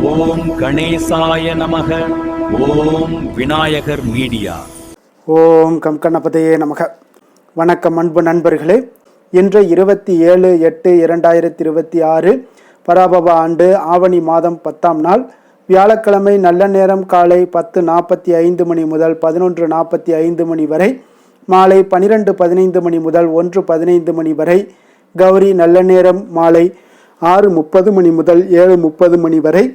ஓம் கணேசாய நமக. ஓம் விநாயகர் மீடியா. ஓம் கணபதியே நமக. வணக்கம் அன்பு நண்பர்களே. இன்று 27/8/2026 பராபவ ஆண்டு ஆவணி மாதம் 10ஆம் நாள் வியாழக்கிழமை. நல்ல நேரம் காலை 10:45 மணி முதல் 11:45 மணி வரை, மாலை 12:15 மணி முதல் 1:15 மணி வரை. கௌரி நல்ல நேரம் மாலை 6:30 மணி முதல் 7:30 மணி வரை.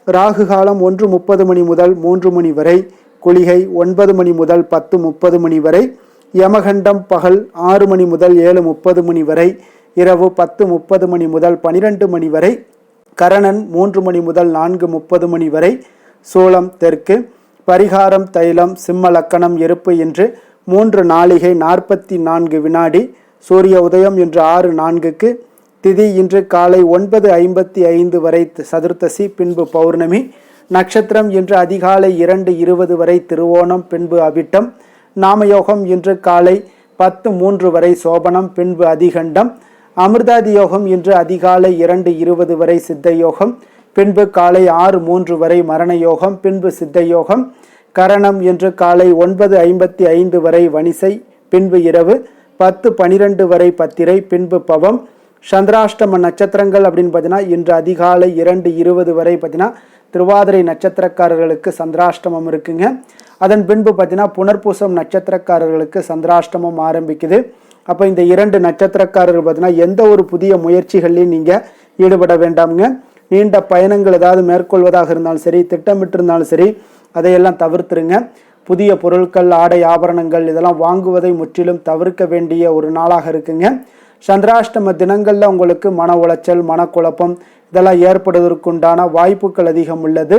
ராகு காலம் 1:30 மணி முதல் 3 மணி வரை. குளிகை 9 மணி முதல் 10:30 மணி வரை. யமகண்டம் பகல் 6 மணி முதல் 7:30 மணி வரை. இரவு 10:30 மணி முதல் 12 மணி வரை. கரணன் 3 மணி முதல் 4:30 மணி வரை. சூலம் தெற்கு. பரிகாரம் தைலம் சிம்ம லக்கணம் இருப்பு என்று 3 நாளிகை 44 வினாடி. சூரிய உதயம் இன்று 6:04க்கு. திதி இன்று காலை 9:55 வரை சதுர்த்தசி, பின்பு பௌர்ணமி. நட்சத்திரம் இன்று அதிகாலை 2:20 வரை திருவோணம், பின்பு அவிட்டம். நாமயோகம் இன்று காலை 10:03 வரை சோபனம், பின்பு அதிகண்டம். அமிர்தாதி யோகம் இன்று அதிகாலை 2:20 வரை சித்த யோகம், பின்பு காலை 6:03 வரை மரண யோகம், பின்பு சித்த யோகம். கரணம் இன்று காலை 9:55 வரை வணிசை, பின்பு இரவு 10:12 வரை பத்திரை, பின்பு பவம். சந்திராஷ்டம நட்சத்திரங்கள் அப்படின்னு பார்த்தீங்கன்னா இன்று அதிகாலை 2:20 வரை பார்த்தீங்கன்னா திருவாதிரை நட்சத்திரக்காரர்களுக்கு சந்திராஷ்டமம் இருக்குங்க. அதன் பின்பு பார்த்தீங்கன்னா புனர்பூசம் நட்சத்திரக்காரர்களுக்கு சந்திராஷ்டமம் ஆரம்பிக்குது. அப்போ இந்த 2 நட்சத்திரக்காரர்கள் பார்த்தீங்கன்னா எந்த ஒரு புதிய முயற்சிகள்லையும் நீங்கள் ஈடுபட வேண்டாமுங்க. நீண்ட பயணங்கள் ஏதாவது மேற்கொள்வதாக இருந்தாலும் சரி, திட்டமிட்டிருந்தாலும் சரி, அதையெல்லாம் தவிர்த்துருங்க. புதிய பொருட்கள், ஆடை, ஆபரணங்கள் இதெல்லாம் வாங்குவதை முற்றிலும் தவிர்க்க வேண்டிய ஒரு நாளாக இருக்குங்க. சந்திராஷ்டம தினங்களில் உங்களுக்கு மன உளைச்சல், மனக்குழப்பம் இதெல்லாம் ஏற்படுவதற்குண்டான வாய்ப்புகள் அதிகம் உள்ளது.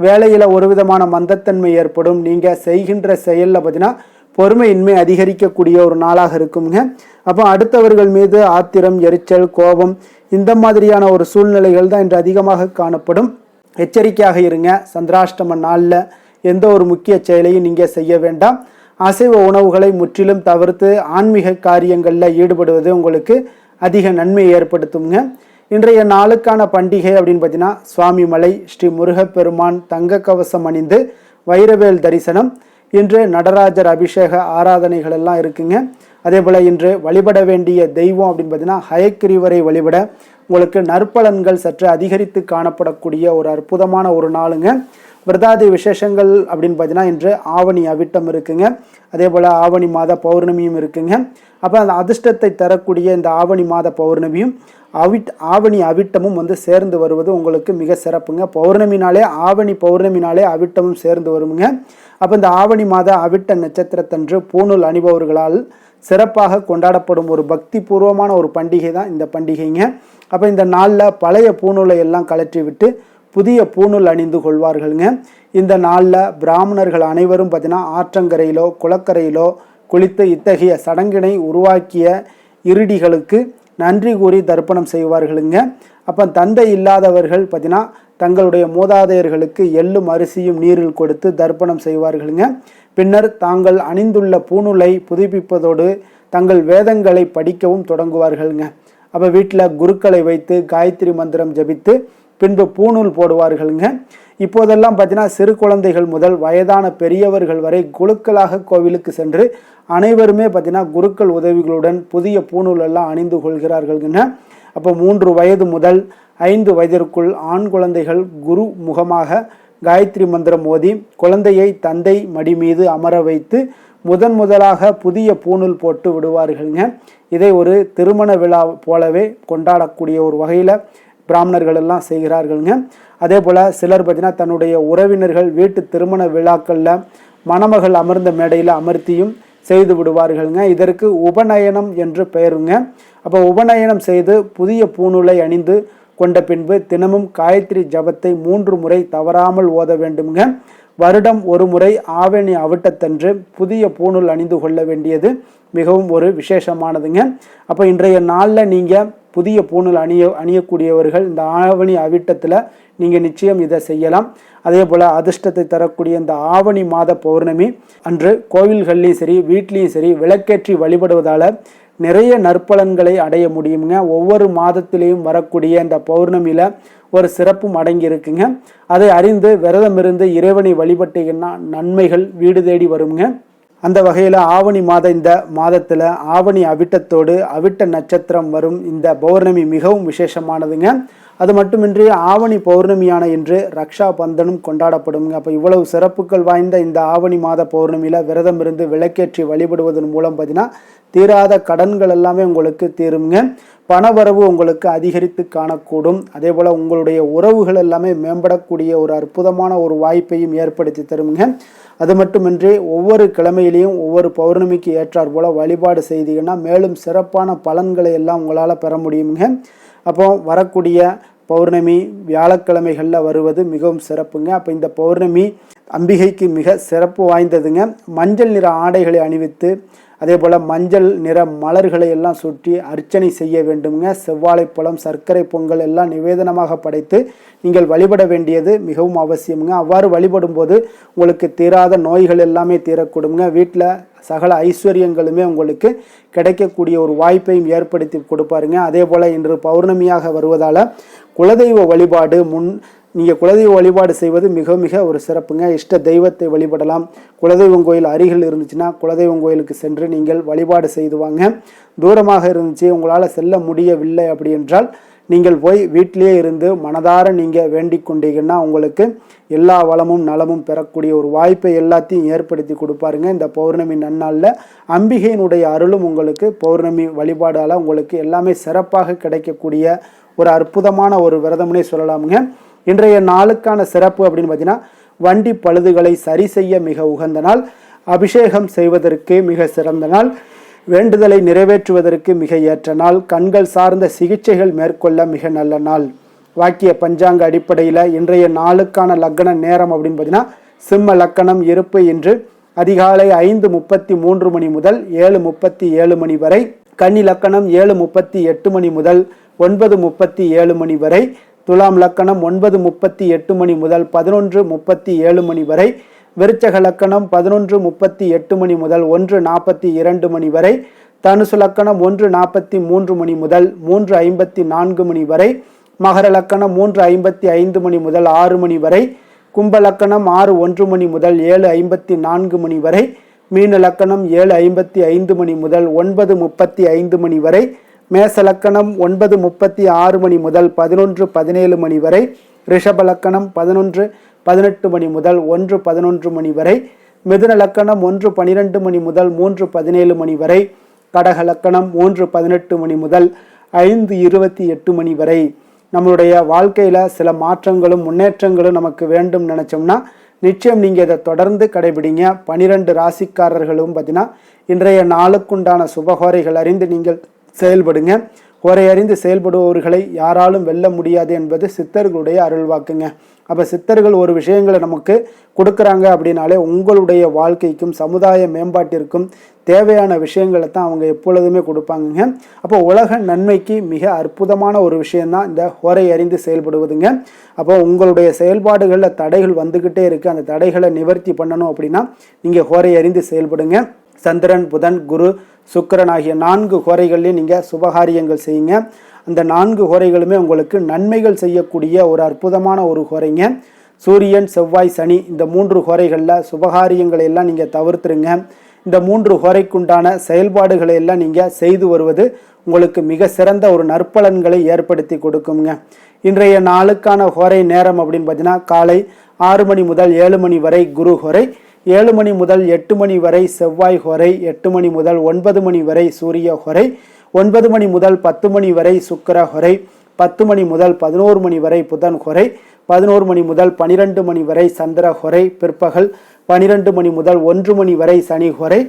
வேலையில் ஒரு விதமான மந்தத்தன்மை ஏற்படும். நீங்கள் செய்கின்ற செயலில் பார்த்தீங்கன்னா பொறுமையின்மை அதிகரிக்கக்கூடிய ஒரு நாளாக இருக்குங்க. அப்போ அடுத்தவர்கள் மீது ஆத்திரம், எரிச்சல், கோபம் இந்த மாதிரியான ஒரு சூழ்நிலைகள் தான் இன்று அதிகமாக காணப்படும். எச்சரிக்கையாக இருங்க. சந்திராஷ்டம நாளில் எந்த ஒரு முக்கிய செயலையும் நீங்கள் செய்ய வேண்டாம். அசைவ உணவுகளை முற்றிலும் தவிர்த்து ஆன்மீக காரியங்களில் ஈடுபடுவது உங்களுக்கு அதிக நன்மையை ஏற்படுத்துங்க. இன்றைய நாளுக்கான பண்டிகை அப்படின்னு பார்த்தீங்கன்னா சுவாமி மலை, ஸ்ரீ முருகப்பெருமான் தங்க கவசம் அணிந்து வைரவேல் தரிசனம். இன்று நடராஜர் அபிஷேக ஆராதனைகள் எல்லாம் இருக்குங்க. அதே போல் இன்று வழிபட வேண்டிய தெய்வம் அப்படின்னு பார்த்தீங்கன்னா ஹயக்கிரீவரை வழிபட உங்களுக்கு நற்பலன்கள் சற்று அதிகரித்து காணப்படக்கூடிய ஒரு அற்புதமான ஒரு நாளுங்க. விரதாதி விசேஷங்கள் அப்படின்னு பார்த்தீங்கன்னா இன்று ஆவணி அவிட்டம் இருக்குங்க. அதே போல் ஆவணி மாத பௌர்ணமியும் இருக்குங்க. அப்போ அந்த அதிர்ஷ்டத்தை தரக்கூடிய இந்த ஆவணி மாத பௌர்ணமியும் ஆவணி அவிட்டமும் சேர்ந்து வருவது உங்களுக்கு மிக சிறப்புங்க. பௌர்ணமினாலே ஆவணி பௌர்ணமினாலே அவிட்டமும் சேர்ந்து வருங்க. அப்போ இந்த ஆவணி மாத அவிட்ட நட்சத்திரத்தன்று பூணூல் அணிபவர்களால் சிறப்பாக கொண்டாடப்படும் ஒரு பக்தி பூர்வமான ஒரு பண்டிகை தான் இந்த பண்டிகைங்க. அப்போ இந்த நாளில் பழைய பூணூலை எல்லாம் கழற்றி விட்டு புதிய பூணூல் அணிந்து கொள்வார்கள்ங்க. இந்த நாளில் பிராமணர்கள் அனைவரும் பார்த்தீங்கன்னா ஆற்றங்கரையிலோ குளக்கரையிலோ குளித்து இத்தகைய சடங்கினை உருவாக்கிய இருடிகளுக்கு நன்றி கூறி தர்ப்பணம் செய்வார்களுங்க. அப்போ தந்தை இல்லாதவர்கள் பார்த்தீங்கன்னா தங்களுடைய மூதாதையர்களுக்கு எள்ளும் அரிசியும் நீரில் கொடுத்து தர்ப்பணம் செய்வார்களுங்க. பின்னர் தாங்கள் அணிந்துள்ள பூணூலை புதுப்பிப்பதோடு தங்கள் வேதங்களை படிக்கவும் தொடங்குவார்களுங்க. அப்போ வீட்டில் குருக்களை வைத்து காயத்ரி மந்திரம் ஜபித்து பின்பு பூணூல் போடுவார்களுங்க. இப்போதெல்லாம் பார்த்தீங்கன்னா சிறு குழந்தைகள் முதல் வயதான பெரியவர்கள் வரை குழுக்களாக கோவிலுக்கு சென்று அனைவருமே பார்த்தீங்கன்னா குருக்கள் உதவிகளுடன் புதிய பூணூல் எல்லாம் அணிந்து கொள்கிறார்கள்ங்க. அப்போ 3 வயது முதல் 5 வயதிற்குள் ஆண் குழந்தைகள் குரு முகமாக காயத்ரி மந்திரம் ஓதி குழந்தையை தந்தை மடி மீது அமர வைத்து முதலாக புதிய பூணூல் போட்டு விடுவார்கள்ங்க. இதை ஒரு திருமண விழா போலவே கொண்டாடக்கூடிய ஒரு வகையில் பிராமணர்கள் எல்லாம் செய்கிறார்கள்ங்க. அதே போல் சிலர் பார்த்தீங்கன்னா தன்னுடைய உறவினர்கள் வீட்டு திருமண விழாக்களில் மணமகள் அமர்ந்த மேடையில் அமர்த்தியும் செய்து விடுவார்கள்ங்க. இதற்கு உபநயனம் என்று பெயருங்க. அப்போ உபநயனம் செய்து புதிய பூணூலை அணிந்து கொண்ட பின்பு தினமும் காயத்ரி ஜபத்தை 3 முறை தவறாமல் ஓத வேண்டுங்க. வருடம் ஒரு முறை ஆவணி அவிட்டத்தன்று புதிய பூணூல் அணிந்து கொள்ள வேண்டியது மிகவும் ஒரு விசேஷமானதுங்க. அப்போ இன்றைய நாளில் நீங்கள் புதிய பூணூல் அணியக்கூடியவர்கள் இந்த ஆவணி அவிட்டத்தில் நீங்கள் நிச்சயம் இதை செய்யலாம். அதே போல் அதிர்ஷ்டத்தை தரக்கூடிய இந்த ஆவணி மாத பௌர்ணமி அன்று கோவில்கள்லையும் சரி வீட்லேயும் சரி விளக்கேற்றி வழிபடுவதால் நிறைய நற்பலன்களை அடைய முடியுங்க. ஒவ்வொரு மாதத்திலையும் வரக்கூடிய இந்த பௌர்ணமியில் ஒரு சிறப்பும் அடங்கி இருக்குங்க. அதை அறிந்து விரதம் இருந்து இறைவனை வழிபட்டீங்கன்னா நன்மைகள் வீடு தேடி வருங்க. அந்த வகையில் ஆவணி இந்த மாதத்தில் ஆவணி அவிட்டத்தோடு அவிட்ட நட்சத்திரம் வரும் இந்த பௌர்ணமி மிகவும் விசேஷமானதுங்க. அது மட்டுமின்றி ஆவணி பௌர்ணமியான இன்று ரக்ஷா பந்தனும் கொண்டாடப்படுங்க. அப்போ இவ்வளவு சிறப்புகள் வாய்ந்த இந்த ஆவணி மாத பௌர்ணமியில் விரதம் இருந்து விளக்கேற்றி வழிபடுவதன் மூலம் பார்த்தீங்கன்னா தீராத கடன்கள் எல்லாமே உங்களுக்கு தீருங்க. பணவரவு உங்களுக்கு அதிகரித்து காணக்கூடும். அதே போல் உங்களுடைய உறவுகள் எல்லாமே மேம்படக்கூடிய ஒரு அற்புதமான ஒரு வாய்ப்பையும் ஏற்படுத்தி தருங்க. அது மட்டுமின்றி ஒவ்வொரு கிழமையிலையும் ஒவ்வொரு பௌர்ணமிக்கு ஏற்றார் போல் வழிபாடு செய்தீங்கன்னா மேலும் சிறப்பான பலன்களை எல்லாம் உங்களால் பெற முடியுங்க. அப்போ வரக்கூடிய பௌர்ணமி வியாழக்கிழமைகளில் வருவது மிகவும் சிறப்புங்க. அப்போ இந்த பௌர்ணமி அம்பிகைக்கு மிக சிறப்பு வாய்ந்ததுங்க. மஞ்சள் நிற ஆடைகளை அணிவித்து அதே போல் மஞ்சள் நிற மலர்களை எல்லாம் சுற்றி அர்ச்சனை செய்ய வேண்டுங்க. செவ்வாழைப்பழம், சர்க்கரை பொங்கல் எல்லாம் நிவேதனமாக படைத்து நீங்கள் வழிபட வேண்டியது மிகவும் அவசியமுங்க. அவ்வாறு வழிபடும் போது உங்களுக்கு தீராத நோய்கள் எல்லாமே தீரக்கூடுங்க. வீட்டில் சகல ஐஸ்வர்யங்களுமே உங்களுக்கு கிடைக்கக்கூடிய ஒரு வாய்ப்பையும் ஏற்படுத்தி கொடுப்பாருங்க. அதே போல் இன்று பௌர்ணமியாக வருவதால் குலதெய்வ வழிபாடு நீங்கள் குலதெய்வ வழிபாடு செய்வது மிக மிக ஒரு சிறப்புங்க. இஷ்ட தெய்வத்தை வழிபடலாம். குலதெய்வம் கோயில் அருகில் இருந்துச்சுன்னா குலதெய்வம் கோயிலுக்கு சென்று நீங்கள் வழிபாடு செய்து வாங்க. தூரமாக இருந்துச்சு உங்களால் செல்ல முடியவில்லை அப்படி என்றால் நீங்கள் போய் வீட்டிலேயே இருந்து மனதார நீங்கள் வேண்டிக் கொண்டீங்கன்னா உங்களுக்கு எல்லா வளமும் நலமும் பெறக்கூடிய ஒரு வாய்ப்பை எல்லாத்தையும் ஏற்படுத்தி கொடுப்பாருங்க. இந்த பௌர்ணமி நன்னாளில் அம்பிகையினுடைய அருளும் உங்களுக்கு பௌர்ணமி வழிபாடால் உங்களுக்கு எல்லாமே சிறப்பாக கிடைக்கக்கூடிய ஒரு அற்புதமான ஒரு விரதம்னே சொல்லலாமுங்க. இன்றைய நாளுக்கான சிறப்பு அப்படின்னு பார்த்தீங்கன்னா வண்டி பழுதுகளை சரி செய்ய மிக உகந்த நாள், அபிஷேகம் செய்வதற்கு மிக சிறந்த நாள், வேண்டுதலை நிறைவேற்றுவதற்கு மிக ஏற்ற நாள், கண்கள் சார்ந்த சிகிச்சைகள் மேற்கொள்ள மிக நல்ல நாள். வாக்கிய பஞ்சாங்க அடிப்படையில் இன்றைய நாளுக்கான லக்ன நேரம் அப்படின்னு பார்த்தீங்கன்னா சிம்ம லக்கணம் இருப்பு இன்று அதிகாலை 5:33 மணி முதல் 7:37 மணி வரை, கன்னி லக்கணம் 7:38 மணி முதல் 9:37 மணி வரை, துலாம் லக்கணம் 9:38 மணி முதல் 11:37 மணி வரை, விருச்சக லக்கணம் 11:38 மணி முதல் 1:42 மணி வரை, தனுசு லக்கணம் 1:43 மணி முதல் 3:54 மணி வரை, மகர லக்கணம் 3:55 மணி முதல் 6 மணி வரை, கும்ப லக்கணம் 6:01 மணி முதல் 7:54 மணி வரை, மீன லக்கணம் 7:55 மணி முதல் 9:35 மணி வரை, மேச லக்கணம் 9:36 மணி முதல் 11:17 மணி வரை, ரிஷப லக்கணம் 11:18 மணி முதல் 1:11 மணி வரை, மிதுன லக்கணம் 1:12 மணி முதல் 3:17 மணி வரை, கடக லக்கணம் 3:18 மணி முதல் 5:28 மணி வரை. நம்மளுடைய வாழ்க்கையில் சில மாற்றங்களும் முன்னேற்றங்களும் நமக்கு வேண்டும் நினச்சோம்னா நிச்சயம் நீங்கள் இதை தொடர்ந்து கடைபிடிங்க. 12 ராசிக்காரர்களும் பார்த்தீங்கன்னா இன்றைய நாளுக்குண்டான சுபகோரைகள் அறிந்து நீங்கள் செயல்படுங்க. ஹோரை அறிந்து செயல்படுபவர்களை யாராலும் வெல்ல முடியாது என்பது சித்தர்களுடைய அருள்வாக்குங்க. அப்போ சித்தர்கள் ஒரு விஷயங்களை நமக்கு கொடுக்குறாங்க அப்படின்னாலே உங்களுடைய வாழ்க்கைக்கும் சமுதாய மேம்பாட்டிற்கும் தேவையான விஷயங்களை தான் அவங்க எப்பொழுதுமே கொடுப்பாங்க. அப்போ உலக நன்மைக்கு மிக அற்புதமான ஒரு விஷயந்தான் இந்த ஹோரை அறிந்து செயல்படுவதுங்க. அப்போ உங்களுடைய செயல்பாடுகளில் தடைகள் வந்துக்கிட்டே இருக்குது. அந்த தடைகளை நிவர்த்தி பண்ணணும் அப்படின்னா நீங்கள் ஹோரை அறிந்து செயல்படுங்க. சந்திரன், புதன், குரு, சுக்கிரன் ஆகிய 4 ஹோரைகள்லையும் நீங்கள் சுபகாரியங்கள் செய்யுங்க. அந்த 4 ஹோரைகளுமே உங்களுக்கு நன்மைகள் செய்யக்கூடிய ஒரு அற்புதமான ஒரு ஹோரைங்க. சூரியன், செவ்வாய், சனி இந்த 3 ஹோரைகளில் சுபகாரியங்களை எல்லாம் நீங்கள் தவிர்த்துருங்க. இந்த 3 ஹோரைக்குண்டான செயல்பாடுகளை எல்லாம் நீங்கள் செய்து வருவது உங்களுக்கு மிக சிறந்த ஒரு நற்பலன்களை ஏற்படுத்தி கொடுக்குங்க. இன்றைய நாளுக்கான ஹோரை நேரம் அப்படின்னு பார்த்தீங்கன்னா காலை 6 மணி முதல் 7 மணி வரை குரு ஹோரை, 7 மணி முதல் 8 மணி வரை செவ்வாய் ஹோரை, 8 மணி முதல் 9 மணி வரை சூரிய ஹோரை, 9 மணி முதல் 10 மணி வரை சுக்கிர ஹோரை, 10 மணி முதல் 11 மணி வரை புதன் ஹோரை, 11 மணி முதல் 12 மணி வரை சந்திர ஹோரை, பிற்பகல் 12 மணி முதல் 1 மணி வரை சனி ஹோரை,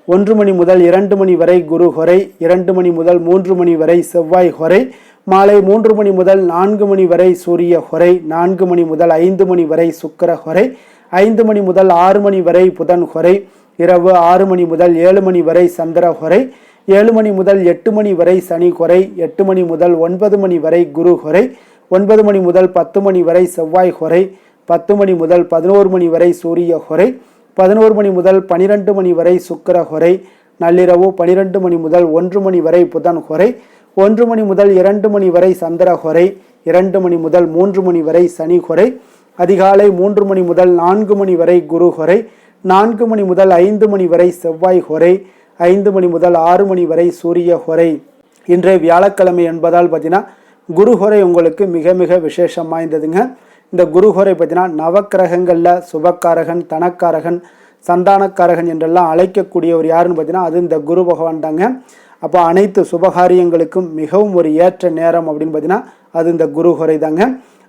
1 மணி முதல் 2 மணி வரை குரு ஹோரை, 2 மணி முதல் 3 மணி வரை செவ்வாய் ஹோரை, மாலை 3 மணி முதல் 4 மணி வரை சூரிய ஹோரை, 4 மணி முதல் 5 மணி வரை சுக்கிர ஹோரை, 5 மணி முதல் 6 மணி வரை புதன் ஹோரை, இரவு 6 மணி முதல் 7 மணி வரை சந்திர ஹோரை, 7 மணி முதல் 8 மணி வரை சனி ஹோரை, 8 மணி முதல் 9 மணி வரை குரு ஹோரை, 9 மணி முதல் 10 மணி வரை செவ்வாய் ஹோரை, 10 மணி முதல் 11 மணி வரை சூரிய ஹோரை, 11 மணி முதல் 12 மணி வரை சுக்கிர ஹோரை, நள்ளிரவு 12 மணி முதல் 1 மணி வரை புதன் ஹொரை, 1 மணி முதல் 2 மணி வரை சந்திர ஹொரை, 2 மணி முதல் 3 மணி வரை சனி ஹொரை, அதிகாலை 3 மணி முதல் 4 மணி வரை குரு ஹொரை, 4 மணி முதல் 5 மணி வரை செவ்வாய் ஹொரை, 5 மணி முதல் 6 மணி வரை சூரிய ஹொரை. இன்றைய வியாழக்கிழமை என்பதால் பார்த்தீங்கன்னா குருஹொரை உங்களுக்கு மிக மிக விசேஷம் வாய்ந்ததுங்க. இந்த குருஹொரை பார்த்தீங்கன்னா நவக்கிரகங்களில் சுபக்காரகன், தனக்காரகன், சந்தானக்காரகன் என்றெல்லாம் அழைக்கக்கூடியவர் யாருன்னு பார்த்தீங்கன்னா அது இந்த குரு பகவான் தாங்க. அப்போ அனைத்து சுபகாரியங்களுக்கும் மிகவும் ஒரு ஏற்ற நேரம் அப்படின்னு பார்த்தீங்கன்னா அது இந்த குருஹொரை தாங்க.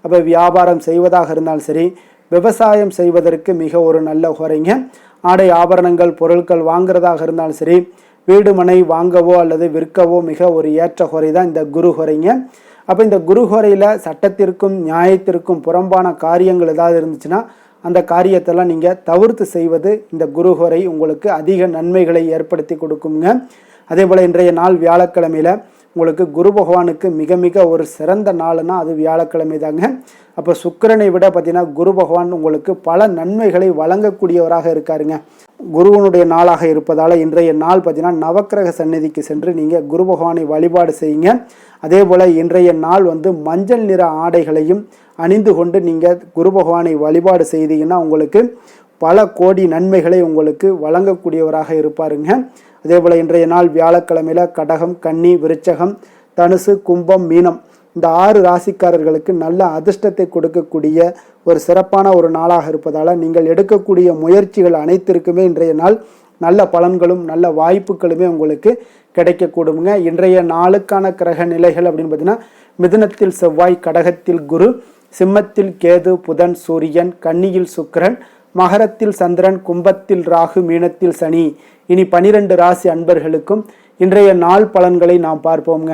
அப்போ வியாபாரம் செய்வதாக இருந்தாலும் சரி, விவசாயம் செய்வதற்கு மிக ஒரு நல்ல ஹொரைங்க. ஆடை ஆபரணங்கள் பொருட்கள் வாங்குறதாக இருந்தாலும் சரி, வீடு மனை வாங்கவோ அல்லது விற்கவோ மிக ஒரு ஏற்ற ஹொரை தான் இந்த குருஹொரைங்க. அப்போ இந்த குருஹொரையில் சட்டத்திற்கும் நியாயத்திற்கும் புறம்பான காரியங்கள் ஏதாவது இருந்துச்சுன்னா அந்த காரியத்தெல்லாம் நீங்கள் தவிர்த்து செய்வது இந்த குருஹொரை உங்களுக்கு அதிக நன்மைகளை ஏற்படுத்தி கொடுக்குங்க. அதே போல் இன்றைய நாள் வியாழக்கிழமையில் உங்களுக்கு குரு பகவானுக்கு மிக மிக ஒரு சிறந்த நாள்னா அது வியாழக்கிழமை தாங்க. அப்போ சுக்கிரனை விட பார்த்தீங்கன்னா குரு பகவான் உங்களுக்கு பல நன்மைகளை வழங்கக்கூடியவராக இருக்காருங்க. குருவனுடைய நாளாக இருப்பதால் இன்றைய நாள் பார்த்தீங்கன்னா நவக்கிரக சந்நிதிக்கு சென்று நீங்கள் குரு பகவானை வழிபாடு செய்யுங்க. அதே போல் இன்றைய நாள் மஞ்சள் நிற ஆடைகளையும் அணிந்து கொண்டு நீங்கள் குரு பகவானை வழிபாடு செய்தீங்கன்னா உங்களுக்கு பல கோடி நன்மைகளை உங்களுக்கு வழங்கக்கூடியவராக இருப்பாருங்க. அதே போல் இன்றைய நாள் வியாழக்கிழமையில் கடகம், கன்னி, விருச்சகம், தனுசு, கும்பம், மீனம் இந்த 6 ராசிக்காரர்களுக்கு நல்ல அதிர்ஷ்டத்தை கொடுக்கக்கூடிய ஒரு சிறப்பான ஒரு நாளாக இருப்பதால் நீங்கள் எடுக்கக்கூடிய முயற்சிகள் அனைத்திற்குமே இன்றைய நாள் நல்ல பலன்களும் நல்ல வாய்ப்புகளுமே உங்களுக்கு கிடைக்கக்கூடுங்க. இன்றைய நாளுக்கான கிரக நிலைகள் அப்படின்னு பார்த்தீங்கன்னா மிதுனத்தில் செவ்வாய், கடகத்தில் குரு, சிம்மத்தில் கேது, புதன், சூரியன், கன்னியில் சுக்கிரன், மகரத்தில் சந்திரன், கும்பத்தில் ராகு, மீனத்தில் சனி. இனி 12 ராசி அன்பர்களுக்கும் இன்றைய நாள் பலன்களை நாம் பார்ப்போங்க.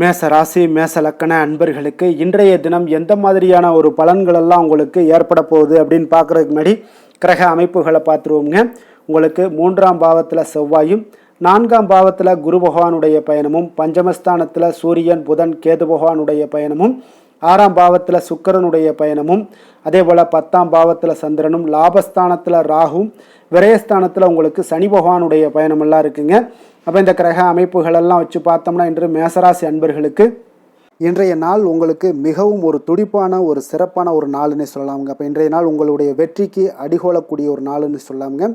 மேச ராசி மேச லக்கண அன்பர்களுக்கு இன்றைய தினம் எந்த மாதிரியான ஒரு பலன்களெல்லாம் உங்களுக்கு ஏற்பட போகுது அப்படின்னு பார்க்குறதுக்கு முன்னாடி கிரக அமைப்புகளை பார்த்துருவோங்க. உங்களுக்கு 3ஆம் பாவத்தில் செவ்வாயும், 4ஆம் பாவத்தில் குரு பகவானுடைய பயணமும், பஞ்சமஸ்தானத்தில் சூரியன், புதன், கேது பகவானுடைய பயணமும், 6ஆம் பாவத்தில் சுக்கிரனுடைய பயணமும், அதே போல் 10ஆம் பாவத்தில் சந்திரனும், லாபஸ்தானத்தில் ராகும், விரயஸ்தானத்தில் உங்களுக்கு சனி பகவானுடைய பயணமெல்லாம் இருக்குங்க. அப்போ இந்த கிரக அமைப்புகளெல்லாம் வச்சு பார்த்தோம்னா இன்று மேசராசி அன்பர்களுக்கு இன்றைய நாள் உங்களுக்கு மிகவும் ஒரு துடிப்பான ஒரு சிறப்பான ஒரு நாளுன்னு சொல்லலாமுங்க. அப்போ இன்றைய நாள் உங்களுடைய வெற்றிக்கு அடிகோலக்கூடிய ஒரு நாளுன்னு சொல்லலாமுங்க.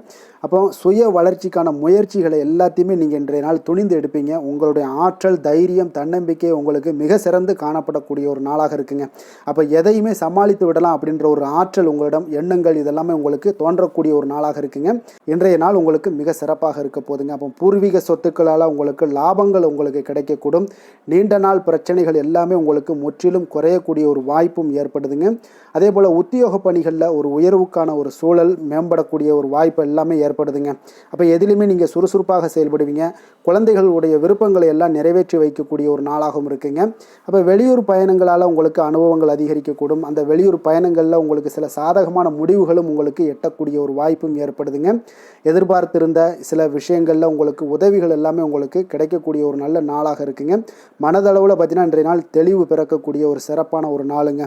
அப்போ சுய வளர்ச்சிக்கான முயற்சிகளை எல்லாத்தையுமே நீங்கள் இன்றைய நாள் துணிந்து எடுப்பீங்க. உங்களுடைய ஆற்றல், தைரியம், தன்னம்பிக்கை உங்களுக்கு மிக சிறந்து காணப்படக்கூடிய ஒரு நாளாக இருக்குங்க. அப்போ எதையுமே சமாளித்து விடலாம் அப்படின்ற ஒரு ஆற்றல் உங்களிடம், எண்ணங்கள் இதெல்லாமே உங்களுக்கு தோன்றக்கூடிய ஒரு நாளாக இருக்குங்க. இன்றைய நாள் உங்களுக்கு மிக சிறப்பாக இருக்க போதுங்க. அப்போ பூர்வீக சொத்துக்களால் உங்களுக்கு லாபங்கள் உங்களுக்கு கிடைக்கக்கூடும். நீண்ட நாள் பிரச்சனைகள் எல்லாமே உங்களுக்கு முற்றிலும் குறையக்கூடிய ஒரு வாய்ப்பும் ஏற்படுதுங்க. அதே போல் உத்தியோக பணிகளில் ஒரு உயர்வுக்கான ஒரு சூழல் மேம்படக்கூடிய ஒரு வாய்ப்பு எல்லாமே ஏற்படுதுங்க. அப்போ எதிலுமே நீங்கள் சுறுசுறுப்பாக செயல்படுவீங்க. குழந்தைகளுடைய விருப்பங்களை எல்லாம் நிறைவேற்றி வைக்கக்கூடிய ஒரு நாளாகவும் இருக்குங்க. அப்போ வெளியூர் பயணங்களால் உங்களுக்கு அனுபவங்கள் அதிகரிக்கக்கூடும். அந்த வெளியூர் பயணங்களில் உங்களுக்கு சில சாதகமான முடிவுகளும் உங்களுக்கு எட்டக்கூடிய ஒரு வாய்ப்பும் ஏற்படுதுங்க. எதிர்பார்த்திருந்த சில விஷயங்களில் உங்களுக்கு உதவிகள் எல்லாமே உங்களுக்கு கிடைக்கக்கூடிய ஒரு நல்ல நாளாக இருக்குங்க. மனதளவில் பார்த்தீங்கன்னா இன்றைய நாள் தெளிவு பிறக்கக்கூடிய ஒரு சிறப்பான ஒரு நாளுங்க.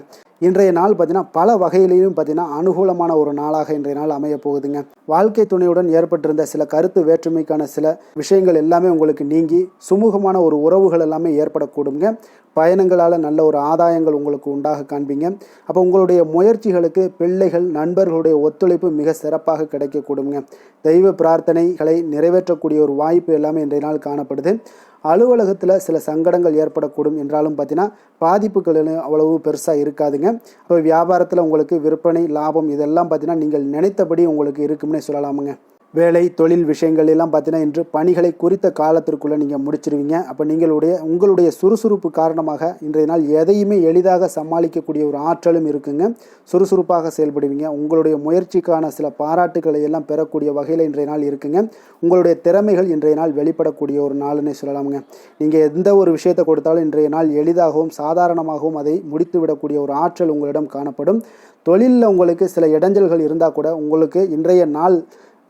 இன்றைய நாள் பார்த்தீங்கன்னா பல வகையிலையும் பார்த்தீங்கன்னா அனுகூலமான ஒரு நாளாக இன்றைய நாள் அமைய போகுதுங்க. வாழ்க்கை துணையுடன் ஏற்பட்டிருந்த சில கருத்து வேற்றுமைக்கான சில விஷயங்கள் எல்லாமே உங்களுக்கு நீங்கி சுமூகமான ஒரு உறவுகள் எல்லாமே ஏற்படக்கூடுங்க. பயணங்களால் நல்ல ஒரு ஆதாயங்கள் உங்களுக்கு உண்டாக காண்பீங்க. அப்போ உங்களுடைய முயற்சிகளுக்கு பிள்ளைகள், நண்பர்களுடைய ஒத்துழைப்பு மிக சிறப்பாக கிடைக்கக்கூடுங்க. தெய்வ பிரார்த்தனைகளை நிறைவேற்றக்கூடிய ஒரு வாய்ப்பு எல்லாமே இன்றைய நாள் காணப்படுது. அலுவலகத்தில் சில சங்கடங்கள் ஏற்படக்கூடும் என்றாலும் பார்த்தீங்கன்னா பாதிப்புகள் அவ்வளவு பெருசாக இருக்காதுங்க. அப்போ வியாபாரத்தில் உங்களுக்கு விற்பனை, லாபம் இதெல்லாம் பார்த்தீங்கன்னா நீங்கள் நினைத்தபடி உங்களுக்கு இருக்கும்னே சொல்லலாமுங்க. வேலை, தொழில் விஷயங்கள் எல்லாம் பார்த்தீங்கன்னா இன்று பணிகளை குறித்த காலத்திற்குள்ளே நீங்கள் முடிச்சிருவீங்க. அப்போ உங்களுடைய சுறுசுறுப்பு காரணமாக இன்றைய நாள் எதையுமே எளிதாக சமாளிக்கக்கூடிய ஒரு ஆற்றலும் இருக்குங்க. சுறுசுறுப்பாக செயல்படுவீங்க. உங்களுடைய முயற்சிக்கான சில பாராட்டுகளை எல்லாம் பெறக்கூடிய வகையில் இன்றைய நாள் இருக்குங்க. உங்களுடைய திறமைகள் இன்றைய நாள் வெளிப்படக்கூடிய ஒரு நாளுன்னே சொல்லலாமுங்க. நீங்கள் எந்த ஒரு விஷயத்தை கொடுத்தாலும் இன்றைய நாள் எளிதாகவும் சாதாரணமாகவும் அதை முடித்து விடக்கூடிய ஒரு ஆற்றல் உங்களிடம் காணப்படும். தொழிலில் உங்களுக்கு சில இடைஞ்சல்கள் இருந்தால் கூட உங்களுக்கு இன்றைய நாள்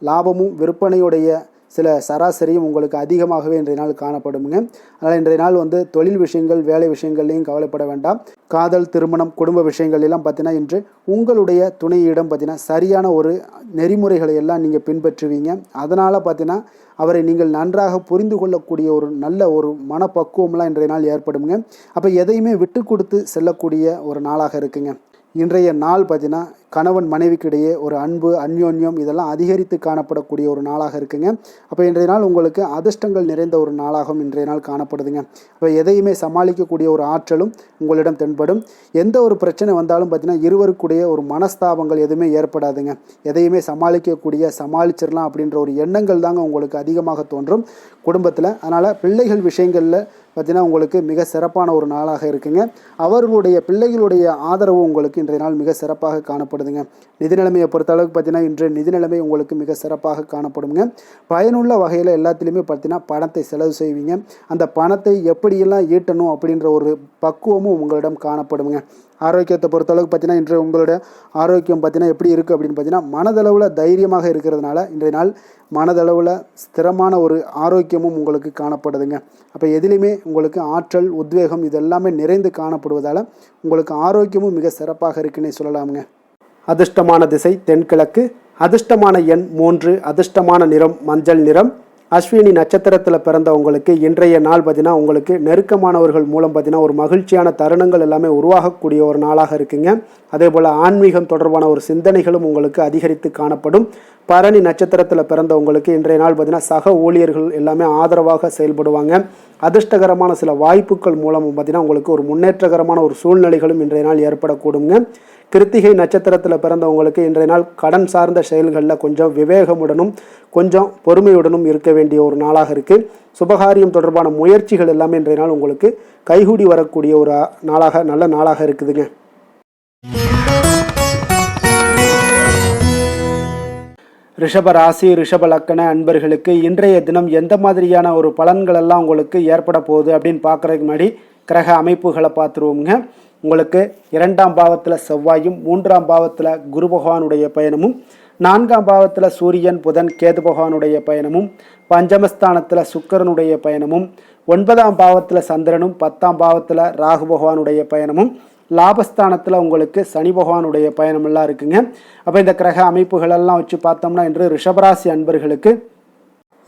லாபமும் விற்பனையுடைய சில சராசரியும் உங்களுக்கு அதிகமாகவே இன்றைய நாள் காணப்படுங்க. அதனால் இன்றைய நாள் தொழில் விஷயங்கள், வேலை விஷயங்கள்லையும் கவலைப்பட வேண்டாம். காதல், திருமணம், குடும்ப விஷயங்கள் எல்லாம் பார்த்தீங்கன்னா இன்று உங்களுடைய துணையிடம் பார்த்தீங்கன்னா சரியான ஒரு நெறிமுறைகளை எல்லாம் நீங்கள் பின்பற்றுவீங்க. அதனால் பார்த்தீங்கன்னா அவரை நீங்கள் நன்றாக புரிந்து கொள்ளக்கூடிய ஒரு நல்ல ஒரு மனப்பக்குவம்லாம் இன்றைய நாள் ஏற்படுங்க. அப்போ எதையுமே விட்டு கொடுத்து செல்லக்கூடிய ஒரு நாளாக இருக்குங்க. இன்றைய நாள் பார்த்தீங்கன்னா கணவன் மனைவிக்கு இடையே ஒரு அன்பு, அந்யோன்யம் இதெல்லாம் அதிகரித்து காணப்படக்கூடிய ஒரு நாளாக இருக்குங்க. அப்போ இன்றைய நாள் உங்களுக்கு அதிர்ஷ்டங்கள் நிறைந்த ஒரு நாளாகவும் இன்றைய நாள் காணப்படுதுங்க. அப்போ எதையுமே சமாளிக்கக்கூடிய ஒரு ஆற்றலும் உங்களிடம் தென்படும். எந்த ஒரு பிரச்சனை வந்தாலும் பார்த்தீங்கன்னா இருவருக்குடைய ஒரு மனஸ்தாபங்கள் எதுவுமே ஏற்படாதுங்க. எதையுமே சமாளிச்சிடலாம் அப்படின்ற ஒரு எண்ணங்கள் தாங்க உங்களுக்கு அதிகமாக தோன்றும் குடும்பத்தில். அதனால் பிள்ளைகள் விஷயங்களில் பார்த்தீங்கன்னா உங்களுக்கு மிக சிறப்பான ஒரு நாளாக இருக்குங்க. அவர்களுடைய பிள்ளைகளுடைய ஆதரவு உங்களுக்கு இன்றைய நாள் மிக சிறப்பாக காணப்படுதுங்க. நிதி நிலைமையை பொறுத்த அளவுக்கு பார்த்தீங்கன்னா இன்று நிதி நிலைமை உங்களுக்கு மிக சிறப்பாக காணப்படுங்க. பயனுள்ள வகையில் எல்லாத்துலேயுமே பார்த்தீங்கன்னா பணத்தை செலவு செய்வீங்க. அந்த பணத்தை எப்படியெல்லாம் ஈட்டணும் அப்படின்ற ஒரு பக்குவமும் உங்களிடம் காணப்படுங்க. ஆரோக்கியத்தை பொறுத்தளவுக்கு பார்த்தீங்கன்னா இன்று உங்களோட ஆரோக்கியம் பார்த்தீங்கன்னா எப்படி இருக்குது அப்படின்னு பார்த்தீங்கன்னா மனதளவில் தைரியமாக இருக்கிறதுனால இன்றைய நாள் மனதளவில் ஸ்திரமான ஒரு ஆரோக்கியமும் உங்களுக்கு காணப்படுதுங்க. அப்போ எதிலுமே உங்களுக்கு ஆற்றல், உத்வேகம் இது எல்லாமே நிறைந்து காணப்படுவதால் உங்களுக்கு ஆரோக்கியமும் மிக சிறப்பாக இருக்குன்னே சொல்லலாமுங்க. அதிர்ஷ்டமான திசை தென்கிழக்கு, அதிர்ஷ்டமான எண் 3, அதிர்ஷ்டமான நிறம் மஞ்சள் நிறம். அஸ்வினி நட்சத்திரத்தில் பிறந்தவங்களுக்கு இன்றைய நாள் பார்த்தீங்கன்னா உங்களுக்கு நெருக்கமானவர்கள் மூலம் பார்த்தீங்கன்னா ஒரு மகிழ்ச்சியான தருணங்கள் எல்லாமே உருவாகக்கூடிய ஒரு நாளாக இருக்குங்க. அதே போல் ஆன்மீகம் தொடர்பான ஒரு சிந்தனைகளும் உங்களுக்கு அதிகரித்து காணப்படும். பரணி நட்சத்திரத்தில் பிறந்தவங்களுக்கு இன்றைய நாள் பார்த்தீங்கன்னா சக ஊழியர்கள் எல்லாமே ஆதரவாக செயல்படுவாங்க. அதிர்ஷ்டகரமான சில வாய்ப்புகள் மூலமும் பார்த்தீங்கன்னா உங்களுக்கு ஒரு முன்னேற்றகரமான ஒரு சூழ்நிலைகளும் இன்றைய நாள் ஏற்படக்கூடுங்க. கிருத்திகை நட்சத்திரத்தில் பிறந்தவங்களுக்கு இன்றைய நாள் கடன் சார்ந்த செயல்களில் கொஞ்சம் விவேகமுடனும் கொஞ்சம் பொறுமையுடனும் இருக்க வேண்டிய ஒரு நாளாக இருக்குது. சுபகாரியம் தொடர்பான முயற்சிகள் எல்லாமே இன்றைய நாள் உங்களுக்கு கைகூடி வரக்கூடிய ஒரு நல்ல நாளாக இருக்குதுங்க. ரிஷப ராசி, ரிஷப லக்கண அன்பர்களுக்கு இன்றைய தினம் எந்த மாதிரியான ஒரு பலன்கள் எல்லாம் உங்களுக்கு ஏற்பட போகுது அப்படின்னு பார்க்குறதுக்கு முன்னாடி கிரக அமைப்புகளை பார்த்துருவோங்க. உங்களுக்கு 2ஆம் பாவத்தில் செவ்வாயும், 3ஆம் பாவத்தில் குரு பகவானுடைய பயணமும், 4ஆம் பாவத்தில் சூரியன், புதன், கேது பகவானுடைய பயணமும், பஞ்சமஸ்தானத்தில் சுக்கிரனுடைய பயணமும், 9ஆம் பாவத்தில் சந்திரனும், 10ஆம் பாவத்தில் ராகு பகவானுடைய பயணமும், லாபஸ்தானத்தில் உங்களுக்கு சனி பகவானுடைய பயணமெல்லாம் இருக்குங்க. அப்போ இந்த கிரக அமைப்புகளெல்லாம் வச்சு பார்த்தோம்னா இன்று ரிஷபராசி அன்பர்களுக்கு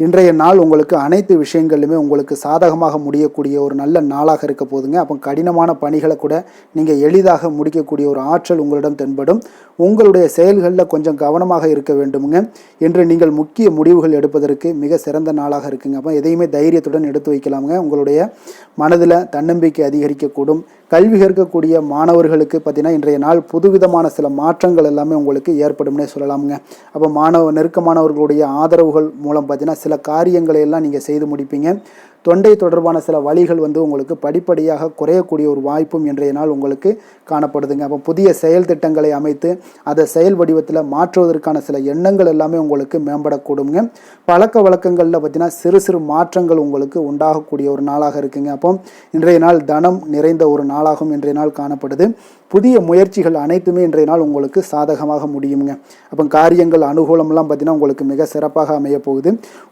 இன்றைய நாள் உங்களுக்கு அனைத்து விஷயங்களிலுமே உங்களுக்கு சாதகமாக முடியக்கூடிய ஒரு நல்ல நாளாக இருக்க போதுங்க. அப்போ கடினமான பணிகளை கூட நீங்கள் எளிதாக முடிக்கக்கூடிய ஒரு ஆற்றல் உங்களிடம் தென்படும். உங்களுடைய செயல்களில் கொஞ்சம் கவனமாக இருக்க வேண்டுமுங்க. இன்று நீங்கள் முக்கிய முடிவுகள் எடுப்பதற்கு மிக சிறந்த நாளாக இருக்குங்க. அப்போ எதையுமே தைரியத்துடன் எடுத்து வைக்கலாமுங்க. உங்களுடைய மனதில் தன்னம்பிக்கை அதிகரிக்கக்கூடும். கல்வி கற்கக்கூடிய மாணவர்களுக்கு பார்த்தீங்கன்னா இன்றைய நாள் புதுவிதமான சில மாற்றங்கள் எல்லாமே உங்களுக்கு ஏற்படும்னே சொல்லலாமுங்க. அப்போ நெருக்கமானவர்களுடைய ஆதரவுகள் மூலம் பார்த்தீங்கன்னா சில காரியங்களை எல்லாம் நீங்கள் செய்து முடிப்பீங்க. தொண்டை தொடர்பான சில வழிகள் உங்களுக்கு படிப்படியாக குறையக்கூடிய ஒரு வாய்ப்பும் இன்றைய நாள் உங்களுக்கு காணப்படுதுங்க. அப்போ புதிய செயல் திட்டங்களை அமைத்து அதை செயல் வடிவத்தில் மாற்றுவதற்கான சில எண்ணங்கள் எல்லாமே உங்களுக்கு மேம்படக்கூடுங்க. பழக்க வழக்கங்களில் பார்த்தீங்கன்னா சிறு சிறு மாற்றங்கள் உங்களுக்கு உண்டாகக்கூடிய ஒரு நாளாக இருக்குங்க. அப்போ இன்றைய நாள் தனம் நிறைந்த ஒரு நாளாகவும் இன்றைய நாள் காணப்படுது. புதிய முயற்சிகள் அனைத்துமே இன்றைய நாள் உங்களுக்கு சாதகமாக முடியுங்க. அப்போ காரியங்கள் அனுகூலம்லாம் பார்த்தீங்கன்னா உங்களுக்கு மிக சிறப்பாக அமைய போகுது.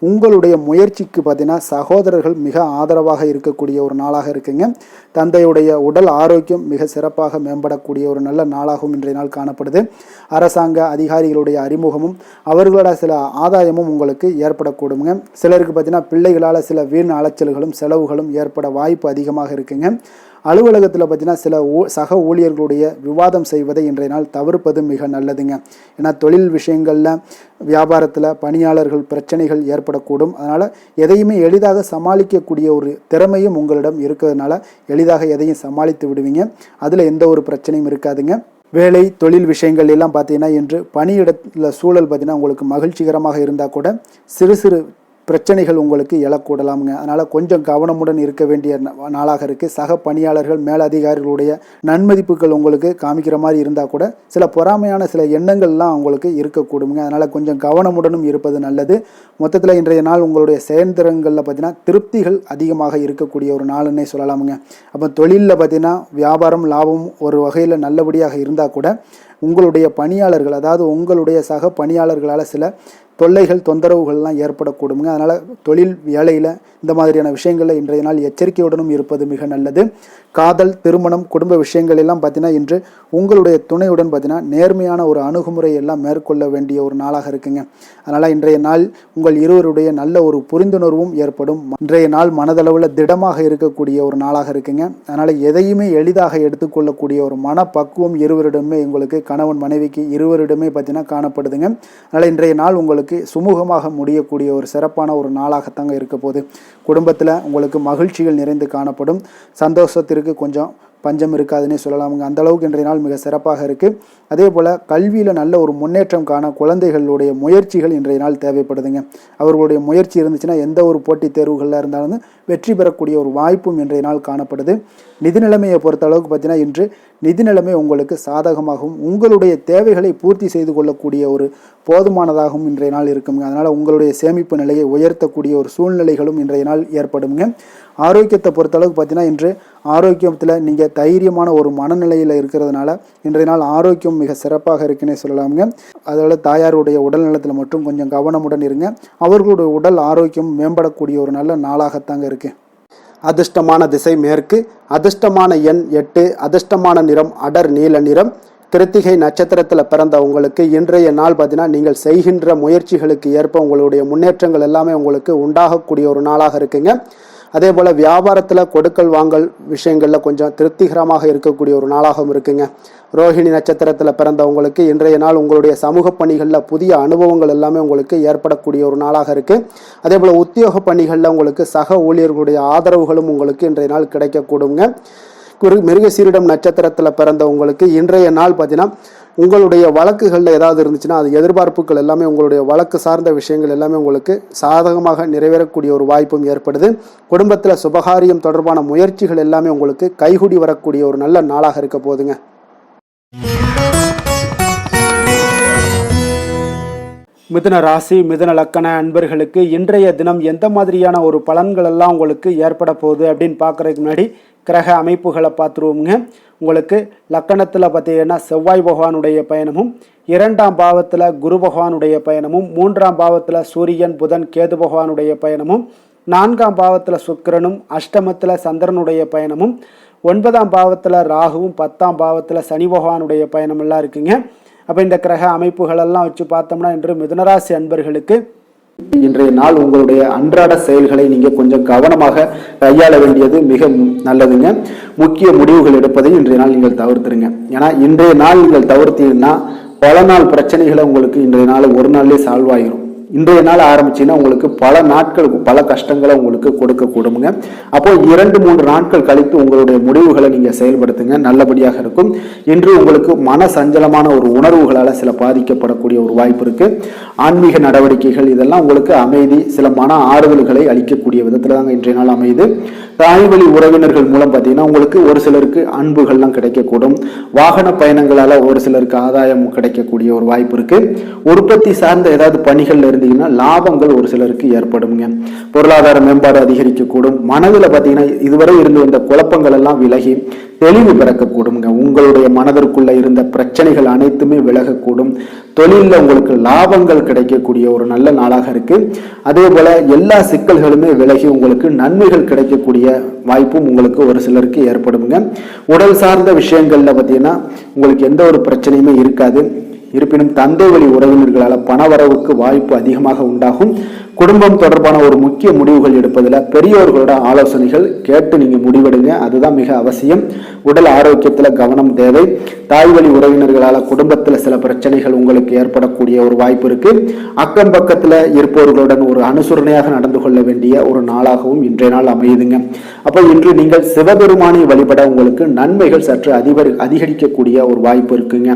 உங்களுடைய முயற்சிக்கு பார்த்தீங்கன்னா சகோதரர்கள் மிக ஆதரவாக இருக்கக்கூடிய ஒரு நாளாக இருக்குங்க. தந்தையுடைய உடல் ஆரோக்கியம் மிக சிறப்பாக மேம்படக்கூடிய ஒரு நல்ல நாளாகவும் இன்றைய நாள் காணப்படுது. அரசாங்க அதிகாரிகளுடைய அறிமுகமும் அவர்களோட சில ஆதாயமும் உங்களுக்கு ஏற்படக்கூடுங்க. சிலருக்கு பார்த்தீங்கன்னா பிள்ளைகளால் சில வீண் அலைச்சல்களும் செலவுகளும் ஏற்பட வாய்ப்பு அதிகமாக இருக்குங்க. அலுவலகத்தில் பார்த்தீங்கன்னா சில சக ஊழியர்களுடைய விவாதம் செய்வதை இன்றைய நாள் தவிர்ப்பது மிக நல்லதுங்க. ஏன்னா தொழில் விஷயங்களில் வியாபாரத்தில் பணியாளர்கள் பிரச்சனைகள் ஏற்படக்கூடும். அதனால் எதையுமே எளிதாக சமாளிக்கக்கூடிய ஒரு திறமையும் உங்களிடம் இருக்கிறதுனால எளிதாக எதையும் சமாளித்து விடுவீங்க. அதில் எந்த ஒரு பிரச்சனையும் இருக்காதுங்க. வேலை தொழில் விஷயங்கள் எல்லாம் பார்த்தீங்கன்னா இன்று பணியிடத்தில் சூழல் பார்த்தீங்கன்னா உங்களுக்கு மகிழ்ச்சிகரமாக இருந்தால் கூட சிறு சிறு பிரச்சனைகள் உங்களுக்கு எழக்கூடலாமுங்க. அதனால் கொஞ்சம் கவனமுடன் இருக்க வேண்டிய நாளாக இருக்குது. சக பணியாளர்கள் மேலதிகாரிகளுடைய நன்மதிப்புகள் உங்களுக்கு காமிக்கிற மாதிரி இருந்தால் கூட சில பொறாமையான சில எண்ணங்கள்லாம் உங்களுக்கு இருக்கக்கூடுங்க. அதனால் கொஞ்சம் கவனமுடனும் இருப்பது நல்லது. மொத்தத்தில் இன்றைய நாள் உங்களுடைய செயல்திறன்களில் பார்த்தீங்கன்னா திருப்திகள் அதிகமாக இருக்கக்கூடிய ஒரு நாளுன்னே சொல்லலாமுங்க. அப்போ தொழிலில் பார்த்தீங்கன்னா வியாபாரம் லாபம் ஒரு வகையில் நல்லபடியாக இருந்தால் கூட உங்களுடைய பணியாளர்கள் அதாவது உங்களுடைய சக பணியாளர்களால் சில தொல்லைகள் தொந்தரவுகள்லாம் ஏற்படக்கூடுங்க. அதனால் தொழில் வேலையில் இந்த மாதிரியான விஷயங்களில் இன்றைய நாள் எச்சரிக்கையுடனும் இருப்பது மிக நல்லது. காதல், திருமணம், குடும்ப விஷயங்கள் எல்லாம் பார்த்தீங்கன்னா இன்று உங்களுடைய துணையுடன் பார்த்தீங்கன்னா நேர்மையான ஒரு அணுகுமுறை எல்லாம் மேற்கொள்ள வேண்டிய ஒரு நாளாக இருக்குங்க. அதனால் இன்றைய நாள் உங்கள் இருவருடைய நல்ல ஒரு புரிந்துணர்வும் ஏற்படும். இன்றைய நாள் மனதளவில் திடமாக இருக்கக்கூடிய ஒரு நாளாக இருக்குங்க. அதனால் எதையுமே எளிதாக எடுத்துக்கொள்ளக்கூடிய ஒரு மனப்பக்குவம் இருவரிடமே உங்களுக்கு கணவன் மனைவிக்கு இருவரிடமே பார்த்தீங்கன்னா காணப்படுதுங்க. அதனால் இன்றைய நாள் உங்களுக்கு சுமூகமாக முடியக்கூடிய ஒரு சிறப்பான ஒரு நாளாகத்தாங்க இருக்க போகுது. குடும்பத்தில் உங்களுக்கு மகிழ்ச்சிகள் நிறைந்து காணப்படும். சந்தோஷத்திற்கு கொஞ்சம் பஞ்சம் இருக்காதுன்னே சொல்லலாமுங்க. அந்த அளவுக்கு இன்றைய நாள் மிக சிறப்பாக இருக்குது. அதே போல் கல்வியில் நல்ல ஒரு முன்னேற்றம் காண குழந்தைகளுடைய முயற்சிகள் இன்றைய நாள் தேவைப்படுதுங்க. அவர்களுடைய முயற்சி இருந்துச்சுன்னா எந்த ஒரு போட்டித் தேர்வுகளில் இருந்தாலும் வெற்றி பெறக்கூடிய ஒரு வாய்ப்பும் இன்றைய நாள் காணப்படுது. நிதி நிலைமையை பொறுத்த அளவுக்கு பார்த்தீங்கன்னா இன்று நிதி நிலைமை உங்களுக்கு சாதகமாகவும் உங்களுடைய தேவைகளை பூர்த்தி செய்து கொள்ளக்கூடிய ஒரு போதுமானதாகவும் இன்றைய நாள் இருக்குங்க. அதனால் உங்களுடைய சேமிப்பு நிலையை உயர்த்தக்கூடிய ஒரு சூழ்நிலைகளும் இன்றைய நாள் ஏற்படுங்க. ஆரோக்கியத்தை பொறுத்தளவுக்கு பார்த்தீங்கன்னா இன்று ஆரோக்கியத்தில் நீங்கள் தைரியமான ஒரு மனநிலையில் இருக்கிறதுனால இன்றைய நாள் ஆரோக்கியம் மிக சிறப்பாக இருக்குன்னே சொல்லலாமுங்க. அதோட தாயாருடைய உடல் நலத்தில் மட்டும் கொஞ்சம் கவனமுடன் இருங்க. அவர்களுடைய உடல் ஆரோக்கியம் மேம்படக்கூடிய ஒரு நல்ல நாளாகத்தாங்க இருக்கு. அதிர்ஷ்டமான திசை மேற்கு, அதிர்ஷ்டமான எண் 8, அதிர்ஷ்டமான நிறம் அடர் நீல நிறம். கிருத்திகை நட்சத்திரத்தில் பிறந்த உங்களுக்கு இன்றைய நாள் பார்த்தீங்கன்னா நீங்கள் செய்கின்ற முயற்சிகளுக்கு ஏற்ப உங்களுடைய முன்னேற்றங்கள் எல்லாமே உங்களுக்கு உண்டாகக்கூடிய ஒரு நாளாக இருக்குங்க. அதே போல் வியாபாரத்தில் கொடுக்கல் வாங்கல் விஷயங்களில் கொஞ்சம் திருப்திகரமாக இருக்கக்கூடிய ஒரு நாளாகவும் இருக்குங்க. ரோஹிணி நட்சத்திரத்தில் பிறந்தவங்களுக்கு இன்றைய நாள் உங்களுடைய சமூக பணிகளில் புதிய அனுபவங்கள் எல்லாமே உங்களுக்கு ஏற்படக்கூடிய ஒரு நாளாக இருக்குது. அதே போல் உத்தியோக பணிகளில் உங்களுக்கு சக ஊழியர்களுடைய ஆதரவுகளும் உங்களுக்கு இன்றைய நாள் கிடைக்கக்கூடுங்க. மிருகசீரிடம் நட்சத்திரத்தில் பிறந்த உங்களுக்கு இன்றைய நாள் பார்த்தீங்கன்னா உங்களுடைய வழக்குகளில் ஏதாவது இருந்துச்சுன்னா அது எதிர்பார்ப்புகள் எல்லாமே உங்களுடைய வழக்கு சார்ந்த விஷயங்கள் எல்லாமே உங்களுக்கு சாதகமாக நிறைவேறக்கூடிய ஒரு வாய்ப்பும் ஏற்படுது. குடும்பத்தில் சுபகாரியம் தொடர்பான முயற்சிகள் எல்லாமே உங்களுக்கு கைகூடி வரக்கூடிய ஒரு நல்ல நாளாக இருக்க போகுதுங்க. மிதுன ராசி, மிதுன லக்கண அன்பர்களுக்கு இன்றைய தினம் எந்த மாதிரியான ஒரு பலன்கள் எல்லாம் உங்களுக்கு ஏற்பட போகுது அப்படின்னு பார்க்குறதுக்கு முன்னாடி கிரக அமைப்புகளை பார்த்துருவோமுங்க. உங்களுக்கு லக்கணத்தில் பார்த்தீங்கன்னா செவ்வாய் பகவானுடைய பயணமும், 2ஆம் பாவத்தில் குரு பகவானுடைய பயணமும், 3ஆம் பாவத்தில் சூரியன் புதன் கேது பகவானுடைய பயணமும், 4ஆம் பாவத்தில் சுக்கிரனும், அஷ்டமத்தில் சந்திரனுடைய பயணமும், 9ஆம் பாவத்தில் ராகுவும், 10ஆம் பாவத்தில் சனி பகவானுடைய பயணம் எல்லாம் இருக்குங்க. அப்போ இந்த கிரக அமைப்புகளெல்லாம் வச்சு பார்த்தோம்னா இன்று மிதுனராசி அன்பர்களுக்கு இன்றைய நாள் உங்களுடைய அன்றாட செயல்களை நீங்க கொஞ்சம் கவனமாக கையாள வேண்டியது மிக நல்லதுங்க. முக்கிய முடிவுகள் எடுப்பதை இன்றைய நாள் நீங்கள் தவிர்த்துருங்க. ஏன்னா இன்றைய நாள் நீங்கள் தவிர்த்தீங்கன்னா பல நாள் பிரச்சனைகளை உங்களுக்கு இன்றைய நாள் ஒரு நாள்லேயே சால்வ் ஆகிரும். இன்றைய நாள் ஆரம்பிச்சுன்னா உங்களுக்கு பல நாட்களுக்கு பல கஷ்டங்களை உங்களுக்கு கொடுக்க கூடுங்க. அப்போ 2-3 நாட்கள் கழித்து உங்களுடைய முடிவுகளை நீங்க செயல்படுத்துங்க, நல்லபடியாக இருக்கும். இன்று உங்களுக்கு மன சஞ்சலமான ஒரு உணர்வுகளால் சில பாதிக்கப்படக்கூடிய ஒரு வாய்ப்பு இருக்கு. ஆன்மீக நடவடிக்கைகள் இதெல்லாம் உங்களுக்கு அமைதி, சில மன ஆறுதல்களை அளிக்கக்கூடிய விதத்துல தாங்க இன்றைய நாள் அமையுது. தாய் வழி உறவினர்கள் மூலம் பார்த்தீங்கன்னா உங்களுக்கு ஒரு சிலருக்கு அன்புகள்லாம் கிடைக்கக்கூடும். வாகன பயணங்களால ஒரு சிலருக்கு ஆதாயம் கிடைக்கக்கூடிய ஒரு வாய்ப்பு இருக்கு. உற்பத்தி சார்ந்த ஏதாவது பணிகள்ல இருந்தீங்கன்னா லாபங்கள் ஒரு சிலருக்கு ஏற்படுங்க. பொருளாதார மேம்பாடு அதிகரிக்கக்கூடும். மனதில் பார்த்தீங்கன்னா இதுவரை இருந்து வந்த குழப்பங்கள் எல்லாம் விலகி தெளிவு பிறக்கக்கூடுங்க. உங்களுடைய மனதிற்குள்ள இருந்த பிரச்சனைகள் அனைத்துமே விலகக்கூடும். தொழிலில் உங்களுக்கு லாபங்கள் கிடைக்கக்கூடிய ஒரு நல்ல நாளாக இருக்கு. அதே போல எல்லா சிக்கல்களுமே விலகி உங்களுக்கு நன்மைகள் கிடைக்கக்கூடிய வாய்ப்பும் உங்களுக்கு ஒரு சிலருக்கு ஏற்படுங்க. உடல் சார்ந்த விஷயங்கள்ல பார்த்தீங்கன்னா உங்களுக்கு எந்த ஒரு பிரச்சனையுமே இருக்காது. இருப்பினும் தந்தை வழி உறவினர்களால் பணவரவுக்கு வாய்ப்பு அதிகமாக உண்டாகும். குடும்பம் தொடர்பான ஒரு முக்கிய முடிவுகள் எடுப்பதில் பெரியோர்களோட ஆலோசனைகள் கேட்டு நீங்க முடிவெடுங்க, அதுதான் மிக அவசியம். உடல் ஆரோக்கியத்தில் கவனம் தேவை. தாய் வழி உறவினர்களால் குடும்பத்தில் சில பிரச்சனைகள் உங்களுக்கு ஏற்படக்கூடிய ஒரு வாய்ப்பு இருக்கு. அக்கம் பக்கத்தில் இருப்பவர்களுடன் ஒரு அனுசரணையாக நடந்து கொள்ள வேண்டிய ஒரு நாளாகவும் இன்றைய நாள் அமையுதுங்க. அப்போ இன்று நீங்கள் சிவபெருமானை வழிபட உங்களுக்கு நன்மைகள் சற்று அதிகரிக்கக்கூடிய ஒரு வாய்ப்பு இருக்குங்க.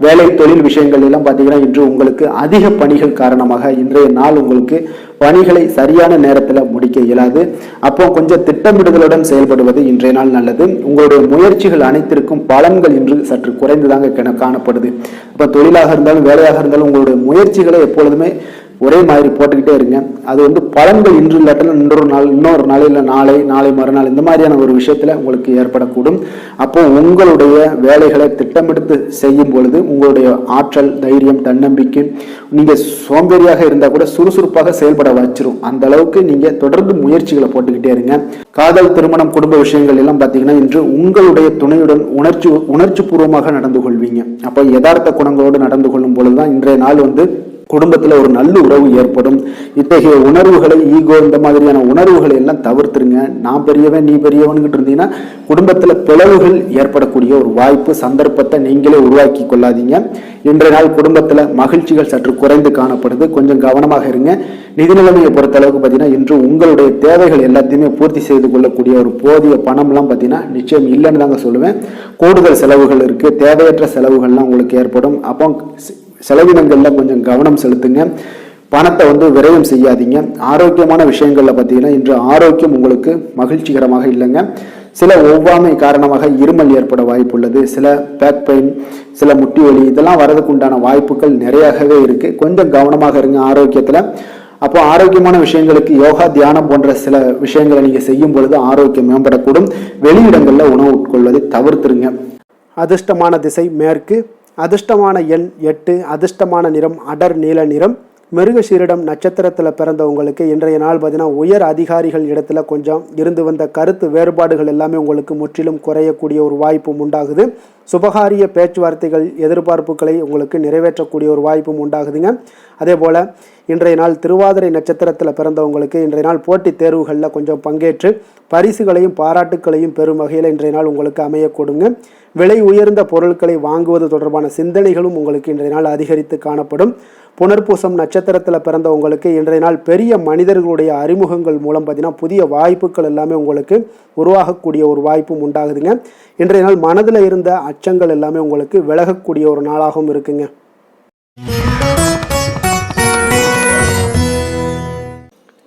வேலை தொழில் விஷயங்கள் எல்லாம் பார்த்தீங்கன்னா இன்று உங்களுக்கு அதிக பணிகள் காரணமாக இன்றைய நாள் உங்களுக்கு பணிகளை சரியான நேரத்தில் முடிக்க இயலாது. அப்போ கொஞ்சம் திட்டமிடுதலுடன் செயல்படுவது இன்றைய நாள் நல்லது. உங்களுடைய முயற்சிகள் அனைத்திற்கும் பலன்கள் இன்று சற்று குறைந்துதாங்க காணப்படுது. இப்போ தொழிலாக இருந்தாலும் வேலையாக இருந்தாலும் உங்களுடைய முயற்சிகளை எப்பொழுதுமே ஒரே மாதிரி போட்டுக்கிட்டே இருங்க. அது வந்து பலன்கள் இன்று இல்லாட்டில் இன்னொரு நாள் இல்லை நாளை மறுநாள் இந்த மாதிரியான ஒரு விஷயத்துல உங்களுக்கு ஏற்படக்கூடும். அப்போ உங்களுடைய வேலைகளை திட்டமிட்டு செய்யும் பொழுது உங்களுடைய ஆற்றல், தைரியம், தன்னம்பிக்கை, நீங்க சோம்பேறியாக இருந்தா கூட சுறுசுறுப்பாக செயல்பட வச்சிரும். அந்த அளவுக்கு நீங்க தொடர்ந்து முயற்சிகளை போட்டுக்கிட்டே இருங்க. காதல், திருமணம், குடும்ப விஷயங்கள் எல்லாம் பாத்தீங்கன்னா இன்று உங்களுடைய துணையுடன் உணர்ச்சி பூர்வமாக நடந்து கொள்வீங்க. அப்ப யதார்த்த குணங்களோடு நடந்து கொள்ளும் பொழுதுதான் இன்றைய நாள் வந்து குடும்பத்துல ஒரு நல்ல உறவு ஏற்படும். இத்தகைய உணர்வுகளை, ஈகோ, இந்த மாதிரியான உணர்வுகளை எல்லாம் தவிர்த்துருங்க. நான் பெரியவன் நீ பெரியவன்கிட்டு இருந்தீங்கன்னா குடும்பத்துல பிளவுகள் ஏற்படக்கூடிய ஒரு வாய்ப்பு, சந்தர்ப்பத்தை நீங்களே உருவாக்கி கொள்ளாதீங்க. இன்றைய நாள் குடும்பத்துல மகிழ்ச்சிகள் சற்று குறைந்து காணப்படுது. கொஞ்சம் கவனமாக இருங்க. நிதி நிலைமையை பொறுத்த அளவுக்கு பாத்தீங்கன்னா இன்று உங்களுடைய தேவைகள் எல்லாத்தையுமே பூர்த்தி செய்து கொள்ளக்கூடிய ஒரு போதிய பணம் எல்லாம் பாத்தீங்கன்னா நிச்சயம் இல்லைன்னு தாங்க சொல்லுவேன். கூடுதல் செலவுகள் இருக்கு, தேவையற்ற செலவுகள்லாம் உங்களுக்கு ஏற்படும். அப்போ செலவினங்கள்ல கொஞ்சம் கவனம் செலுத்துங்க. பணத்தை வந்து விரயம் செய்யாதீங்க. ஆரோக்கியமான விஷயங்கள்ல பார்த்தீங்கன்னா இன்று ஆரோக்கியம் உங்களுக்கு மகிழ்ச்சிகரமாக இல்லைங்க. சில ஒவ்வாமை காரணமாக இருமல் ஏற்பட வாய்ப்பு உள்ளது. சில பேக் பெயின், சில முட்டி வலி இதெல்லாம் வரதுக்கு உண்டான வாய்ப்புகள் நிறையாகவே இருக்கு. கொஞ்சம் கவனமாக இருங்க ஆரோக்கியத்துல. அப்போ ஆரோக்கியமான விஷயங்களுக்கு யோகா, தியானம் போன்ற சில விஷயங்களை நீங்க செய்யும் பொழுது ஆரோக்கியம் மேம்படக்கூடும். வெளியிடங்கள்ல உணவு உட்கொள்வதை தவிர்த்துருங்க. அதிர்ஷ்டமான திசை மேற்கு, அதிர்ஷ்டமான எண் 8, அதிர்ஷ்டமான நிறம் அடர் நீல நிறம். மிருகசீரிடம் நட்சத்திரத்தில் பிறந்தவங்களுக்கு இன்றைய நாள் பார்த்தீங்கன்னா உயர் அதிகாரிகள் இடத்துல கொஞ்சம் இருந்து வந்த கருத்து வேறுபாடுகள் எல்லாமே உங்களுக்கு முற்றிலும் குறையக்கூடிய ஒரு வாய்ப்பும் உண்டாகுது. சுபகாரிய பேச்சுவார்த்தைகள், எதிர்பார்ப்புகளை உங்களுக்கு நிறைவேற்றக்கூடிய ஒரு வாய்ப்பும் உண்டாகுதுங்க. அதே போல் இன்றைய நாள் திருவாதிரை நட்சத்திரத்தில் பிறந்தவங்களுக்கு இன்றைய நாள் போட்டித் தேர்வுகளில் கொஞ்சம் பங்கேற்று பரிசுகளையும் பாராட்டுக்களையும் பெறும் வகையில் இன்றைய நாள் உங்களுக்கு அமையக்கூடுங்க. விலை உயர்ந்த பொருட்களை வாங்குவது தொடர்பான சிந்தனைகளும் உங்களுக்கு இன்றைய நாள் அதிகரித்து காணப்படும். புனர்பூசம் நட்சத்திரத்தில் பிறந்தவங்களுக்கு இன்றைய நாள் பெரிய மனிதர்களுடைய அறிமுகங்கள் மூலம் பார்த்தீங்கன்னா புதிய வாய்ப்புகள் எல்லாமே உங்களுக்கு உருவாகக்கூடிய ஒரு வாய்ப்பும் உண்டாகுதுங்க. இன்றைய நாள் மனதில் இருந்த அச்சங்கள் எல்லாமே உங்களுக்கு விலகக்கூடிய ஒரு நாளாகவும் இருக்குங்க.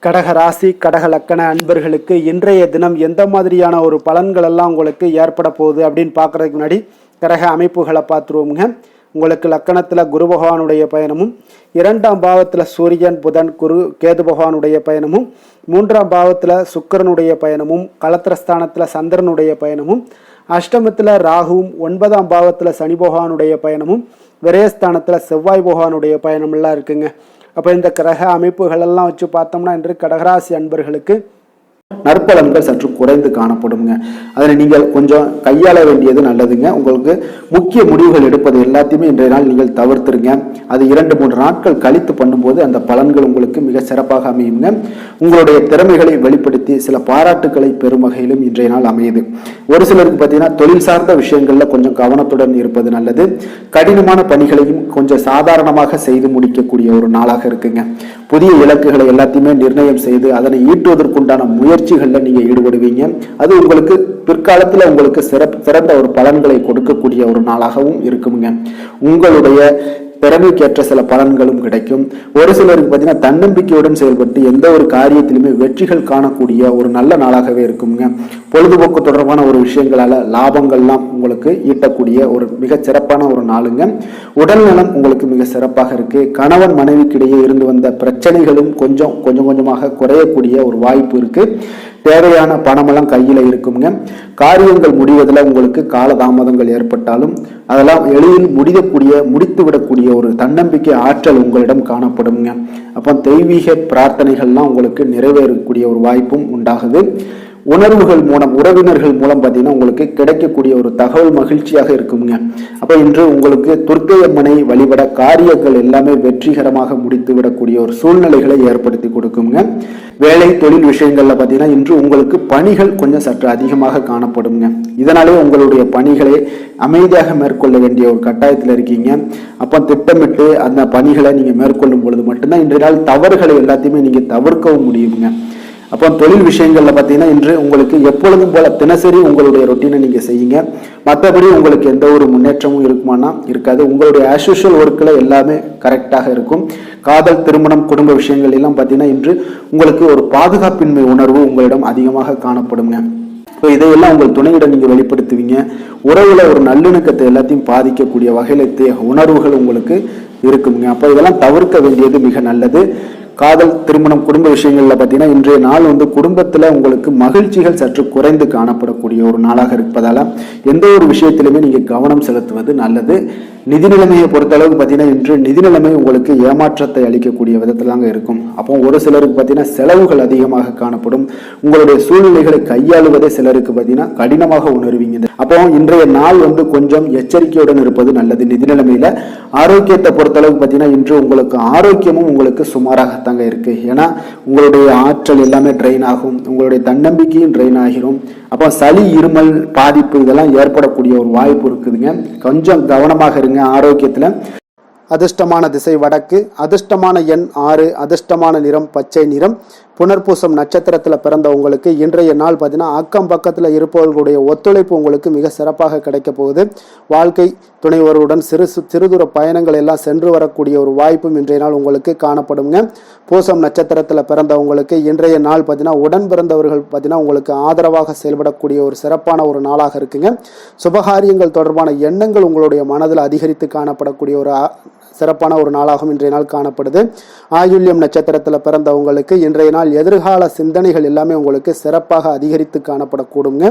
கடக ராசி, கடக லக்கண அன்பர்களுக்கு இன்றைய தினம் எந்த மாதிரியான ஒரு பலன்கள் எல்லாம் உங்களுக்கு ஏற்பட போகுது அப்படின்னு பார்க்கறதுக்கு முன்னாடி கிரக அமைப்புகளை பார்த்துருவோமுங்க. உங்களுக்கு லக்கணத்தில் குரு பகவானுடைய பயணமும், 2ஆம் பாவத்தில் சூரியன், புதன், குரு, கேது பகவானுடைய பயணமும், 3ஆம் பாவத்தில் சுக்கிரனுடைய பயணமும், களத்திரஸ்தானத்தில் சந்திரனுடைய பயணமும், அஷ்டமத்தில் ராகுவும், 9ஆம் பாவத்தில் சனி பகவானுடைய பயணமும், விரயஸ்தானத்தில் செவ்வாய் பகவானுடைய பயணமெல்லாம் இருக்குங்க. அப்போ இந்த கிரக அமைப்புகள் எல்லாம் வச்சு பார்த்தோம்னா இன்று கடகராசி அன்பர்களுக்கு நற்பலன்கள் சற்று குறைந்து காணப்படுங்க. அதனை நீங்கள் கொஞ்சம் கையாள வேண்டியது நல்லதுங்க. உங்களுக்கு முக்கிய முடிவுகள் எடுப்பது எல்லாத்தையுமே இன்றைய நாள் நீங்கள் தவிர்த்துருங்க. அது 2-3 நாட்கள் கழித்து பண்ணும்போது அந்த பலன்கள் உங்களுக்கு மிக சிறப்பாக அமையுங்க. உங்களுடைய திறமைகளை வெளிப்படுத்தி சில பாராட்டுக்களை பெறும் வகையிலும் இன்றைய நாள் அமையுது. ஒரு சிலருக்கு பார்த்தீங்கன்னா தொழில் சார்ந்த விஷயங்கள்ல கொஞ்சம் கவனத்துடன் இருப்பது நல்லது. கடினமான பணிகளையும் கொஞ்சம் சாதாரணமாக செய்து முடிக்கக்கூடிய ஒரு நாளாக இருக்குங்க. புதிய இலக்குகளை எல்லாத்தையுமே நிர்ணயம் செய்து அதனை ஈட்டுவதற்குண்டான முயற்சிகள்ல நீங்க ஈடுபடுவீங்க. அது உங்களுக்கு பிற்காலத்துல உங்களுக்கு சிறந்த ஒரு பலன்களை கொடுக்கக்கூடிய ஒரு நாளாகவும் இருக்குங்க. உங்களுடைய திறமைக்கேற்ற சில பலன்களும் கிடைக்கும். ஒரு சிலருக்கு பார்த்தீங்கன்னா தன்னம்பிக்கையுடன் செயல்பட்டு எந்த ஒரு காரியத்திலுமே வெற்றிகள் காணக்கூடிய ஒரு நல்ல நாளாகவே இருக்குங்க. பொழுதுபோக்கு தொடர்பான ஒரு விஷயங்களால லாபங்கள்லாம் உங்களுக்கு ஈட்டக்கூடிய ஒரு மிக சிறப்பான ஒரு நாளுங்க. உடல்நலம் உங்களுக்கு மிக சிறப்பாக இருக்கு. கணவன் மனைவிக்கிடையே இருந்து வந்த பிரச்சனைகளும் கொஞ்சமாக குறையக்கூடிய ஒரு வாய்ப்பு இருக்கு. தேவையான பணமெல்லாம் கையில இருக்குங்க. காரியங்கள் முடிவதில் உங்களுக்கு காலதாமதங்கள் ஏற்பட்டாலும் அதெல்லாம் எளிதில் முடித்து விடக்கூடிய ஒரு தன்னம்பிக்கை ஆற்றல் உங்களிடம் காணப்படுங்க. அப்போ தெய்வீக பிரார்த்தனைகள்லாம் உங்களுக்கு நிறைவேறக்கூடிய ஒரு வாய்ப்பும் உண்டாகுது. உணர்வுகள் மூலம், உறவினர்கள் மூலம் பார்த்தீங்கன்னா உங்களுக்கு கிடைக்கக்கூடிய ஒரு தகவல் மகிழ்ச்சியாக இருக்குங்க. அப்போ இன்று உங்களுக்கு துர்க்கையம்மனை வழிபட காரியங்கள் எல்லாமே வெற்றிகரமாக முடித்து விடக்கூடிய ஒரு சூழ்நிலைகளை ஏற்படுத்தி கொடுக்குங்க. வேலை தொழில் விஷயங்கள்ல பார்த்தீங்கன்னா இன்று உங்களுக்கு பணிகள் கொஞ்சம் சற்று அதிகமாக காணப்படுங்க. இதனாலே உங்களுடைய பணிகளை அமைதியாக மேற்கொள்ள வேண்டிய ஒரு கட்டாயத்தில் இருக்கீங்க. அப்போ திட்டமிட்டு அந்த பணிகளை நீங்க மேற்கொள்ளும் பொழுது மட்டும்தான் இன்றைய நாள் தவறுகளை எல்லாத்தையுமே நீங்க தவிர்க்கவும் முடியுங்க. அப்போ தொழில் விஷயங்கள்ல பார்த்தீங்கன்னா இன்று உங்களுக்கு எப்பொழுதும் போல தினசரி உங்களுடைய ரொட்டீனை நீங்க செய்யுங்க. மற்றபடி உங்களுக்கு எந்த ஒரு முன்னேற்றமும் இருக்குமானா இருக்காது. உங்களுடைய ஆஸ்யூஷுவல் ஒர்க்கில் எல்லாமே கரெக்டாக இருக்கும். காதல், திருமணம், குடும்ப விஷயங்கள் எல்லாம் பார்த்தீங்கன்னா இன்று உங்களுக்கு ஒரு பாதுகாப்பின்மை உணர்வு உங்களிடம் அதிகமாக காணப்படுங்க. ஸோ இதையெல்லாம் உங்கள் துணையிடம் நீங்கள் வெளிப்படுத்துவீங்க. உறவுல ஒரு நல்லிணக்கத்தை எல்லாத்தையும் பாதிக்கக்கூடிய வகையில் உணர்வுகள் உங்களுக்கு இருக்குங்க. அப்போ இதெல்லாம் தவிர்க்க வேண்டியது மிக நல்லது. காதல், திருமணம், குடும்ப விஷயங்கள்ல பார்த்தீங்கன்னா இன்றைய நாள் குடும்பத்துல உங்களுக்கு மகிழ்ச்சிகள் சற்று குறைந்து காணப்படக்கூடிய ஒரு நாளாக இருப்பதால எந்த ஒரு விஷயத்திலுமே நீங்க கவனம் செலுத்துவது நல்லது. நிதி நிலைமையை பொறுத்த அளவுக்கு பார்த்தீங்கன்னா இன்று நிதி நிலைமை உங்களுக்கு ஏமாற்றத்தை அளிக்கக்கூடிய விதத்துல தாங்க இருக்கும். அப்போ ஒரு சிலருக்கு பார்த்தீங்கன்னா செலவுகள் அதிகமாக காணப்படும். உங்களுடைய சூழ்நிலைகளை கையாளுவதே சிலருக்கு பார்த்தீங்கன்னா கடினமாக உணர்வீங்க. அப்போ இன்றைய நாள் கொஞ்சம் எச்சரிக்கையுடன் இருப்பது நல்லது. நிதி நிலைமையில ஆரோக்கியத்தை பொறுத்த அளவுக்கு பார்த்தீங்கன்னா இன்று உங்களுக்கு ஆரோக்கியமும் உங்களுக்கு சுமாராகத்தாங்க இருக்கு. ஏன்னா உங்களுடைய ஆற்றல் எல்லாமே ட்ரெயின் ஆகும், உங்களுடைய தன்னம்பிக்கையும் ட்ரெயின் ஆகிரும். அப்போ சளி, இருமல் பாதிப்பு இதெல்லாம் ஏற்படக்கூடிய ஒரு வாய்ப்பு இருக்குதுங்க. கொஞ்சம் கவனமாக இருங்க ஆரோக்கியத்துல. அதிர்ஷ்டமான திசை வடக்கு, அதிர்ஷ்டமான எண் 6, அதிர்ஷ்டமான நிறம் பச்சை நிறம். புனர்பூசம் நட்சத்திரத்தில் பிறந்த உங்களுக்கு இன்றைய நாள் பார்த்தீங்கன்னா அக்கம் பக்கத்தில் இருப்பவர்களுடைய ஒத்துழைப்பு உங்களுக்கு மிக சிறப்பாக கிடைக்க போகுது. வாழ்க்கை துணைவருடன் சிறுதூர பயணங்கள் எல்லாம் சென்று வரக்கூடிய ஒரு வாய்ப்பும் இன்றைய நாள் உங்களுக்கு காணப்படுங்க. பூசம் நட்சத்திரத்தில் பிறந்தவங்களுக்கு இன்றைய நாள் பார்த்தீங்கன்னா உடன் பிறந்தவர்கள் பார்த்தீங்கன்னா உங்களுக்கு ஆதரவாக செயல்படக்கூடிய ஒரு சிறப்பான ஒரு நாளாக இருக்குங்க. சுபகாரியங்கள் தொடர்பான எண்ணங்கள் உங்களுடைய மனதில் அதிகரித்து காணப்படக்கூடிய ஒரு சிறப்பான ஒரு நாளாகவும் இன்றைய நாள் காணப்படுது. ஆயுள்யம் நட்சத்திரத்தில் பிறந்தவங்களுக்கு இன்றைய நாள் எதிர்கால சிந்தனைகள் எல்லாமே உங்களுக்கு சிறப்பாக அதிகரித்து காணப்படக்கூடுங்க.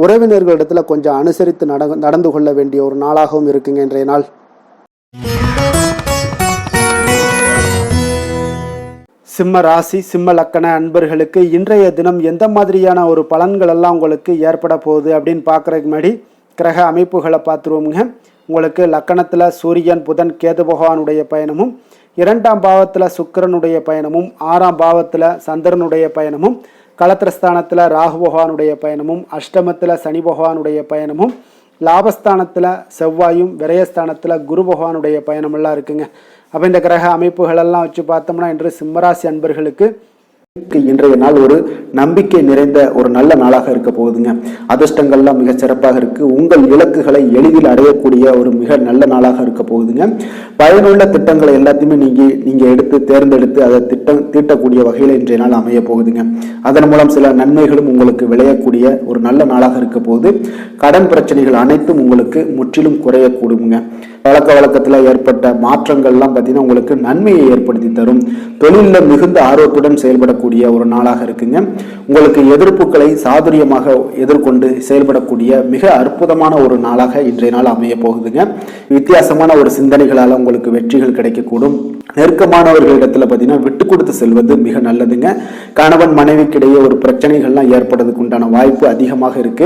உறவினர்களிடத்துல கொஞ்சம் அனுசரித்து நடந்து கொள்ள வேண்டிய ஒரு நாளாகவும் இருக்குங்க இன்றைய நாள். சிம்ம ராசி, சிம்ம லக்கண அன்பர்களுக்கு இன்றைய தினம் எந்த மாதிரியான ஒரு பலன்கள் எல்லாம் உங்களுக்கு ஏற்பட போகுது அப்படின்னு பார்க்கறதுக்கு முன்னாடி கிரக அமைப்புகளை பார்த்துருவோமுங்க. உங்களுக்கு லக்கணத்தில் சூரியன், புதன், கேது பகவானுடைய பயணமும், 2ஆம் பாவத்தில் சுக்கிரனுடைய பயணமும், 6ஆம் பாவத்தில் சந்திரனுடைய பயணமும், களத்திரஸ்தானத்தில் ராகு பகவானுடைய பயணமும், அஷ்டமத்தில் சனி பகவானுடைய பயணமும், லாபஸ்தானத்தில் செவ்வாயும், விரயஸ்தானத்தில் குரு பகவானுடைய பயணமெல்லாம் இருக்குங்க. அப்போ இந்த கிரக அமைப்புகளெல்லாம் வச்சு பார்த்தோம்னா இன்று சிம்மராசி அன்பர்களுக்கு இன்றைய நாள் ஒரு நம்பிக்கை நிறைந்த ஒரு நல்ல நாளாக இருக்க போகுதுங்க. அதிர்ஷ்டங்கள்லாம் மிக சிறப்பாக இருக்கு. உங்கள் இலக்குகளை எளிதில் அடையக்கூடிய ஒரு மிக நல்ல நாளாக இருக்க போகுதுங்க. பயனுள்ள திட்டங்களை எல்லாத்தையுமே நீங்க எடுத்து தேர்ந்தெடுத்து அதை தீட்டக்கூடிய வகையில் இன்றைய நாள் அமைய போகுதுங்க. அதன் மூலம் சில நன்மைகளும் உங்களுக்கு விளையக்கூடிய ஒரு நல்ல நாளாக இருக்க போகுது. கடன் பிரச்சனைகள் அனைத்தும் உங்களுக்கு முற்றிலும் குறையக்கூடுங்க. பழக்க வழக்கத்தில் ஏற்பட்ட மாற்றங்கள்லாம் பார்த்தீங்கன்னா உங்களுக்கு நன்மையை ஏற்படுத்தி தரும். தொழிலில் மிகுந்த ஆர்வத்துடன் செயல்படக்கூடிய ஒரு நாளாக இருக்குங்க. உங்களுக்கு எதிர்ப்புகளை சாதுரியமாக எதிர்கொண்டு செயல்படக்கூடிய மிக அற்புதமான ஒரு நாளாக இன்றைய நாள் அமைய போகுதுங்க. வித்தியாசமான ஒரு சிந்தனைகளால் உங்களுக்கு வெற்றிகள் கிடைக்கக்கூடும். நெருக்கமானவர்களிடத்துல பார்த்தீங்கன்னா விட்டு கொடுத்து செல்வது மிக நல்லதுங்க. கணவன் மனைவிக்கிடையே ஒரு பிரச்சனைகள்லாம் ஏற்படுறதுக்கு உண்டான வாய்ப்பு அதிகமாக இருக்கு.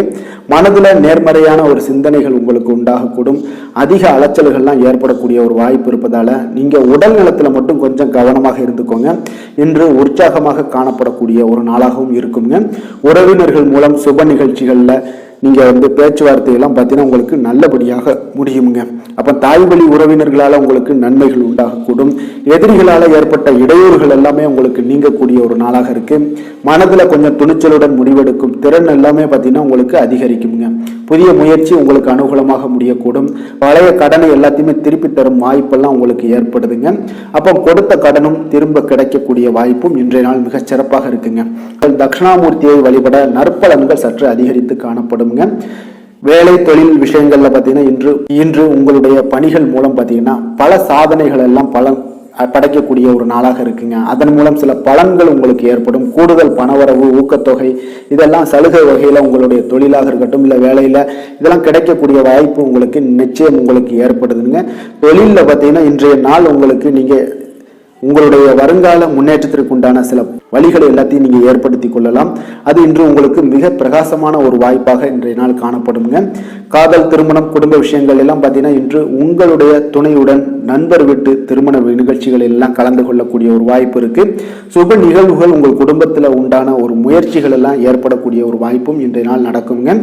மனதுல நேர்மறையான ஒரு சிந்தனைகள் உங்களுக்கு உண்டாகக்கூடும். அதிக அலைச்சல்கள்லாம் ஏற்படக்கூடிய ஒரு வாய்ப்பு இருப்பதால நீங்க உடல் நலத்துல மட்டும் கொஞ்சம் கவனமாக இருந்துக்கோங்க. இன்று உற்சாகமாக காணப்படக்கூடிய ஒரு நாளாகவும் இருக்குங்க. உறவினர்கள் மூலம் சுப நிகழ்ச்சிகள்ல நீங்க பேச்சுவார்த்தை எல்லாம் பார்த்தீங்கன்னா உங்களுக்கு நல்லபடியாக முடியுங்க. அப்ப தாய் வழி உறவினர்களால உங்களுக்கு நன்மைகள் உண்டாகக்கூடும். எதிரிகளால ஏற்பட்ட இடையூறுகள் எல்லாமே உங்களுக்கு நீங்கக்கூடிய ஒரு நாளாக இருக்கு. மனதுல கொஞ்சம் துணிச்சலுடன் முடிவெடுக்கும் திறன் எல்லாமே பார்த்தீங்கன்னா உங்களுக்கு அதிகரிக்குங்க. புதிய முயற்சி உங்களுக்கு அனுகூலமாக முடியக்கூடும். பழைய கடனை எல்லாத்தையுமே திருப்பி தரும் வாய்ப்பெல்லாம் உங்களுக்கு ஏற்படுதுங்க. அப்போ கொடுத்த கடனும் திரும்ப கிடைக்கக்கூடிய வாய்ப்பும் இன்றைய நாள் மிக சிறப்பாக இருக்குங்க. தட்சிணாமூர்த்தியை வழிபட நற்பலன்கள் சற்று அதிகரித்து காணப்படும். வேலை தொழில் விஷயங்கள்ல பாத்தீங்கன்னா இன்று உங்களுடைய பணிகள் மூலம் பாத்தீங்கன்னா பல சாதனைகள் எல்லாம் படைக்கக்கூடிய ஒரு நாளாக இருக்குங்க. அதன் மூலம் சில பலன்கள் உங்களுக்கு ஏற்படும். கூடுதல் பணவரவு, ஊக்கத்தொகை இதெல்லாம் சலுகை வகையில உங்களுடைய தொழிலாக இருக்கட்டும் இல்ல வேலையில இதெல்லாம் கிடைக்கக்கூடிய வாய்ப்பு உங்களுக்கு நிச்சயம் உங்களுக்கு ஏற்படுதுங்க. தொழில பாத்தீங்கன்னா இன்றைய நாள் உங்களுக்கு நீங்க உங்களுடைய வருங்கால முன்னேற்றத்திற்கு உண்டான சில வழிகளை எல்லாத்தையும் நீங்க ஏற்படுத்தி கொள்ளலாம். அது இன்று உங்களுக்கு மிக பிரகாசமான ஒரு வாய்ப்பாக இன்றைய நாள் காணப்படுங்க. காதல், திருமணம், குடும்ப விஷயங்கள் எல்லாம் பார்த்தீங்கன்னா இன்று உங்களுடைய துணையுடன் நண்பர் வீட்டு திருமண நிகழ்ச்சிகள் எல்லாம் கலந்து கொள்ளக்கூடிய ஒரு வாய்ப்பு இருக்கு. சுப நிகழ்வுகள் உங்கள் குடும்பத்தில் உண்டான ஒரு முயற்சிகள் எல்லாம் ஏற்படக்கூடிய ஒரு வாய்ப்பும் இன்றைய நாள் நடக்குங்க.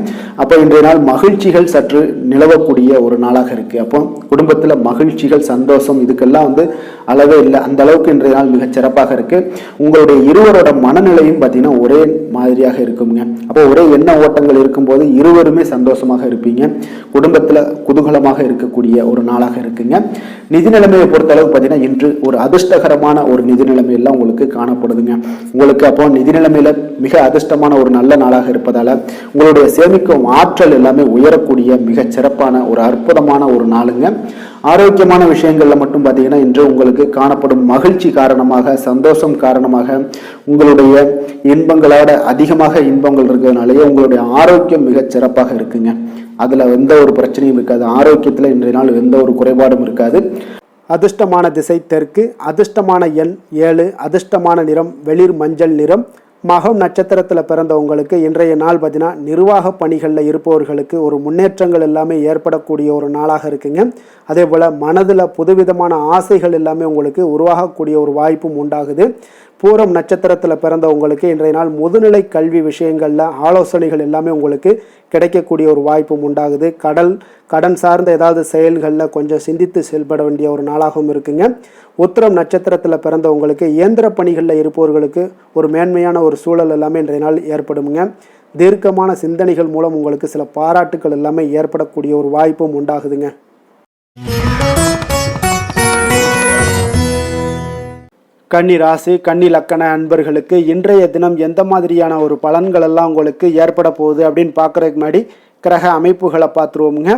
அப்போ இன்றைய நாள் மகிழ்ச்சிகள் சற்று நிலவக்கூடிய ஒரு நாளாக இருக்கு. அப்போ குடும்பத்தில் மகிழ்ச்சிகள், சந்தோஷம் இதுக்கெல்லாம் அளவே இல்லை. அந்த அளவுக்கு இன்றைய நாள் மிக சிறப்பாக இருக்கு. உங்களுடைய இருவரோட மனநிலையும் பார்த்தீங்கன்னா ஒரே மாதிரியாக இருக்குங்க. அப்போ ஒரே எண்ண ஓட்டங்கள் இருக்கும்போது இருவருமே சந்தோஷமாக இருப்பீங்க. குடும்பத்துல குதூகலமாக இருக்கக்கூடிய ஒரு நாளாக இருக்குங்க. நிதி நிலைமையை பொறுத்த அளவுக்கு பார்த்தீங்கன்னா இன்று ஒரு அதிர்ஷ்டகரமான ஒரு நிதி நிலைமை எல்லாம் உங்களுக்கு காணப்படுதுங்க. உங்களுக்கு அப்போ நிதி நிலைமையில மிக அதிர்ஷ்டமான ஒரு நல்ல நாளாக இருப்பதால உங்களுடைய சேமிக்கும் ஆற்றல் எல்லாமே உயரக்கூடிய மிக சிறப்பான ஒரு அற்புதமான ஒரு நாளுங்க. ஆரோக்கியமான விஷயங்கள்ல மட்டும் பார்த்தீங்கன்னா இன்று உங்களுக்கு காணப்படும் மகிழ்ச்சி காரணமாக, சந்தோஷம் காரணமாக, உங்களுடைய இன்பங்களோட அதிகமாக இன்பங்கள் இருக்கிறதுனாலேயே உங்களுடைய ஆரோக்கியம் மிகச் சிறப்பாக இருக்குங்க. அதுல எந்த ஒரு பிரச்சனையும் இருக்காது. ஆரோக்கியத்துல இன்றைய நாள் எந்த ஒரு குறைபாடும் இருக்காது. அதிர்ஷ்டமான திசை தெற்கு, அதிர்ஷ்டமான எண் 7, அதிர்ஷ்டமான நிறம் வெளிர் மஞ்சள் நிறம். மகம் நட்சத்திரத்தில் பிறந்தவங்களுக்கு இன்றைய நாள் பார்த்தீங்கன்னா நிர்வாக பணிகளில் இருப்பவர்களுக்கு ஒரு முன்னேற்றங்கள் எல்லாமே ஏற்படக்கூடிய ஒரு நாளாக இருக்குங்க. அதே போல் மனதில் புதுவிதமான ஆசைகள் எல்லாமே உங்களுக்கு உருவாகக்கூடிய ஒரு வாய்ப்பும் உண்டாகுது. பூரம் நட்சத்திரத்தில் பிறந்தவங்களுக்கு இன்றைய நாள் முதுநிலை கல்வி விஷயங்களில் ஆலோசனைகள் எல்லாமே உங்களுக்கு கிடைக்கக்கூடிய ஒரு வாய்ப்பும் உண்டாகுது. கடன் சார்ந்த ஏதாவது செயல்களில் கொஞ்சம் சிந்தித்து செயல்பட வேண்டிய ஒரு நாளாகவும் இருக்குங்க. உத்திரம் நட்சத்திரத்தில் பிறந்தவங்களுக்கு இயந்திர பணிகளில் இருப்பவர்களுக்கு ஒரு மேன்மையான ஒரு சூழல் எல்லாமே இன்றைய நாள் ஏற்படுமுங்க. தீர்க்கமான சிந்தனைகள் மூலம் உங்களுக்கு சில பாராட்டுக்கள் எல்லாமே ஏற்படக்கூடிய ஒரு வாய்ப்பும் உண்டாகுதுங்க. கன்னி ராசி, கன்னி லக்கண அன்பர்களுக்கு இன்றைய தினம் எந்த மாதிரியான ஒரு பலன்கள் எல்லாம் உங்களுக்கு ஏற்பட போகுது அப்படின்னு பார்க்குறதுக்கு முன்னாடி கிரக அமைப்புகளை பார்த்துருவோமுங்க.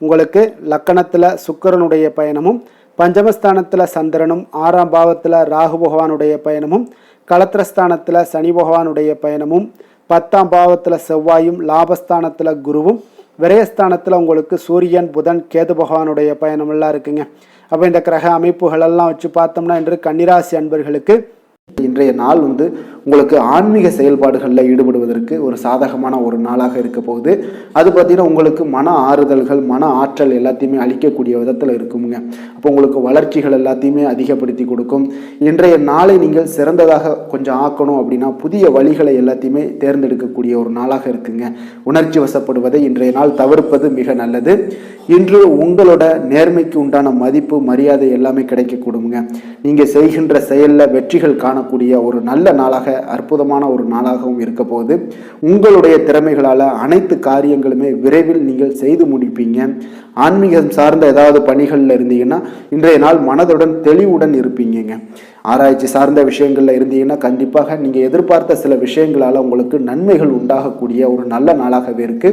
உங்களுக்கு லக்கணத்தில் சுக்கிரனுடைய பயணமும், பஞ்சமஸ்தானத்தில் சந்திரனும், 6ஆம் பாவத்தில் ராகு பகவானுடைய பயணமும், களத்திரஸ்தானத்தில் சனி பகவானுடைய பயணமும், 10ஆம் பாவத்தில் செவ்வாயும், லாபஸ்தானத்தில் குருவும், விரயஸ்தானத்தில் உங்களுக்கு சூரியன், புதன், கேது பகவானுடைய பயணமெல்லாம் இருக்குங்க. அப்போ இந்த கிரக அமைப்புகளெல்லாம் வச்சு பார்த்தோம்னா இன்று கன்னிராசி அன்பர்களுக்கு இன்றைய நாள் உங்களுக்கு ஆன்மீக செயல்பாடுகளில் ஈடுபடுவதற்கு ஒரு சாதகமான ஒரு நாளாக இருக்க போகுது. அது பார்த்தீங்கன்னா உங்களுக்கு மன ஆறுதல்கள், மன ஆற்றல் எல்லாத்தையுமே அளிக்கக்கூடிய விதத்தில் இருக்குங்க. அப்போ உங்களுக்கு வளர்ச்சிகள் எல்லாத்தையுமே அதிகப்படுத்தி கொடுக்கும். இன்றைய நாளை நீங்கள் சிறந்ததாக கொஞ்சம் ஆக்கணும் அப்படின்னா புதிய வழிகளை எல்லாத்தையுமே தேர்ந்தெடுக்கக்கூடிய ஒரு நாளாக இருக்குங்க. உணர்ச்சி வசப்படுவதை இன்றைய நாள் தவிர்ப்பது மிக நல்லது. இன்று உங்களோட நேர்மைக்கு உண்டான மதிப்பு, மரியாதை எல்லாமே கிடைக்கக்கூடுங்க. நீங்கள் செய்கின்ற செயலில் வெற்றிகள் காணக்கூடிய ஒரு நல்ல நாளாக, அற்புதமான ஒரு நாளாகவும் இருக்க போகுது. உங்களுடைய திறமைகளால் அனைத்து காரியங்களுமே விரைவில் நீங்கள் செய்து முடிப்பீங்க. ஆன்மீகம் சார்ந்த ஏதாவது பணிகளில் இருந்தீங்கன்னா இன்றைய நாள் மனதுடன் தெளிவுடன் இருப்பீங்க. ஆராய்ச்சி சார்ந்த விஷயங்கள்ல இருந்தீங்கன்னா கண்டிப்பாக நீங்கள் எதிர்பார்த்த சில விஷயங்களால் உங்களுக்கு நன்மைகள் உண்டாகக்கூடிய ஒரு நல்ல நாளாகவே இருக்கு.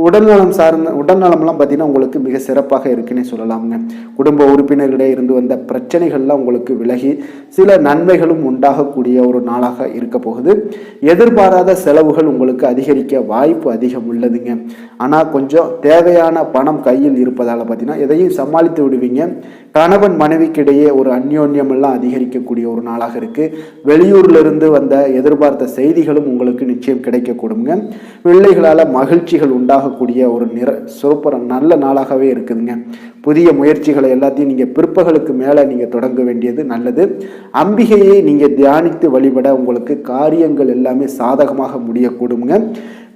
உடல்நலம்லாம் பார்த்தீங்கன்னா உங்களுக்கு மிக சிறப்பாக இருக்குன்னே சொல்லலாமுங்க. குடும்ப உறுப்பினர்களிடையே இருந்து வந்த பிரச்சனைகள்லாம் உங்களுக்கு விலகி சில நன்மைகளும் உண்டாகக்கூடிய ஒரு நாளாக இருக்க போகுது. எதிர்பாராத செலவுகள் உங்களுக்கு அதிகரிக்க வாய்ப்பு அதிகம் உள்ளதுங்க. ஆனால் கொஞ்சம் தேவையான பணம் கையில் இருப்பதால் பார்த்தீங்கன்னா எதையும் சமாளித்து விடுவீங்க. கணவன் மனைவிக்கிடையே ஒரு அந்யோன்யம் எல்லாம் அதிகரிக்கக்கூடிய ஒரு நாளாக இருக்கு. வெளியூர்ல இருந்து வந்த எதிர்பார்த்த செய்திகளும் உங்களுக்கு நிச்சயம் கிடைக்கக்கூடுங்க. பிள்ளைகளால் மகிழ்ச்சிகள் உண்டாகக்கூடிய ஒரு சூப்பர் நல்ல நாளாகவே இருக்குதுங்க. புதிய முயற்சிகளை எல்லாத்தையும் நீங்கள் பிற்பகலுக்கு மேலே நீங்கள் தொடங்க வேண்டியது நல்லது. அம்பிகையை நீங்கள் தியானித்து வழிபட உங்களுக்கு காரியங்கள் எல்லாமே சாதகமாக முடியக்கூடுங்க.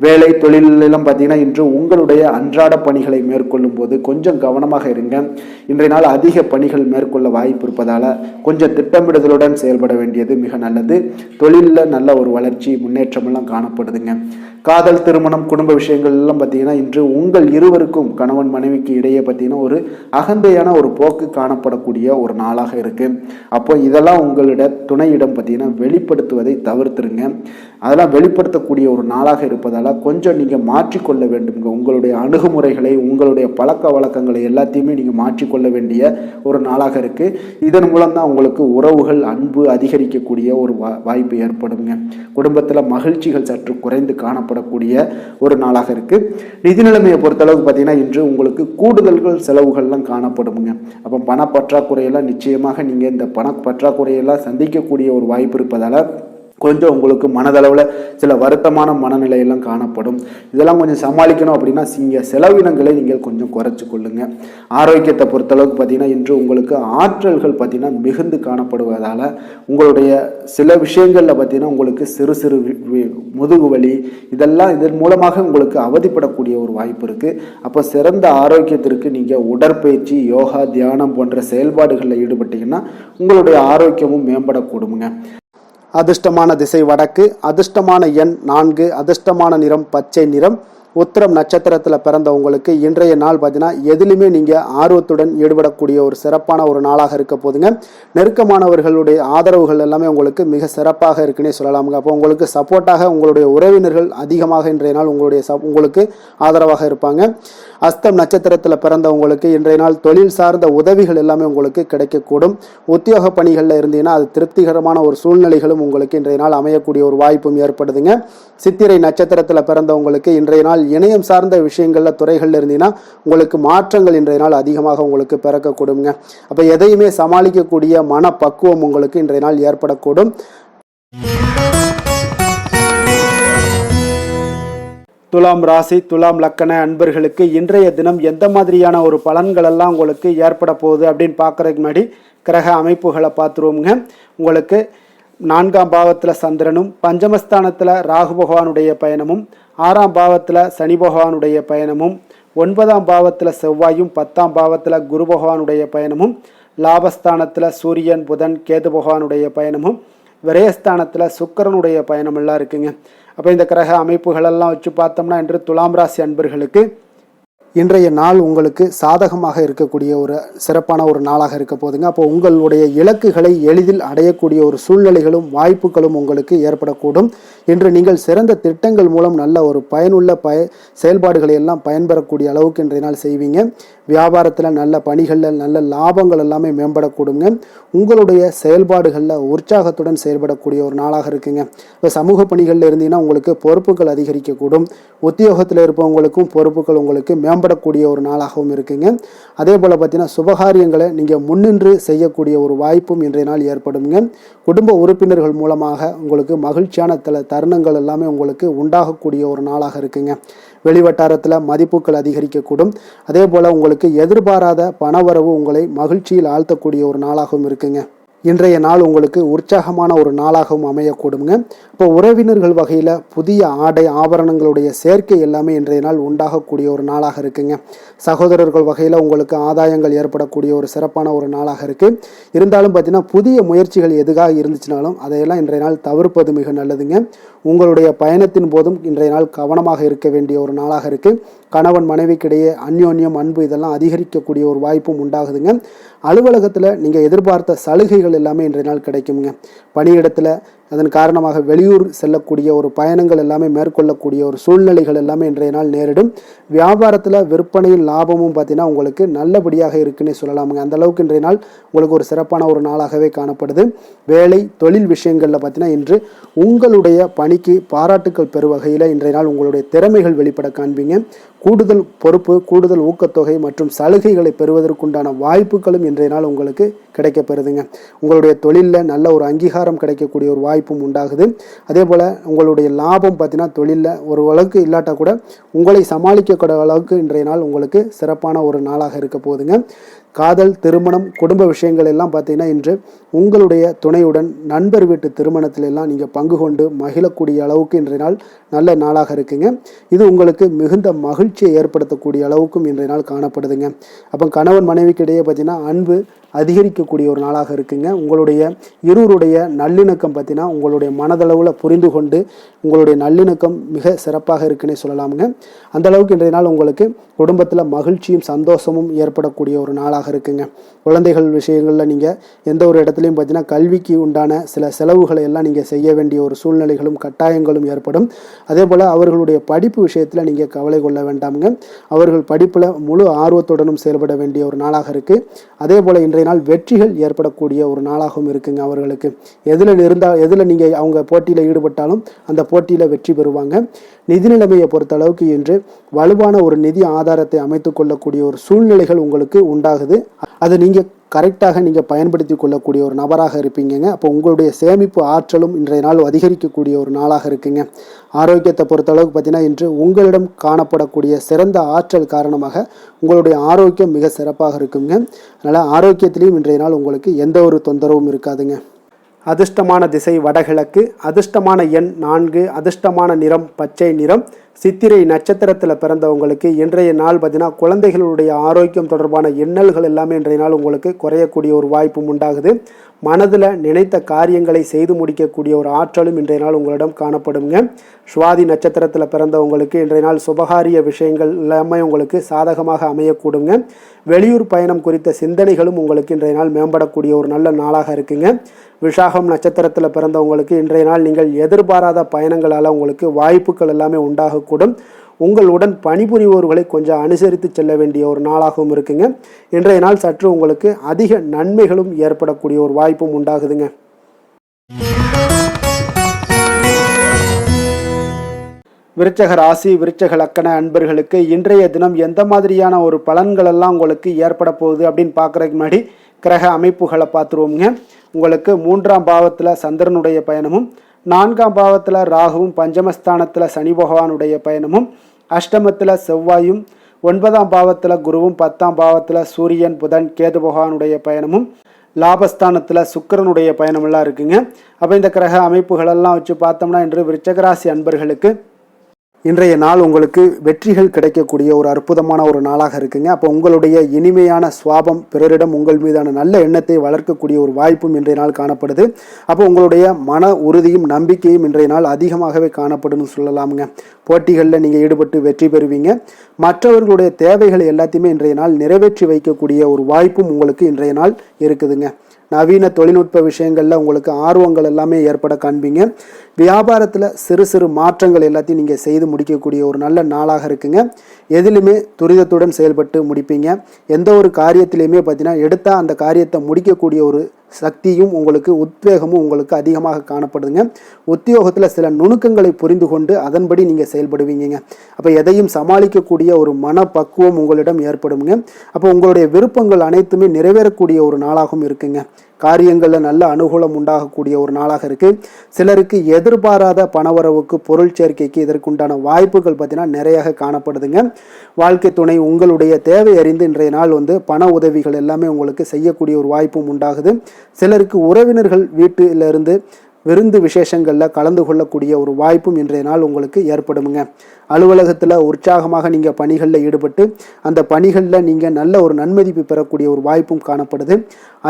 வேலை தொழிலெல்லாம் பார்த்தீங்கன்னா இன்று உங்களுடைய அன்றாட பணிகளை மேற்கொள்ளும் போது கொஞ்சம் கவனமாக இருங்க. இன்றைய நாள் அதிக பணிகள் மேற்கொள்ள வாய்ப்பு இருப்பதால் கொஞ்சம் திட்டமிடுதலுடன் செயல்பட வேண்டியது மிக நல்லது. தொழிலில் நல்ல ஒரு வளர்ச்சி, முன்னேற்றமெல்லாம் காணப்படுதுங்க. காதல், திருமணம், குடும்ப விஷயங்கள் எல்லாம் பார்த்தீங்கன்னா இன்று உங்கள் இருவருக்கும், கணவன் மனைவிக்கு இடையே பார்த்தீங்கன்னா ஒரு அகந்தையான ஒரு போக்கு காணப்படக்கூடிய ஒரு நாளாக இருக்கு. அப்போ இதெல்லாம் உங்களோட துணையிடம் பார்த்தீங்கன்னா வெளிப்படுத்துவதை தவிர்த்துருங்க. அதெல்லாம் வெளிப்படுத்தக்கூடிய ஒரு நாளாக இருப்பதால் கொஞ்சம் நீங்கள் மாற்றிக்கொள்ள வேண்டுங்க. உங்களுடைய அணுகுமுறைகளை, உங்களுடைய பழக்க வழக்கங்களை எல்லாத்தையுமே நீங்கள் மாற்றிக்கொள்ள வேண்டிய ஒரு நாளாக இருக்கு. இதன் மூலம் தான் உங்களுக்கு உறவுகள், அன்பு அதிகரிக்கக்கூடிய ஒரு வாய்ப்பு ஏற்படுங்க. குடும்பத்தில் மகிழ்ச்சிகள் சற்று குறைந்து காணப்படக்கூடிய ஒரு நாளாக இருக்கு. நிதி நிலைமையை பொறுத்தளவுக்கு பார்த்தீங்கன்னா இன்று உங்களுக்கு கூடுதல்கள் செலவுகள்லாம் காணப்படுங்க. அப்போ பணப்பற்றாக்குறையெல்லாம் நிச்சயமாக நீங்கள் இந்த பணப்பற்றாக்குறையெல்லாம் சந்திக்கக்கூடிய ஒரு வாய்ப்பு இருப்பதால் கொஞ்சம் உங்களுக்கு மனதளவில் சில வருத்தமான மனநிலையெல்லாம் காணப்படும். இதெல்லாம் கொஞ்சம் சமாளிக்கணும் அப்படின்னா செலவினங்களை நீங்கள் கொஞ்சம் குறைச்சி கொள்ளுங்க. ஆரோக்கியத்தை பொறுத்தளவுக்கு பார்த்தீங்கன்னா இன்று உங்களுக்கு ஆற்றல்கள் பார்த்தீங்கன்னா மிகுந்து காணப்படுவதால் உங்களுடைய சில விஷயங்களில் பார்த்தீங்கன்னா உங்களுக்கு சிறு சிறு முதுகு வலி இதன் மூலமாக உங்களுக்கு அவதிப்படக்கூடிய ஒரு வாய்ப்பு இருக்குது. அப்போ சிறந்த ஆரோக்கியத்திற்கு நீங்கள் உடற்பயிற்சி, யோகா, தியானம் போன்ற செயல்பாடுகளில் ஈடுபட்டீங்கன்னா உங்களுடைய ஆரோக்கியமும் மேம்படக்கூடுங்க. அதிர்ஷ்டமான திசை வடக்கு, அதிர்ஷ்டமான எண் 4, அதிர்ஷ்டமான நிறம் பச்சை நிறம். உத்திரம் நட்சத்திரத்தில் பிறந்தவங்களுக்கு இன்றைய நாள் பார்த்தீங்கன்னா எதிலுமே நீங்கள் ஆர்வத்துடன் ஈடுபடக்கூடிய ஒரு சிறப்பான ஒரு நாளாக இருக்க போதுங்க. நெருக்கமானவர்களுடைய ஆதரவுகள் எல்லாமே உங்களுக்கு மிக சிறப்பாக இருக்குன்னே சொல்லலாமுங்க. அப்போ உங்களுக்கு சப்போர்ட்டாக உங்களுடைய உறவினர்கள் அதிகமாக இன்றைய நாள் உங்களுக்கு ஆதரவாக இருப்பாங்க. அஸ்தம் நட்சத்திரத்தில் பிறந்தவங்களுக்கு இன்றைய நாள் தொழில் சார்ந்த உதவிகள் எல்லாமே உங்களுக்கு கிடைக்கக்கூடும். உத்தியோக பணிகளில் இருந்தீங்கன்னா அது திருப்திகரமான ஒரு சூழ்நிலைகளும் உங்களுக்கு இன்றைய நாள் அமையக்கூடிய ஒரு வாய்ப்பும் ஏற்படுதுங்க. சித்திரை நட்சத்திரத்தில் பிறந்தவங்களுக்கு இன்றைய நாள் இணையம் சார்ந்த விஷயங்கள்ல துறைகளில் இருந்தீங்கன்னா உங்களுக்கு மாற்றங்கள் இன்றைய நாள் அதிகமாக உங்களுக்கு பிறக்கக்கூடுங்க. அப்போ எதையுமே சமாளிக்கக்கூடிய மனப்பக்குவம் உங்களுக்கு இன்றைய நாள் ஏற்படக்கூடும். துலாம் ராசி துலாம் லக்கண அன்பர்களுக்கு இன்றைய தினம் எந்த மாதிரியான ஒரு பலன்கள் எல்லாம் உங்களுக்கு ஏற்பட போகுது அப்படின்னு பார்க்கறதுக்கு முன்னாடி கிரக அமைப்புகளை பார்த்துருவோங்க. உங்களுக்கு 4ஆம் பாவத்தில் சந்திரனும், பஞ்சமஸ்தானத்தில் ராகு பகவானுடைய பயணமும், 6ஆம் பாவத்தில் சனி பகவானுடைய பயணமும், 9ஆம் பாவத்தில் செவ்வாயும், 10ஆம் பாவத்தில் குரு பகவானுடைய பயணமும், லாபஸ்தானத்தில் சூரியன் புதன் கேது பகவானுடைய பயணமும், விரயஸ்தானத்தில் சுக்கிரனுடைய பயணமெல்லாம் இருக்குங்க. அப்போ இந்த கிரக அமைப்புகளெல்லாம் வச்சு பார்த்தோம்னா இன்று துலாம் ராசி அன்பர்களுக்கு இன்றைய நாள் உங்களுக்கு சாதகமாக இருக்கக்கூடிய ஒரு சிறப்பான ஒரு நாளாக இருக்க போதுங்க. அப்போ உங்களுடைய இலக்குகளை எளிதில் அடையக்கூடிய ஒரு சூழ்நிலைகளும் வாய்ப்புகளும் உங்களுக்கு ஏற்படக்கூடும். இன்று நீங்கள் சிறந்த திட்டங்கள் மூலம் நல்ல ஒரு பயனுள்ள செயல்பாடுகளை எல்லாம் பயன்பெறக்கூடிய அளவுக்கு இன்றைய நாள் செய்வீங்க. வியாபாரத்தில் நல்ல பணிகளில் நல்ல லாபங்கள் எல்லாமே மேம்படக்கூடுங்க. உங்களுடைய செயல்பாடுகளில் உற்சாகத்துடன் செயல்படக்கூடிய ஒரு நாளாக இருக்குங்க. இப்போ சமூக பணிகளில் இருந்தீங்கன்னா உங்களுக்கு பொறுப்புகள் அதிகரிக்கக்கூடும். உத்தியோகத்தில் இருப்பவங்களுக்கும் பொறுப்புகள் உங்களுக்கு மேம்படக்கூடிய ஒரு நாளாகவும் இருக்குங்க. அதே போல் பார்த்தீங்கன்னா சுபகாரியங்களை நீங்கள் முன்னின்று செய்யக்கூடிய ஒரு வாய்ப்பும் இன்றைய நாள் ஏற்படுங்க. குடும்ப உறுப்பினர்கள் மூலமாக உங்களுக்கு மகிழ்ச்சியான தருணங்கள் எல்லாமே உங்களுக்கு உண்டாகக்கூடிய ஒரு நாளாக இருக்குங்க. வெளிவட்டாரத்தில் மதிப்புகள் அதிகரிக்கக்கூடும். அதே போல் உங்களுக்கு எதிர்பாராத பணவரவு உங்களை மகிழ்ச்சியில் ஆழ்த்தக்கூடிய ஒரு நாளாகவும் இருக்குங்க. இன்றைய நாள் உங்களுக்கு உற்சாகமான ஒரு நாளாகவும் அமையக்கூடுங்க. இப்போ உறவினர்கள் வகையில் புதிய ஆடை ஆபரணங்களுடைய சேர்க்கை எல்லாமே இன்றைய நாள் உண்டாகக்கூடிய ஒரு நாளாக இருக்குங்க. சகோதரர்கள் வகையில் உங்களுக்கு ஆதாயங்கள் ஏற்படக்கூடிய ஒரு சிறப்பான ஒரு நாளாக இருக்குது. இருந்தாலும் பார்த்தீங்கன்னா புதிய முயற்சிகள் எதுக்காக இருந்துச்சுனாலும் அதையெல்லாம் இன்றைய நாள் தவிர்ப்பது மிக நல்லதுங்க. உங்களுடைய பயணத்தின் போதும் இன்றைய நாள் கவனமாக இருக்க வேண்டிய ஒரு நாளாக இருக்குது. கணவன் மனைவிக்கிடையே அந்யோன்யம் அன்பு இதெல்லாம் அதிகரிக்கக்கூடிய ஒரு வாய்ப்பும் உண்டாகுதுங்க. அலுவலகத்தில் நீங்கள் எதிர்பார்த்த சலுகைகள் எல்லாமே இன்றைய நாள் கிடைக்குங்க. பணியிடத்தில் அதன் காரணமாக வெளியூர் செல்லக்கூடிய ஒரு பயணங்கள் எல்லாமே மேற்கொள்ளக்கூடிய ஒரு சூழ்நிலைகள் எல்லாமே இன்றைய நாள் நேரிடும். வியாபாரத்தில் விற்பனையில் லாபமும் பார்த்தீங்கன்னா உங்களுக்கு நல்லபடியாக இருக்குன்னே சொல்லலாமுங்க. அந்த அளவுக்கு இன்றைய நாள் உங்களுக்கு ஒரு சிறப்பான ஒரு நாளாகவே காணப்படுது. வேலை தொழில் விஷயங்களில் பார்த்தீங்கன்னா இன்று உங்களுடைய பணிக்கு பாராட்டுக்கள் பெறும் வகையில் இன்றைய நாள் உங்களுடைய திறமைகள் வெளிப்பட காண்பீங்க. கூடுதல் பொறுப்பு, கூடுதல் ஊக்கத்தொகை மற்றும் சலுகைகளை பெறுவதற்குண்டான வாய்ப்புகளும் இன்றைய நாள் உங்களுக்கு கிடைக்கப்பெறுதுங்க. உங்களுடைய தொழிலில் நல்ல ஒரு அங்கீகாரம் கிடைக்கக்கூடிய ஒரு வாய்ப்பும் உண்டாகுது. அதே போல் உங்களுடைய லாபம் பார்த்தீங்கன்னா தொழிலில் ஒரு அளவுக்கு இல்லாட்டா கூட உங்களை சமாளிக்கக்கூடிய அளவுக்கு இன்றைய நாள் உங்களுக்கு சிறப்பான ஒரு நாளாக இருக்க போகுதுங்க. காதல், திருமணம், குடும்ப விஷயங்கள் எல்லாம் பார்த்தீங்கன்னா இன்று உங்களுடைய துணையுடன் நண்பர் வீட்டு திருமணத்தில் எல்லாம் நீங்கள் பங்கு கொண்டு மகிழக்கூடிய அளவுக்கு இன்றைய நாள் நல்ல நாளாக இருக்குங்க. இது உங்களுக்கு மிகுந்த மகிழ்ச்சியை ஏற்படுத்தக்கூடிய அளவுக்கும் இன்றைய நாள் காணப்படுதுங்க. அப்போ கணவன் மனைவிக்கிடையே பார்த்தீங்கன்னா அன்பு அதிகரிக்கக்கூடிய ஒரு நாளாக இருக்குங்க. உங்களுடைய இருவருடைய நல்லிணக்கம் பார்த்தீங்கன்னா உங்களுடைய மனதளவில் புரிந்து கொண்டு உங்களுடைய நல்லிணக்கம் மிக சிறப்பாக இருக்குன்னே சொல்லலாமுங்க. அந்த அளவுக்கு இன்றைய நாள் உங்களுக்கு குடும்பத்தில் மகிழ்ச்சியும் சந்தோஷமும் ஏற்படக்கூடிய ஒரு நாளாக இருக்குங்க. குழந்தைகள் விஷயங்களில் நீங்கள் எந்த ஒரு இடத்துலையும் பார்த்தீங்கன்னா கல்விக்கு உண்டான சில செலவுகளை எல்லாம் நீங்கள் செய்ய வேண்டிய ஒரு சூழ்நிலைகளும் கட்டாயங்களும் ஏற்படும். அதே போல் அவர்களுடைய படிப்பு விஷயத்தில் நீங்கள் கவலை கொள்ள வேண்டாமுங்க. அவர்கள் படிப்பில் முழு ஆர்வத்துடனும் செயல்பட வேண்டிய ஒரு நாளாக இருக்குது. அதே போல் இன்றைய நாள் வெற்றிகள் ஏற்படக்கூடிய ஒரு நாளாகவும் இருக்குங்க. அவர்களுக்கு எதில் நீங்கள் அவங்க போட்டியில் ஈடுபட்டாலும் அந்த போட்டியில் வெற்றி பெறுவாங்க. நிதி நிலைமையை பொறுத்த அளவுக்கு இன்று வலுவான ஒரு நிதி ஆதாரத்தை அமைத்து கொள்ளக்கூடிய ஒரு சூழ்நிலைகள் உங்களுக்கு உண்டாகுது. அது நீங்கள் கரெக்டாக நீங்கள் பயன்படுத்தி கொள்ளக்கூடிய ஒரு நபராக இருப்பீங்க. அப்போ உங்களுடைய சேமிப்பு ஆற்றலும் இன்றைய நாள் அதிகரிக்கக்கூடிய ஒரு நாளாக இருக்குங்க. ஆரோக்கியத்தை பொறுத்த அளவுக்கு பார்த்தீங்கன்னா இன்று உங்களிடம் காணப்படக்கூடிய சிறந்த ஆற்றல் காரணமாக உங்களுடைய ஆரோக்கியம் மிக சிறப்பாக இருக்குங்க. அதனால் ஆரோக்கியத்திலையும் இன்றைய நாள் உங்களுக்கு எந்த ஒரு தொந்தரவும் இருக்காதுங்க. அதிர்ஷ்டமான திசை வடகிழக்கு, அதிர்ஷ்டமான எண் 4, அதிர்ஷ்டமான நிறம் பச்சை நிறம், சித்திரை நட்சத்திரத்தில் பிறந்தவங்களுக்கு இன்றைய நாள் பார்த்தீங்கன்னா குழந்தைகளுடைய ஆரோக்கியம் தொடர்பான எண்ணல்கள் எல்லாமே இன்றைய நாள் உங்களுக்கு குறையக்கூடிய ஒரு வாய்ப்பும் உண்டாகுது. மனதில் நினைத்த காரியங்களை செய்து முடிக்கக்கூடிய ஒரு ஆற்றலும் இன்றைய நாள் உங்களிடம் காணப்படுங்க. சுவாதி நட்சத்திரத்தில் பிறந்தவங்களுக்கு இன்றைய நாள் சுபகாரிய விஷயங்கள் எல்லாமே உங்களுக்கு சாதகமாக அமையக்கூடுங்க. வெளியூர் பயணம் குறித்த சிந்தனைகளும் உங்களுக்கு இன்றைய நாள் மேம்படக்கூடிய ஒரு நல்ல நாளாக இருக்குங்க. விசாகம் நட்சத்திரத்தில் பிறந்தவங்களுக்கு இன்றைய நாள் நீங்கள் எதிர்பாராத பயணங்களால் உங்களுக்கு வாய்ப்புகள் எல்லாமே உண்டாகக்கூடும். உங்களுடன் பணிபுரிவோர்களை கொஞ்சம் அனுசரித்து செல்ல வேண்டிய ஒரு நாளாகவும் இருக்குங்க. இன்றைய நாள் சற்று உங்களுக்கு அதிக நன்மைகளும் ஏற்படக்கூடிய ஒரு வாய்ப்பும் உண்டாகுதுங்க. விருச்சக ராசி விருச்சக லக்கண அன்பர்களுக்கு இன்றைய தினம் எந்த மாதிரியான ஒரு பலன்கள் எல்லாம் உங்களுக்கு ஏற்பட போகுது அப்படின்னு பார்க்குறதுக்கு முன்னாடி கிரக அமைப்புகளை பார்த்துருவோங்க. உங்களுக்கு 3ஆம் பாவத்தில் சந்திரனுடைய பயணமும், 4ஆம் பாவத்தில் ராகுவும், பஞ்சமஸ்தானத்தில் சனி பகவானுடைய பயணமும், அஷ்டமத்தில் செவ்வாயும், 9ஆம் பாவத்தில் குருவும், 10ஆம் பாவத்தில் சூரியன் புதன் கேது பகவானுடைய பயணமும், லாபஸ்தானத்தில் சுக்கிரனுடைய பயணமெல்லாம் இருக்குங்க. அப்போ இந்த கிரக அமைப்புகளெல்லாம் வச்சு பார்த்தோம்னா இன்று விருச்சகராசி அன்பர்களுக்கு இன்றைய நாள் உங்களுக்கு வெற்றிகள் கிடைக்கக்கூடிய ஒரு அற்புதமான ஒரு நாளாக இருக்குங்க. அப்போ உங்களுடைய இனிமையான சுவாபம் பிறரிடம் உங்கள் மீதான நல்ல எண்ணத்தை வளர்க்கக்கூடிய ஒரு வாய்ப்பும் இன்றைய நாள் காணப்படுது. அப்போ உங்களுடைய மன உறுதியும் நம்பிக்கையும் இன்றைய நாள் அதிகமாகவே காணப்படும்னு சொல்லலாமுங்க. போட்டிகளில் நீங்கள் ஈடுபட்டு வெற்றி பெறுவீங்க. மற்றவர்களுடைய தேவைகளை எல்லாத்தையுமே இன்றைய நாள் நிறைவேற்றி வைக்கக்கூடிய ஒரு வாய்ப்பும் உங்களுக்கு இன்றைய நாள் இருக்குதுங்க. நவீன தொழில்நுட்ப விஷயங்களில் உங்களுக்கு ஆர்வங்கள் எல்லாமே ஏற்பட காண்பீங்க. வியாபாரத்தில் சிறு சிறு மாற்றங்கள் எல்லாத்தையும் நீங்கள் செய்து முடிக்கக்கூடிய ஒரு நல்ல நாளாக இருக்குங்க. எதிலுமே துரிதத்துடன் செயல்பட்டு முடிப்பீங்க. எந்த ஒரு காரியத்திலையுமே பார்த்தீங்கன்னா எடுத்தால் அந்த காரியத்தை முடிக்கக்கூடிய ஒரு சக்தியும் உங்களுக்கு உத்வேகமும் உங்களுக்கு அதிகமாக காணப்படுதுங்க. உத்தியோகத்தில் சில நுணுக்கங்களை புரிந்து கொண்டு அதன்படி நீங்கள் செயல்படுவீங்க. அப்போ எதையும் சமாளிக்கக்கூடிய ஒரு மனப்பக்குவம் உங்களிடம் ஏற்படுங்க. அப்போ உங்களுடைய விருப்பங்கள் அனைத்துமே நிறைவேறக்கூடிய ஒரு நாளாகவும் இருக்குங்க. காரியங்களில் நல்ல அனுகூலம் உண்டாகக்கூடிய ஒரு நாளாக இருக்குது. சிலருக்கு எதிர்பாராத பணவரவுக்கு பொருள் சேர்க்கைக்கு இதற்குண்டான வாய்ப்புகள் பார்த்தீங்கன்னா நிறைய காணப்படுதுங்க. வாழ்க்கை துணை உங்களுடைய தேவை அறிந்து இன்றைய நாள் பண உதவிகள் எல்லாமே உங்களுக்கு செய்யக்கூடிய ஒரு வாய்ப்பும் உண்டாகுது. சிலருக்கு உறவினர்கள் வீட்டிலிருந்து விருந்து விசேஷங்களில் கலந்து கொள்ளக்கூடிய ஒரு வாய்ப்பும் இன்றைய நாள் உங்களுக்கு ஏற்படுமுங்க. அலுவலகத்தில் உற்சாகமாக நீங்கள் பணிகளில் ஈடுபட்டு அந்த பணிகளில் நீங்கள் நல்ல ஒரு நன்மதிப்பு பெறக்கூடிய ஒரு வாய்ப்பும் காணப்படுது.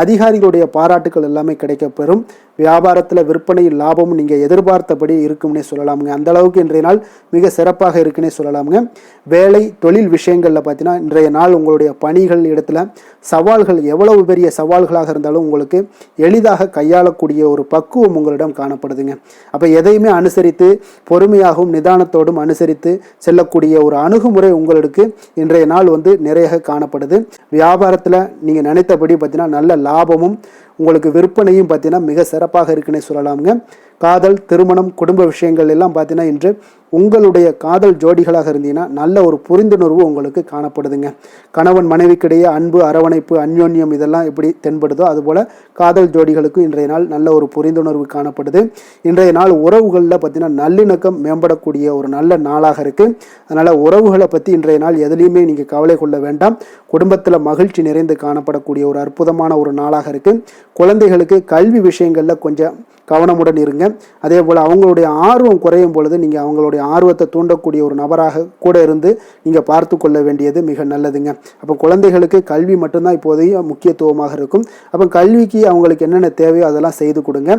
அதிகாரிகளுடைய பாராட்டுகள் எல்லாமே கிடைக்கப்பெறும். வியாபாரத்தில் விற்பனையில் லாபமும் நீங்கள் எதிர்பார்த்தபடி இருக்கும்னே சொல்லலாமுங்க. அந்த அளவுக்கு இன்றைய நாள் மிக சிறப்பாக இருக்குன்னே சொல்லலாமுங்க. வேலை தொழில் விஷயங்களில் பார்த்தீங்கன்னா இன்றைய நாள் உங்களுடைய பணிகள் இடத்துல சவால்கள் எவ்வளவு பெரிய சவால்களாக இருந்தாலும் உங்களுக்கு எளிதாக கையாளக்கூடிய ஒரு பக்குவம் உங்களிடம் காணப்படுதுங்க. அப்போ எதையுமே அனுசரித்து பொறுமையாகவும் நிதானத்தோடும் அனுசரித்து செல்லக்கூடிய ஒரு அணுகுமுறை உங்களுக்கு இன்றைய நாள் நிறைய காணப்படுது. வியாபாரத்தில் நீங்கள் நினைத்தபடி பார்த்தீங்கன்னா நல்ல லாபமும் உங்களுக்கு விற்பனையும் பார்த்தீங்கன்னா மிக சிறப்பாக இருக்குன்னே சொல்லலாமுங்க. காதல் திருமணம் குடும்ப விஷயங்கள் எல்லாம் பார்த்தீங்கன்னா இன்று உங்களுடைய காதல் ஜோடிகளாக இருந்தீங்கன்னா நல்ல ஒரு புரிந்துணர்வு உங்களுக்கு காணப்படுதுங்க. கணவன் மனைவிக்கிடையே அன்பு அரவணைப்பு அந்யோன்யம் இதெல்லாம் எப்படி தென்படுதோ அதுபோல் காதல் ஜோடிகளுக்கும் இன்றைய நாள் நல்ல ஒரு புரிந்துணர்வு காணப்படுது. இன்றைய நாள் உறவுகளில் பார்த்தீங்கன்னா நல்லிணக்கம் மேம்படக்கூடிய ஒரு நல்ல நாளாக இருக்குது. அதனால் உறவுகளை பற்றி இன்றைய நாள் எதுலேயுமே நீங்கள் கவலை கொள்ள வேண்டாம். குடும்பத்தில் மகிழ்ச்சி நிறைந்து காணப்படக்கூடிய ஒரு அற்புதமான ஒரு நாளாக இருக்குது. குழந்தைகளுக்கு கல்வி விஷயங்களில் கொஞ்சம் கவனமுடன் இருங்க. அதே போல் அவங்களுடைய ஆர்வம் குறையும் பொழுது நீங்கள் அவங்களுடைய ஆர்வத்தை தூண்டக்கூடிய ஒரு நபராக கூட இருந்து நீங்கள் பார்த்து கொள்ள வேண்டியது மிக நல்லதுங்க. அப்போ குழந்தைகளுக்கு கல்வி மட்டும்தான் இப்போதைய முக்கியத்துவமாக இருக்கும். அப்போ கல்விக்கு அவங்களுக்கு என்னென்ன தேவையோ அதெல்லாம் செய்து கொடுங்க.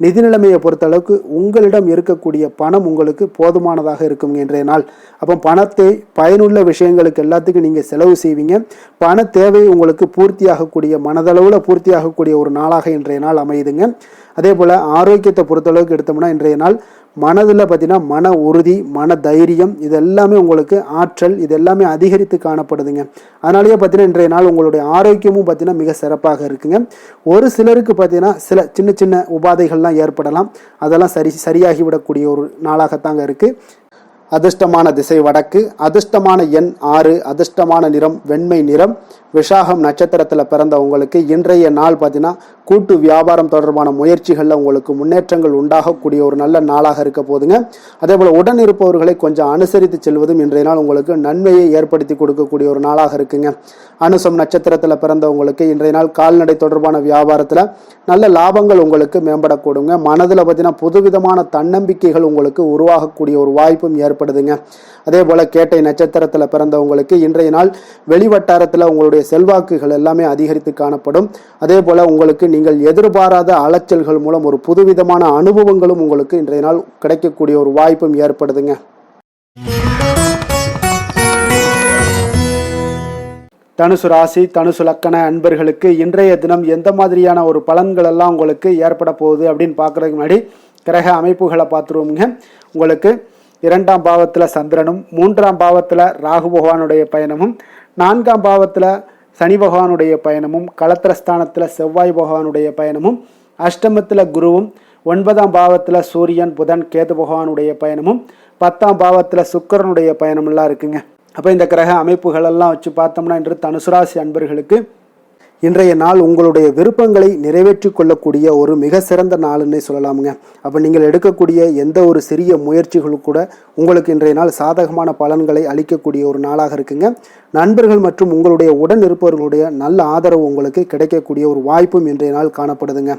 நிதி நிலைமையை பொறுத்தளவுக்கு உங்களிடம் இருக்கக்கூடிய பணம் உங்களுக்கு போதுமானதாக இருக்குங்க இன்றைய நாள். அப்போ பணத்தை பயனுள்ள விஷயங்களுக்கு எல்லாத்துக்கும் நீங்கள் செலவு செய்வீங்க. பண தேவை உங்களுக்கு பூர்த்தியாகக்கூடிய மனதளவில் பூர்த்தியாகக்கூடிய ஒரு நாளாக இன்றைய நாள் அமையுதுங்க. அதே போல் ஆரோக்கியத்தை பொறுத்தளவுக்கு எடுத்தோம்னா இன்றைய நாள் மனதில் பார்த்தீங்கன்னா மன உறுதி மன தைரியம் இது எல்லாமே உங்களுக்கு ஆற்றல் இது எல்லாமே அதிகரித்து காணப்படுதுங்க. அதனாலேயே பார்த்தீங்கன்னா இன்றைய நாள் உங்களுடைய ஆரோக்கியமும் பார்த்தீங்கன்னா மிக சிறப்பாக இருக்குங்க. ஒரு சிலருக்கு பார்த்தீங்கன்னா சில சின்ன சின்ன உபாதைகள்லாம் ஏற்படலாம். அதெல்லாம் சரியாகிவிடக்கூடிய ஒரு நாளாகத்தாங்க இருக்குது. அதிர்ஷ்டமான திசை வடக்கு, அதிர்ஷ்டமான எண் 6, அதிர்ஷ்டமான நிறம் வெண்மை நிறம். விசாகம் நட்சத்திரத்தில் பிறந்த உங்களுக்கு இன்றைய நாள் பார்த்தீங்கன்னா கூட்டு வியாபாரம் தொடர்பான முயற்சிகளில் உங்களுக்கு முன்னேற்றங்கள் உண்டாகக்கூடிய ஒரு நல்ல நாளாக இருக்க போதுங்க. அதே போல் உடன் இருப்பவர்களை கொஞ்சம் அனுசரித்து செல்வதும் இன்றைய நாள் உங்களுக்கு நன்மையை ஏற்படுத்தி கொடுக்கக்கூடிய ஒரு நாளாக இருக்குங்க. அனுசம் நட்சத்திரத்தில் பிறந்தவங்களுக்கு இன்றைய நாள் கால்நடை தொடர்பான வியாபாரத்தில் நல்ல லாபங்கள் உங்களுக்கு மேம்படக்கூடுங்க. மனதில் பார்த்தீங்கன்னா புதுவிதமான தன்னம்பிக்கைகள் உங்களுக்கு உருவாகக்கூடிய ஒரு வாய்ப்பும் ஏற்படுதுங்க. அதே போல் கேட்டை நட்சத்திரத்தில் பிறந்தவங்களுக்கு இன்றைய நாள் வெளிவட்டாரத்தில் உங்களுடைய செல்வாக்குகள் எல்லாமே அதிகரித்து காணப்படும். அதே போல் உங்களுக்கு நீங்கள் எதிர்பாராத அலைச்சல்கள் மூலம் ஒரு புதுவிதமான அனுபவங்களும் உங்களுக்கு இன்றைய நாள் கிடைக்கக்கூடிய ஒரு வாய்ப்பும் ஏற்படுதுங்க. தனுசு ராசி தனுசு லக்கண அன்பர்களுக்கு இன்றைய தினம் எந்த மாதிரியான ஒரு பலன்கள் எல்லாம் உங்களுக்கு ஏற்பட போகுது அப்படின்னு பார்க்குறதுக்கு முன்னாடி கிரக அமைப்புகளை பார்த்துருவோங்க. உங்களுக்கு 2ஆம் பாவத்தில் சந்திரனும் 3ஆம் பாவத்தில் ராகு பகவானுடைய பயணமும் 4ஆம் பாவத்தில் சனி பகவானுடைய பயணமும் களத்திரஸ்தானத்தில் செவ்வாய் பகவானுடைய பயணமும் அஷ்டமத்தில் குருவும் 9ஆம் பாவத்தில் சூரியன் புதன் கேது பகவானுடைய பயணமும் 10ஆம் பாவத்தில் சுக்கிரனுடைய பயணமெல்லாம் இருக்குங்க. அப்போ இந்த கிரக அமைப்புகளெல்லாம் வச்சு பார்த்தோம்னா இன்று தனுசு ராசி அன்பர்களுக்கு இன்றைய நாள் உங்களுடைய விருப்பங்களை நிறைவேற்றி கொள்ளக்கூடிய ஒரு மிக சிறந்த நாளுன்னே சொல்லலாமுங்க. அப்போ நீங்கள் எடுக்கக்கூடிய எந்த ஒரு சிறிய முயற்சிகளும் கூட உங்களுக்கு இன்றைய நாள் சாதகமான பலன்களை அளிக்கக்கூடிய ஒரு நாளாக இருக்குங்க. நண்பர்கள் மற்றும் உங்களுடைய உடன் இருப்பவர்களுடைய நல்ல ஆதரவு உங்களுக்கு கிடைக்கக்கூடிய ஒரு வாய்ப்பும் இன்றைய நாள் காணப்படுதுங்க.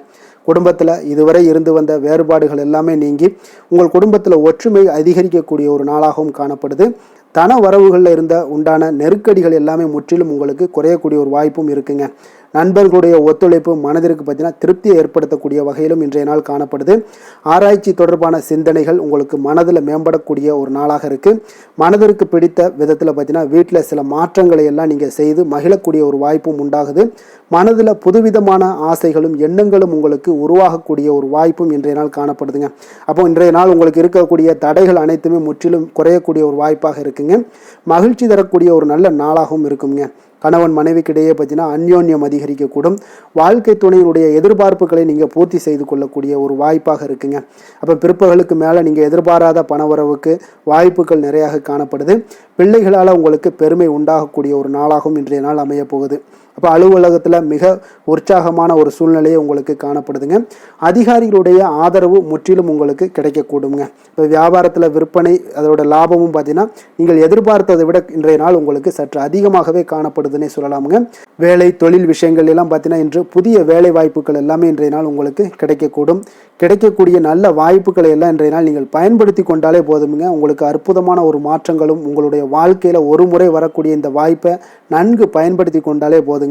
குடும்பத்தில் இதுவரை இருந்து வந்த வேறுபாடுகள் எல்லாமே நீங்கி உங்கள் குடும்பத்தில் ஒற்றுமை அதிகரிக்கக்கூடிய ஒரு நாளாகவும் காணப்படுது. தன வரவுகளில் இருந்த உண்டான நெருக்கடிகள் எல்லாமே முற்றிலும் உங்களுக்கு குறையக்கூடிய ஒரு வாய்ப்பும் இருக்குங்க. நண்பர்களுடைய ஒத்துழைப்பு மனதிற்கு பார்த்தீங்கன்னா திருப்தியை ஏற்படுத்தக்கூடிய வகையிலும் இன்றைய நாள் காணப்படுது. ஆராய்ச்சி தொடர்பான சிந்தனைகள் உங்களுக்கு மனதில் மேம்படக்கூடிய ஒரு நாளாக இருக்குது. மனதிற்கு பிடித்த விதத்தில் பார்த்தீங்கன்னா வீட்டில் சில மாற்றங்களை எல்லாம் நீங்கள் செய்து மகிழக்கூடிய ஒரு வாய்ப்பும் உண்டாகுது. மனதில் புதுவிதமான ஆசைகளும் எண்ணங்களும் உங்களுக்கு உருவாகக்கூடிய ஒரு வாய்ப்பும் இன்றைய நாள் காணப்படுதுங்க. அப்போ இன்றைய நாள் உங்களுக்கு இருக்கக்கூடிய தடைகள் அனைத்துமே முற்றிலும் குறையக்கூடிய ஒரு வாய்ப்பாக இருக்குங்க. மகிழ்ச்சி தரக்கூடிய ஒரு நல்ல நாளாகவும் இருக்குங்க. கணவன் மனைவிக்கிடையே பார்த்தீங்கன்னா அந்யோன்யம் அதிகரிக்கக்கூடும். வாழ்க்கை துணையினுடைய எதிர்பார்ப்புகளை நீங்கள் பூர்த்தி செய்து கொள்ளக்கூடிய ஒரு வாய்ப்பாக இருக்குங்க. அப்போ பிற்பகலுக்கு மேலே நீங்கள் எதிர்பாராத பணவரவுக்கு வாய்ப்புகள் நிறையாக காணப்படுது. பிள்ளைகளால் உங்களுக்கு பெருமை உண்டாகக்கூடிய ஒரு நாளாகவும் இன்றைய நாள் அமைய போகுது. அப்போ அலுவலகத்தில் மிக உற்சாகமான ஒரு சூழ்நிலையை உங்களுக்கு காணப்படுதுங்க. அதிகாரிகளுடைய ஆதரவு முற்றிலும் உங்களுக்கு கிடைக்கக்கூடுங்க. இப்போ வியாபாரத்தில் விற்பனை அதோட லாபமும் பார்த்தீங்கன்னா நீங்கள் எதிர்பார்த்ததை விட இன்றைய நாள் உங்களுக்கு சற்று அதிகமாகவே காணப்படுதுன்னே சொல்லலாமுங்க. வேலை தொழில் விஷயங்கள் எல்லாம் பார்த்தீங்கன்னா இன்று புதிய வேலை வாய்ப்புகள் எல்லாமே இன்றைய நாள் உங்களுக்கு கிடைக்கக்கூடும். கிடைக்கக்கூடிய நல்ல வாய்ப்புகளை எல்லாம் இன்றைய நாள் நீங்கள் பயன்படுத்தி கொண்டாலே போதுமுங்க. உங்களுக்கு அற்புதமான ஒரு மாற்றங்களும் உங்களுடைய வாழ்க்கையில் ஒரு முறை வரக்கூடிய இந்த வாய்ப்பை நன்கு பயன்படுத்தி கொண்டாலே போதுங்க.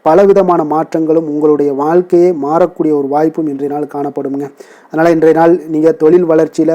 பலவிதமான மாற்றங்களும் உங்களுடைய வாழ்க்கையே மாறக்கூடிய ஒரு வாய்ப்பும் இன்றைய நாள் காணப்படுங்க. அதனால் இன்றைய நாள் நீங்கள் தொழில் வளர்ச்சியில்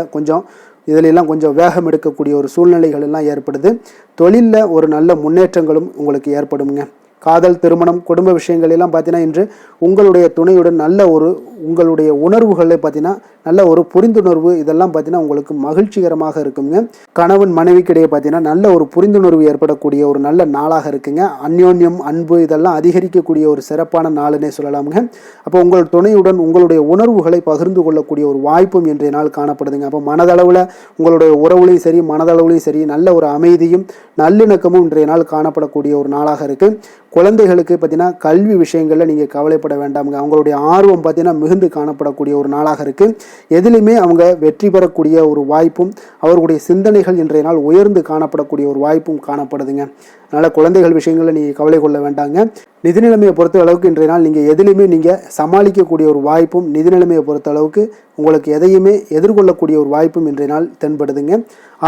இதிலெல்லாம் கொஞ்சம் வேகம் எடுக்கக்கூடிய ஒரு சூழ்நிலைகள் எல்லாம் ஏற்படுது. தொழிலில் ஒரு நல்ல முன்னேற்றங்களும் உங்களுக்கு ஏற்படுங்க. காதல் திருமணம் குடும்ப விஷயங்கள் எல்லாம் பார்த்தீங்கன்னா இன்று உங்களுடைய துணையுடன் நல்ல ஒரு உங்களுடைய உணர்வுகளை பார்த்தீங்கன்னா நல்ல ஒரு புரிந்துணர்வு இதெல்லாம் பார்த்தீங்கன்னா உங்களுக்கு மகிழ்ச்சிகரமாக இருக்குங்க. கணவன் மனைவிக்கிடையே பார்த்தீங்கன்னா நல்ல ஒரு புரிந்துணர்வு ஏற்படக்கூடிய ஒரு நல்ல நாளாக இருக்குங்க. அந்யோன்யம் அன்பு இதெல்லாம் அதிகரிக்கக்கூடிய ஒரு சிறப்பான நாளுன்னே சொல்லலாமுங்க. அப்போ உங்கள் துணையுடன் உங்களுடைய உணர்வுகளை பகிர்ந்து கொள்ளக்கூடிய ஒரு வாய்ப்பும் இன்றைய நாள் காணப்படுதுங்க. அப்போ மனதளவில் உங்களுடைய உறவுலையும் சரி மனதளவுலையும் சரி நல்ல ஒரு அமைதியும் நல்லிணக்கமும் இன்றைய நாள் காணப்படக்கூடிய ஒரு நாளாக இருக்குது. குழந்தைகளுக்கு பார்த்தீங்கன்னா கல்வி விஷயங்களில் நீங்கள் கவலைப்பட வேண்டாமுங்க. அவங்களுடைய ஆர்வம் பார்த்தீங்கன்னா மிகுந்து காணப்படக்கூடிய ஒரு நாளாக இருக்குது. எதிலுமே அவங்க வெற்றி பெறக்கூடிய ஒரு வாய்ப்பும் அவர்களுடைய சிந்தனைகள் இன்றைய நாள் உயர்ந்து காணப்படக்கூடிய ஒரு வாய்ப்பும் காணப்படுதுங்க. அதனால் குழந்தைகள் விஷயங்களில் நீங்கள் கவலை கொள்ள வேண்டாங்க. நிதி நிலைமையை பொறுத்த அளவுக்கு இன்றைய நாள் நீங்கள் எதிலுமே நீங்கள் சமாளிக்கக்கூடிய ஒரு வாய்ப்பும் நிதி நிலைமையை பொறுத்த அளவுக்கு உங்களுக்கு எதையுமே எதிர்கொள்ளக்கூடிய ஒரு வாய்ப்பும் இன்றைய நாள் தென்படுதுங்க.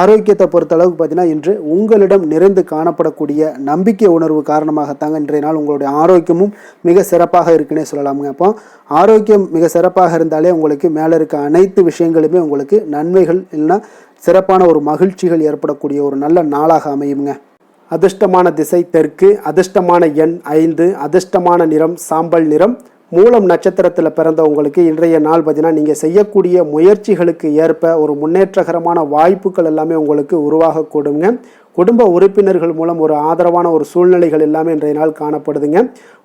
ஆரோக்கியத்தை பொறுத்த அளவுக்கு பார்த்தீங்கன்னா இன்று உங்களிடம் நிறைந்து காணப்படக்கூடிய நம்பிக்கை உணர்வு காரணமாகத்தாங்க இன்றைய நாள் உங்களுடைய ஆரோக்கியமும் மிக சிறப்பாக இருக்குன்னே சொல்லலாமுங்க. அப்போ ஆரோக்கியம் மிக சிறப்பாக இருந்தாலே உங்களுக்கு மேலே இருக்க அனைத்து விஷயங்களுமே உங்களுக்கு நன்மைகள் இல்லைன்னா சிறப்பான ஒரு மகிழ்ச்சிகள் ஏற்படக்கூடிய ஒரு நல்ல நாளாக அமையுங்க. அதிர்ஷ்டமான திசை தெற்கு, அதிர்ஷ்டமான எண் 5, அதிர்ஷ்டமான நிறம் சாம்பல் நிறம். மூலம் நட்சத்திரத்தில் பிறந்தவங்களுக்கு இன்றைய நாள் பார்த்தீங்கன்னா நீங்கள் செய்யக்கூடிய முயற்சிகளுக்கு ஏற்ப ஒரு முன்னேற்றகரமான வாய்ப்புகள் எல்லாமே உங்களுக்கு உருவாகக்கூடுங்க. குடும்ப உறுப்பினர்கள் மூலம் ஒரு ஆதரவான ஒரு சூழ்நிலைகள் எல்லாமே இன்றைய நாள் காணப்படுதுங்க.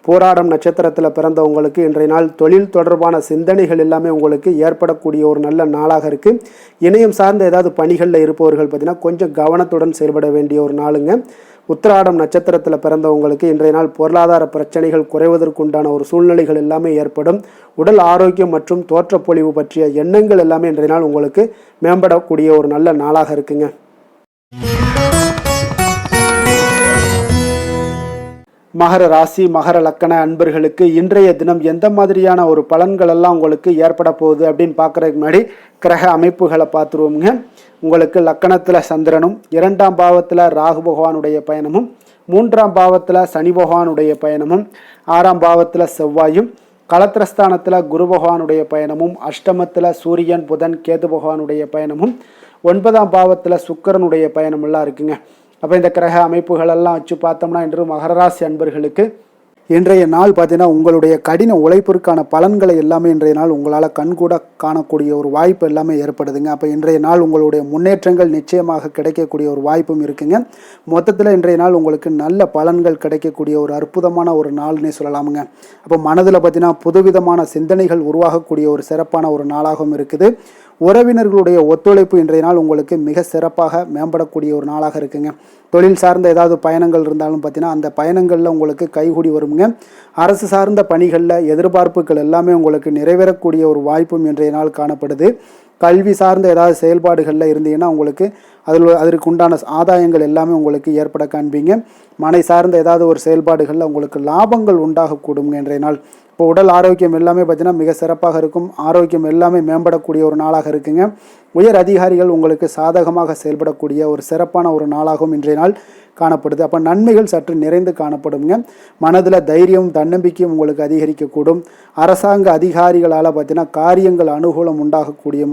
போராடம் நட்சத்திரத்தில் பிறந்தவங்களுக்கு இன்றைய நாள் தொழில் தொடர்பான சிந்தனைகள் எல்லாமே உங்களுக்கு ஏற்படக்கூடிய ஒரு நல்ல நாளாக இருக்குது. இணையம் சார்ந்த ஏதாவது பணிகளில் இருப்பவர்கள் பார்த்தீங்கன்னா கொஞ்சம் கவனத்துடன் செயல்பட வேண்டிய ஒரு நாளுங்க. உத்திராடம் நட்சத்திரத்தில் பிறந்தவங்களுக்கு இன்றைய நாள் பொருளாதார பிரச்சனைகள் குறைவதற்குண்டான ஒரு சூழ்நிலைகள் எல்லாமே ஏற்படும். உடல் ஆரோக்கியம் மற்றும் தோற்றப்பொழிவு பற்றிய எண்ணங்கள் எல்லாமே இன்றைய நாள் உங்களுக்கு மேம்படக்கூடிய ஒரு நல்ல நாளாக இருக்குங்க. மகர ராசி மகர லக்கண அன்பர்களுக்கு இன்றைய தினம் எந்த மாதிரியான ஒரு பலன்கள் எல்லாம் உங்களுக்கு ஏற்பட போகுது அப்படின்னு பார்க்குறதுக்கு முன்னாடி கிரக அமைப்புகளை பார்த்துருவோங்க. உங்களுக்கு லக்கணத்தில் சந்திரனும், 2ஆம் பாவத்தில் ராகு பகவானுடைய பயணமும், 3ஆம் பாவத்தில் சனி பகவானுடைய பயணமும், 6ஆம் பாவத்தில் செவ்வாயும், களத்திரஸ்தானத்தில் குரு பகவானுடைய பயணமும், அஷ்டமத்தில் சூரியன் புதன் கேது பகவானுடைய பயணமும், 9ஆம் பாவத்தில் சுக்கிரனுடைய பயணம் எல்லாம் இருக்குங்க. அப்போ இந்த கிரக அமைப்புகளெல்லாம் வச்சு பார்த்தோம்னா இன்று மகர ராசி அன்பர்களுக்கு இன்றைய நாள் பார்த்தீங்கன்னா உங்களுடைய கடின உழைப்பிற்கான பலன்களை எல்லாமே இன்றைய நாள் உங்களால் கண்கூட காணக்கூடிய ஒரு வாய்ப்பு எல்லாமே ஏற்படுதுங்க. அப்போ இன்றைய நாள் உங்களுடைய முன்னேற்றங்கள் நிச்சயமாக கிடைக்கக்கூடிய ஒரு வாய்ப்பும் இருக்குங்க. மொத்தத்தில் இன்றைய நாள் உங்களுக்கு நல்ல பலன்கள் கிடைக்கக்கூடிய ஒரு அற்புதமான ஒரு நாள்னே சொல்லலாமுங்க. அப்போ மனதில் பார்த்தீங்கன்னா புதுவிதமான சிந்தனைகள் உருவாகக்கூடிய ஒரு சிறப்பான ஒரு நாளாகவும் இருக்குது. உறவினர்களுடைய ஒத்துழைப்பு இன்றைய நாள் உங்களுக்கு மிக சிறப்பாக மேம்படக்கூடிய ஒரு நாளாக இருக்குங்க. தொழில் சார்ந்த ஏதாவது பயணங்கள் இருந்தாலும் பார்த்தீங்கன்னா அந்த பயணங்களில் உங்களுக்கு கைகூடி வருங்க. அரசு சார்ந்த பணிகளில் எதிர்பார்ப்புகள் எல்லாமே உங்களுக்கு நிறைவேறக்கூடிய ஒரு வாய்ப்பும் இன்றைய நாள் காணப்படுது. கல்வி சார்ந்த ஏதாவது செயல்பாடுகளில் இருந்தீங்கன்னா உங்களுக்கு அதற்கு உண்டான ஆதாயங்கள் எல்லாமே உங்களுக்கு ஏற்பட காண்பீங்க. மனை சார்ந்த ஏதாவது ஒரு செயல்பாடுகளில் உங்களுக்கு லாபங்கள் உண்டாகக்கூடுங்க இன்றைய நாள். இப்போ உடல் ஆரோக்கியம் எல்லாமே பார்த்தீங்கன்னா மிக சிறப்பாக இருக்கும். ஆரோக்கியம் எல்லாமே மேம்படக்கூடிய ஒரு நாளாக இருக்குங்க. உயர் அதிகாரிகள் உங்களுக்கு சாதகமாக செயல்படக்கூடிய ஒரு சிறப்பான ஒரு நாளாகவும் இன்றைய நாள் காணப்படுது. அப்போ நன்மைகள் சற்று நிறைந்து காணப்படுங்க. மனதில் தைரியம் தன்னம்பிக்கையும் உங்களுக்கு அதிகரிக்கக்கூடும். அரசாங்க அதிகாரிகளால் பார்த்தீங்கன்னா காரியங்கள் அனுகூலம் உண்டாகக்கூடிய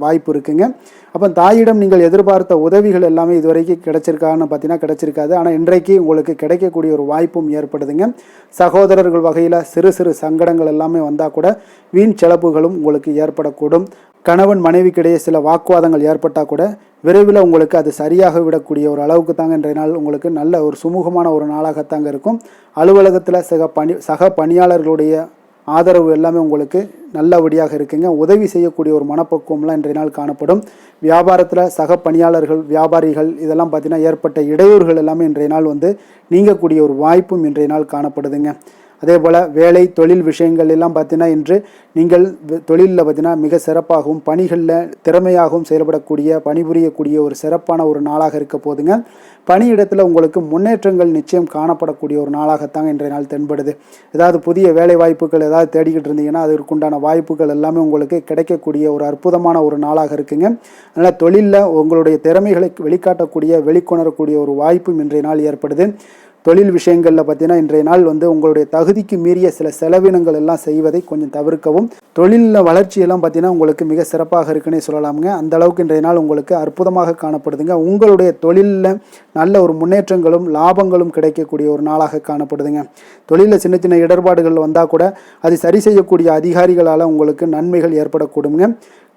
வாய்ப்பு இருக்குங்க. அப்போ தாயிடம் நீங்கள் எதிர்பார்த்த உதவிகள் எல்லாமே இதுவரைக்கும் கிடைச்சிருக்கான்னு பார்த்தீங்கன்னா கிடைச்சிருக்காது. ஆனால் இன்றைக்கு உங்களுக்கு கிடைக்கக்கூடிய ஒரு வாய்ப்பும் ஏற்படுதுங்க. சகோதரர்கள் வகையில் சிறு சிறு சங்கடங்கள் எல்லாமே வந்தால் கூட வீண் செலவுகளும் உங்களுக்கு ஏற்படக்கூடும். கணவன் மனைவிக்கிடையே சில வாக்குவாதங்கள் ஏற்பட்டால் கூட விரைவில் உங்களுக்கு அது சரியாக விடக்கூடிய ஒரு அளவுக்கு தாங்க இன்றைய நாள் உங்களுக்கு நல்ல ஒரு சுமூகமான ஒரு நாளாகத்தாங்க இருக்கும். அலுவலகத்தில் சக பணியாளர்களுடைய ஆதரவு எல்லாமே உங்களுக்கு நல்லபடியாக இருக்குங்க. உதவி செய்யக்கூடிய ஒரு மனப்பக்குவம்லாம் இன்றைய நாள் காணப்படும். வியாபாரத்தில் சக பணியாளர்கள் வியாபாரிகள் இதெல்லாம் பார்த்தீங்கன்னா ஏற்பட்ட இடையூறுகள் எல்லாமே இன்றைய நாள் நீங்கக்கூடிய ஒரு வாய்ப்பும் இன்றைய நாள் காணப்படுதுங்க. அதே போல் வேலை தொழில் விஷயங்கள் எல்லாம் பார்த்தீங்கன்னா இன்று நீங்கள் தொழிலில் பார்த்தீங்கன்னா மிக சிறப்பாகவும் பணிகளில் திறமையாகவும் செயல்படக்கூடிய பணிபுரியக்கூடிய ஒரு சிறப்பான ஒரு நாளாக இருக்க போதுங்க. பணியிடத்தில் உங்களுக்கு முன்னேற்றங்கள் நிச்சயம் காணப்படக்கூடிய ஒரு நாளாகத்தாங்க இன்றைய நாள் தென்படுது. ஏதாவது புதிய வேலை வாய்ப்புகள் ஏதாவது தேடிக்கிட்டு இருந்தீங்கன்னா அதற்குண்டான வாய்ப்புகள் எல்லாமே உங்களுக்கு கிடைக்கக்கூடிய ஒரு அற்புதமான ஒரு நாளாக இருக்குங்க. அதனால் தொழிலில் உங்களுடைய திறமைகளை வெளிக்காட்டக்கூடிய வெளிக்கொணரக்கூடிய ஒரு வாய்ப்பும் இன்றைய நாள் ஏற்படுது. தொழில் விஷயங்களில் பார்த்தீங்கன்னா இன்றைய நாள் உங்களுடைய தகுதிக்கு மீறிய சில செலவினங்கள் எல்லாம் செய்வதை கொஞ்சம் தவிர்க்கவும். தொழிலில் வளர்ச்சியெல்லாம் பார்த்தீங்கன்னா உங்களுக்கு மிக சிறப்பாக இருக்குன்னே சொல்லலாமுங்க. அந்த அளவுக்கு இன்றைய நாள் உங்களுக்கு அற்புதமாக காணப்படுதுங்க. உங்களுடைய தொழிலில் நல்ல ஒரு முன்னேற்றங்களும் லாபங்களும் கிடைக்கக்கூடிய ஒரு நாளாக காணப்படுதுங்க. தொழிலில் சின்ன சின்ன இடர்பாடுகள் வந்தால் கூட அது சரி செய்யக்கூடிய அதிகாரிகளால் உங்களுக்கு நன்மைகள் ஏற்படக்கூடுங்க.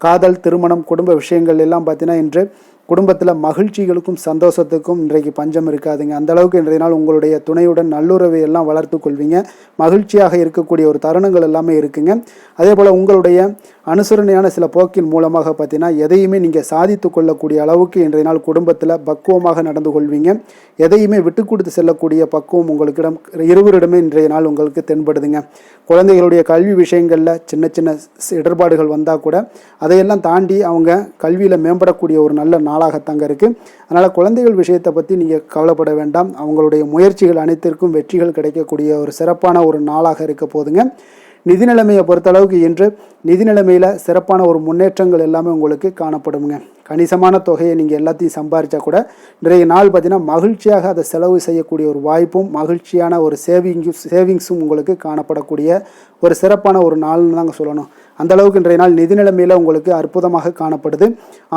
காதல் திருமணம் குடும்ப விஷயங்கள் எல்லாம் பார்த்தீங்கன்னா இன்று குடும்பத்தில் மகிழ்ச்சிகளுக்கும் சந்தோஷத்துக்கும் இன்றைக்கு பஞ்சம் இருக்காதுங்க. அந்த அளவுக்கு இன்றைய நாள் உங்களுடைய துணையுடன் நல்லுறவை எல்லாம் வளர்த்து கொள்வீங்க. மகிழ்ச்சியாக இருக்கக்கூடிய ஒரு தருணங்கள் எல்லாமே இருக்குங்க. அதே போல் உங்களுடைய அனுசரணையான சில போக்கின் மூலமாக பார்த்தீங்கன்னா எதையுமே நீங்கள் சாதித்து கொள்ளக்கூடிய அளவுக்கு இன்றைய நாள் குடும்பத்தில் பக்குவமாக நடந்து கொள்வீங்க. எதையுமே விட்டு கொடுத்து செல்லக்கூடிய பக்குவம் உங்களுக்கிடம் இருவரிடமே இன்றைய நாள் உங்களுக்கு தென்படுதுங்க. குழந்தைகளுடைய கல்வி விஷயங்களில் சின்ன சின்ன இடர்பாடுகள் வந்தால் கூட அதையெல்லாம் தாண்டி அவங்க கல்வியில் மேம்படக்கூடிய ஒரு நல்ல நாளாகத்தாங்க இருக்குது. அதனால் குழந்தைகள் விஷயத்தை பற்றி நீங்கள் கவலைப்பட வேண்டாம். அவங்களுடைய முயற்சிகள் அனைத்திற்கும் வெற்றிகள் கிடைக்கக்கூடிய ஒரு சிறப்பான ஒரு நாளாக இருக்க போதுங்க. நிதி நிலைமையை பொறுத்தளவுக்கு இன்று நிதி நிலைமையில் சிறப்பான ஒரு முன்னேற்றங்கள் எல்லாமே உங்களுக்கு காணப்படுங்க. கணிசமான தொகையை நீங்கள் எல்லாத்தையும் சம்பாதிச்சா கூட இன்றைய நாள் பார்த்தீங்கன்னா மகிழ்ச்சியாக அதை செலவு செய்யக்கூடிய ஒரு வாய்ப்பும் மகிழ்ச்சியான ஒரு சேவிங்ஸும் உங்களுக்கு காணப்படக்கூடிய ஒரு சிறப்பான ஒரு நாள்னு தாங்க சொல்லணும். அந்த அளவுக்கு இன்றைய நாள் நிதி நிலைமையில் உங்களுக்கு அற்புதமாக காணப்படுது.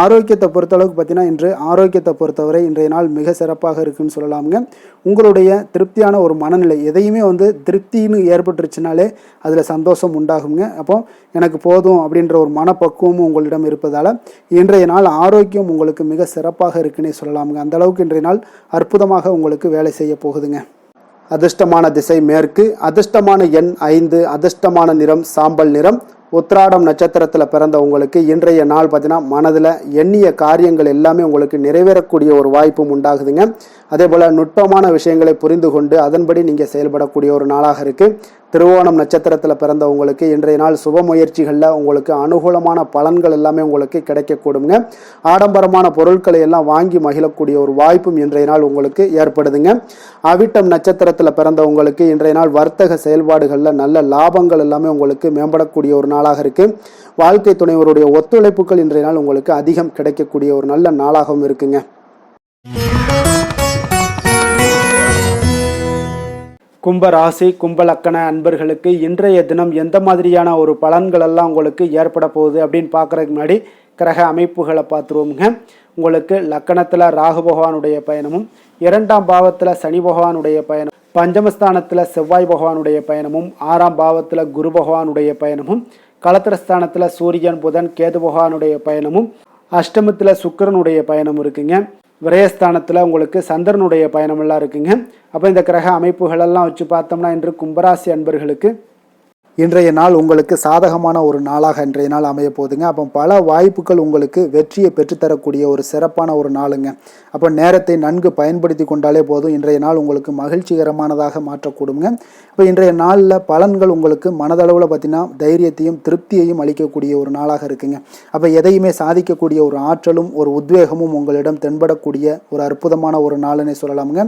ஆரோக்கியத்தை பொறுத்தளவுக்கு பார்த்தீங்கன்னா இன்று ஆரோக்கியத்தை பொறுத்தவரை இன்றைய நாள் மிக சிறப்பாக இருக்குன்னு சொல்லலாமுங்க. உங்களுடைய திருப்தியான ஒரு மனநிலை எதையுமே திருப்தின்னு ஏற்பட்டுருச்சுனாலே அதில் சந்தோஷம் உண்டாகுங்க. அப்போ எனக்கு போதும் அப்படின்ற ஒரு மனப்பக்குவமும் உங்களிடம் இருப்பதால் இன்றைய நாள் ஆரோக்கியம் உங்களுக்கு மிக சிறப்பாக இருக்குன்னே சொல்லலாமுங்க. அந்த அளவுக்கு இன்றைய நாள் அற்புதமாக உங்களுக்கு வேலை செய்ய போகுதுங்க. அதிர்ஷ்டமான திசை மேற்கு, அதிர்ஷ்டமான எண் 5, அதிர்ஷ்டமான நிறம் சாம்பல் நிறம். உத்திராடம் நட்சத்திரத்தில் பிறந்த உங்களுக்கு இன்றைய நாள் பார்த்தீங்கன்னா மனதில் எண்ணிய காரியங்கள் எல்லாமே உங்களுக்கு நிறைவேறக்கூடிய ஒரு வாய்ப்பும் உண்டாகுதுங்க. அதே போல் நுட்பமான விஷயங்களை புரிந்து கொண்டு அதன்படி நீங்கள் செயல்படக்கூடிய ஒரு நாளாக இருக்குது. திருவோணம் நட்சத்திரத்தில் பிறந்தவங்களுக்கு இன்றைய நாள் சுப முயற்சிகளில் உங்களுக்கு அனுகூலமான பலன்கள் எல்லாமே உங்களுக்கு கிடைக்கக்கூடுங்க. ஆடம்பரமான பொருட்களை எல்லாம் வாங்கி மகிழக்கூடிய ஒரு வாய்ப்பும் இன்றைய நாள் உங்களுக்கு ஏற்படுதுங்க. அவிட்டம் நட்சத்திரத்தில் பிறந்தவங்களுக்கு இன்றைய நாள் வர்த்தக செயல்பாடுகளில் நல்ல லாபங்கள் எல்லாமே உங்களுக்கு மேம்படக்கூடிய ஒரு நாளாக இருக்குது. வாழ்க்கை துணைவருடைய ஒத்துழைப்புகள் இன்றைய நாள் உங்களுக்கு அதிகம் கிடைக்கக்கூடிய ஒரு நல்ல நாளாகவும் இருக்குங்க. கும்ப ராசி கும்ப லக்கண அன்பர்களுக்கு இன்றைய தினம் எந்த மாதிரியான ஒரு பலன்கள் எல்லாம் உங்களுக்கு ஏற்பட போகுது அப்படின்னு பார்க்குறதுக்கு முன்னாடி கிரக அமைப்புகளை பார்த்துருவோமுங்க. உங்களுக்கு லக்கணத்தில் ராகு பகவானுடைய பயணமும், 2ஆம் பாவத்தில் சனி பகவானுடைய பயணம், பஞ்சமஸ்தானத்தில் செவ்வாய் பகவானுடைய பயணமும், 6ஆம் பாவத்தில் குரு பகவானுடைய பயணமும், களத்திரஸ்தானத்தில் சூரியன் புதன் கேது பகவானுடைய பயணமும், அஷ்டமத்தில் சுக்கிரனுடைய பயணம் இருக்குங்க. விரயஸ்தானத்தில் உங்களுக்கு சந்திரனுடைய பயணமெல்லாம் இருக்குங்க. அப்போ இந்த கிரக அமைப்புகளெல்லாம் வச்சு பார்த்தோம்னா இன்று கும்பராசி அன்பர்களுக்கு இன்றைய நாள் உங்களுக்கு சாதகமான ஒரு நாளாக இன்றைய நாள் அமைய போகுதுங்க. அப்போ பல வாய்ப்புகள் உங்களுக்கு வெற்றியை பெற்றுத்தரக்கூடிய ஒரு சிறப்பான ஒரு நாளுங்க. அப்போ நேரத்தை நன்கு பயன்படுத்தி கொண்டாலே போதும், இன்றைய நாள் உங்களுக்கு மகிழ்ச்சிகரமானதாக மாற்றக்கூடுங்க. இப்போ இன்றைய நாளில் பலன்கள் உங்களுக்கு மனதளவில் பார்த்தீங்கன்னா தைரியத்தையும் திருப்தியையும் அளிக்கக்கூடிய ஒரு நாளாக இருக்குங்க. அப்போ எதையுமே சாதிக்கக்கூடிய ஒரு ஆற்றலும் ஒரு உத்வேகமும் உங்களிடம் தென்படக்கூடிய ஒரு அற்புதமான ஒரு நாளுன்னே சொல்லலாமுங்க.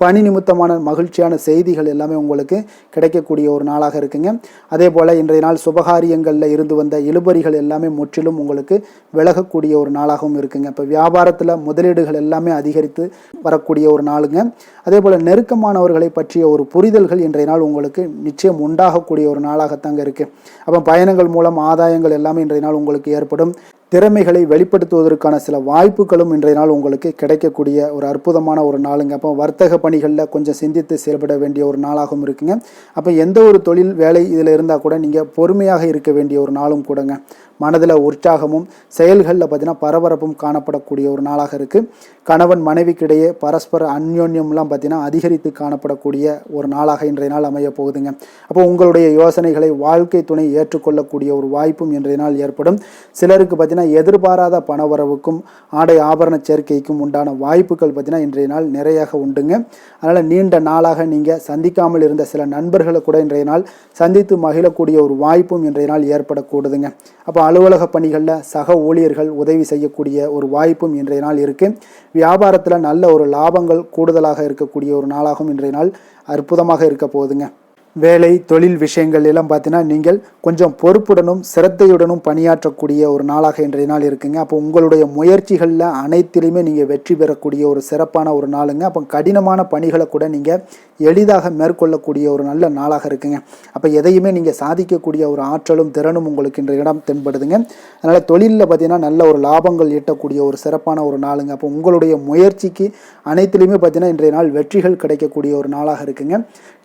பணி நிமித்தமான மகிழ்ச்சியான செய்திகள் எல்லாமே உங்களுக்கு கிடைக்கக்கூடிய ஒரு நாளாக இருக்குங்க. அதே போல் இன்றைய நாள் சுபகாரியங்களில் இருந்து வந்த இழுபறிகள் எல்லாமே முற்றிலும் உங்களுக்கு விலகக்கூடிய ஒரு நாளாகவும் இருக்குங்க. இப்போ வியாபாரத்தில் முதலீடுகள் எல்லாமே அதிகரித்து வரக்கூடிய ஒரு நாளுங்க. அதே போல் நெருக்கமானவர்களை பற்றிய ஒரு புரிதல்கள் இன்றைய நாள் உங்களுக்கு நிச்சயம் உண்டாகக்கூடிய ஒரு நாளாகத்தாங்க இருக்குது. அப்போ பயணங்கள் மூலம் ஆதாயங்கள் எல்லாமே இன்றைய நாள் உங்களுக்கு ஏற்படும். திறமைகளை வெளிப்படுத்துவதற்கான சில வாய்ப்புகளும் இன்றைய நாள் உங்களுக்கு கிடைக்கக்கூடிய ஒரு அற்புதமான ஒரு நாளுங்க. அப்போ வர்த்தக பணிகளில் கொஞ்சம் சிந்தித்து செயல்பட வேண்டிய ஒரு நாளாகவும் இருக்குங்க. அப்போ எந்த ஒரு தொழில் வேலை இதில் இருந்தால் கூட நீங்கள் பொறுமையாக இருக்க வேண்டிய ஒரு நாளும் கூடங்க. மனதில் உற்சாகமும் செயல்களில் பார்த்தீங்கன்னா பரபரப்பும் காணப்படக்கூடிய ஒரு நாளாக இருக்குது. கணவன் மனைவிக்கிடையே பரஸ்பர அந்யோன்யம்லாம் பார்த்தீங்கன்னா அதிகரித்து காணப்படக்கூடிய ஒரு நாளாக இன்றைய நாள் அமைய போகுதுங்க. அப்போ உங்களுடைய யோசனைகளை வாழ்க்கை துணை ஏற்றுக்கொள்ளக்கூடிய ஒரு வாய்ப்பும் இன்றைய நாள் ஏற்படும். சிலருக்கு பார்த்தீங்கன்னா எதிர்பாராத பணவரவுக்கும் ஆடை ஆபரண சேர்க்கைக்கும் உண்டான வாய்ப்புகள் பார்த்தீங்கன்னா இன்றைய நாள் நிறையாக உண்டுங்க. அதனால் நீண்ட நாளாக நீங்கள் சந்திக்காமல் இருந்த சில நண்பர்களை கூட இன்றைய நாள் சந்தித்து மகிழக்கூடிய ஒரு வாய்ப்பும் இன்றைய நாள் ஏற்படக்கூடுதுங்க. அப்போ அலுவலக பணிகளில் சக ஊழியர்கள் உதவி செய்யக்கூடிய ஒரு வாய்ப்பும் இன்றைய நாள் இருக்குது. வியாபாரத்தில் நல்ல ஒரு லாபங்கள் கூடுதலாக இருக்கக்கூடிய ஒரு நாளாகவும் இன்றைய நாள் அற்புதமாக இருக்க போகுதுங்க. வேலை தொழில் விஷயங்கள் எல்லாம் பார்த்தீங்கன்னா நீங்கள் கொஞ்சம் பொறுப்புடனும் சிரத்தையுடனும் பணியாற்றக்கூடிய ஒரு நாளாக இன்றைய நாள் இருக்குங்க. அப்போ உங்களுடைய முயற்சிகளில் அனைத்திலுமே நீங்கள் வெற்றி பெறக்கூடிய ஒரு சிறப்பான ஒரு நாளுங்க. அப்போ கடினமான பணிகளை கூட நீங்கள் எளிதாக மேற்கொள்ளக்கூடிய ஒரு நல்ல நாளாக இருக்குங்க. அப்போ எதையுமே நீங்கள் சாதிக்கக்கூடிய ஒரு ஆற்றலும் திறனும் உங்களுக்கு இன்றைய இடம் தென்படுதுங்க. அதனால் தொழிலில் பார்த்தீங்கன்னா நல்ல ஒரு லாபங்கள் ஈட்டக்கூடிய ஒரு சிறப்பான ஒரு நாளுங்க. அப்போ உங்களுடைய முயற்சிக்கு அனைத்திலுமே பார்த்தீங்கன்னா இன்றைய நாள் வெற்றிகள் கிடைக்கக்கூடிய ஒரு நாளாக இருக்குங்க.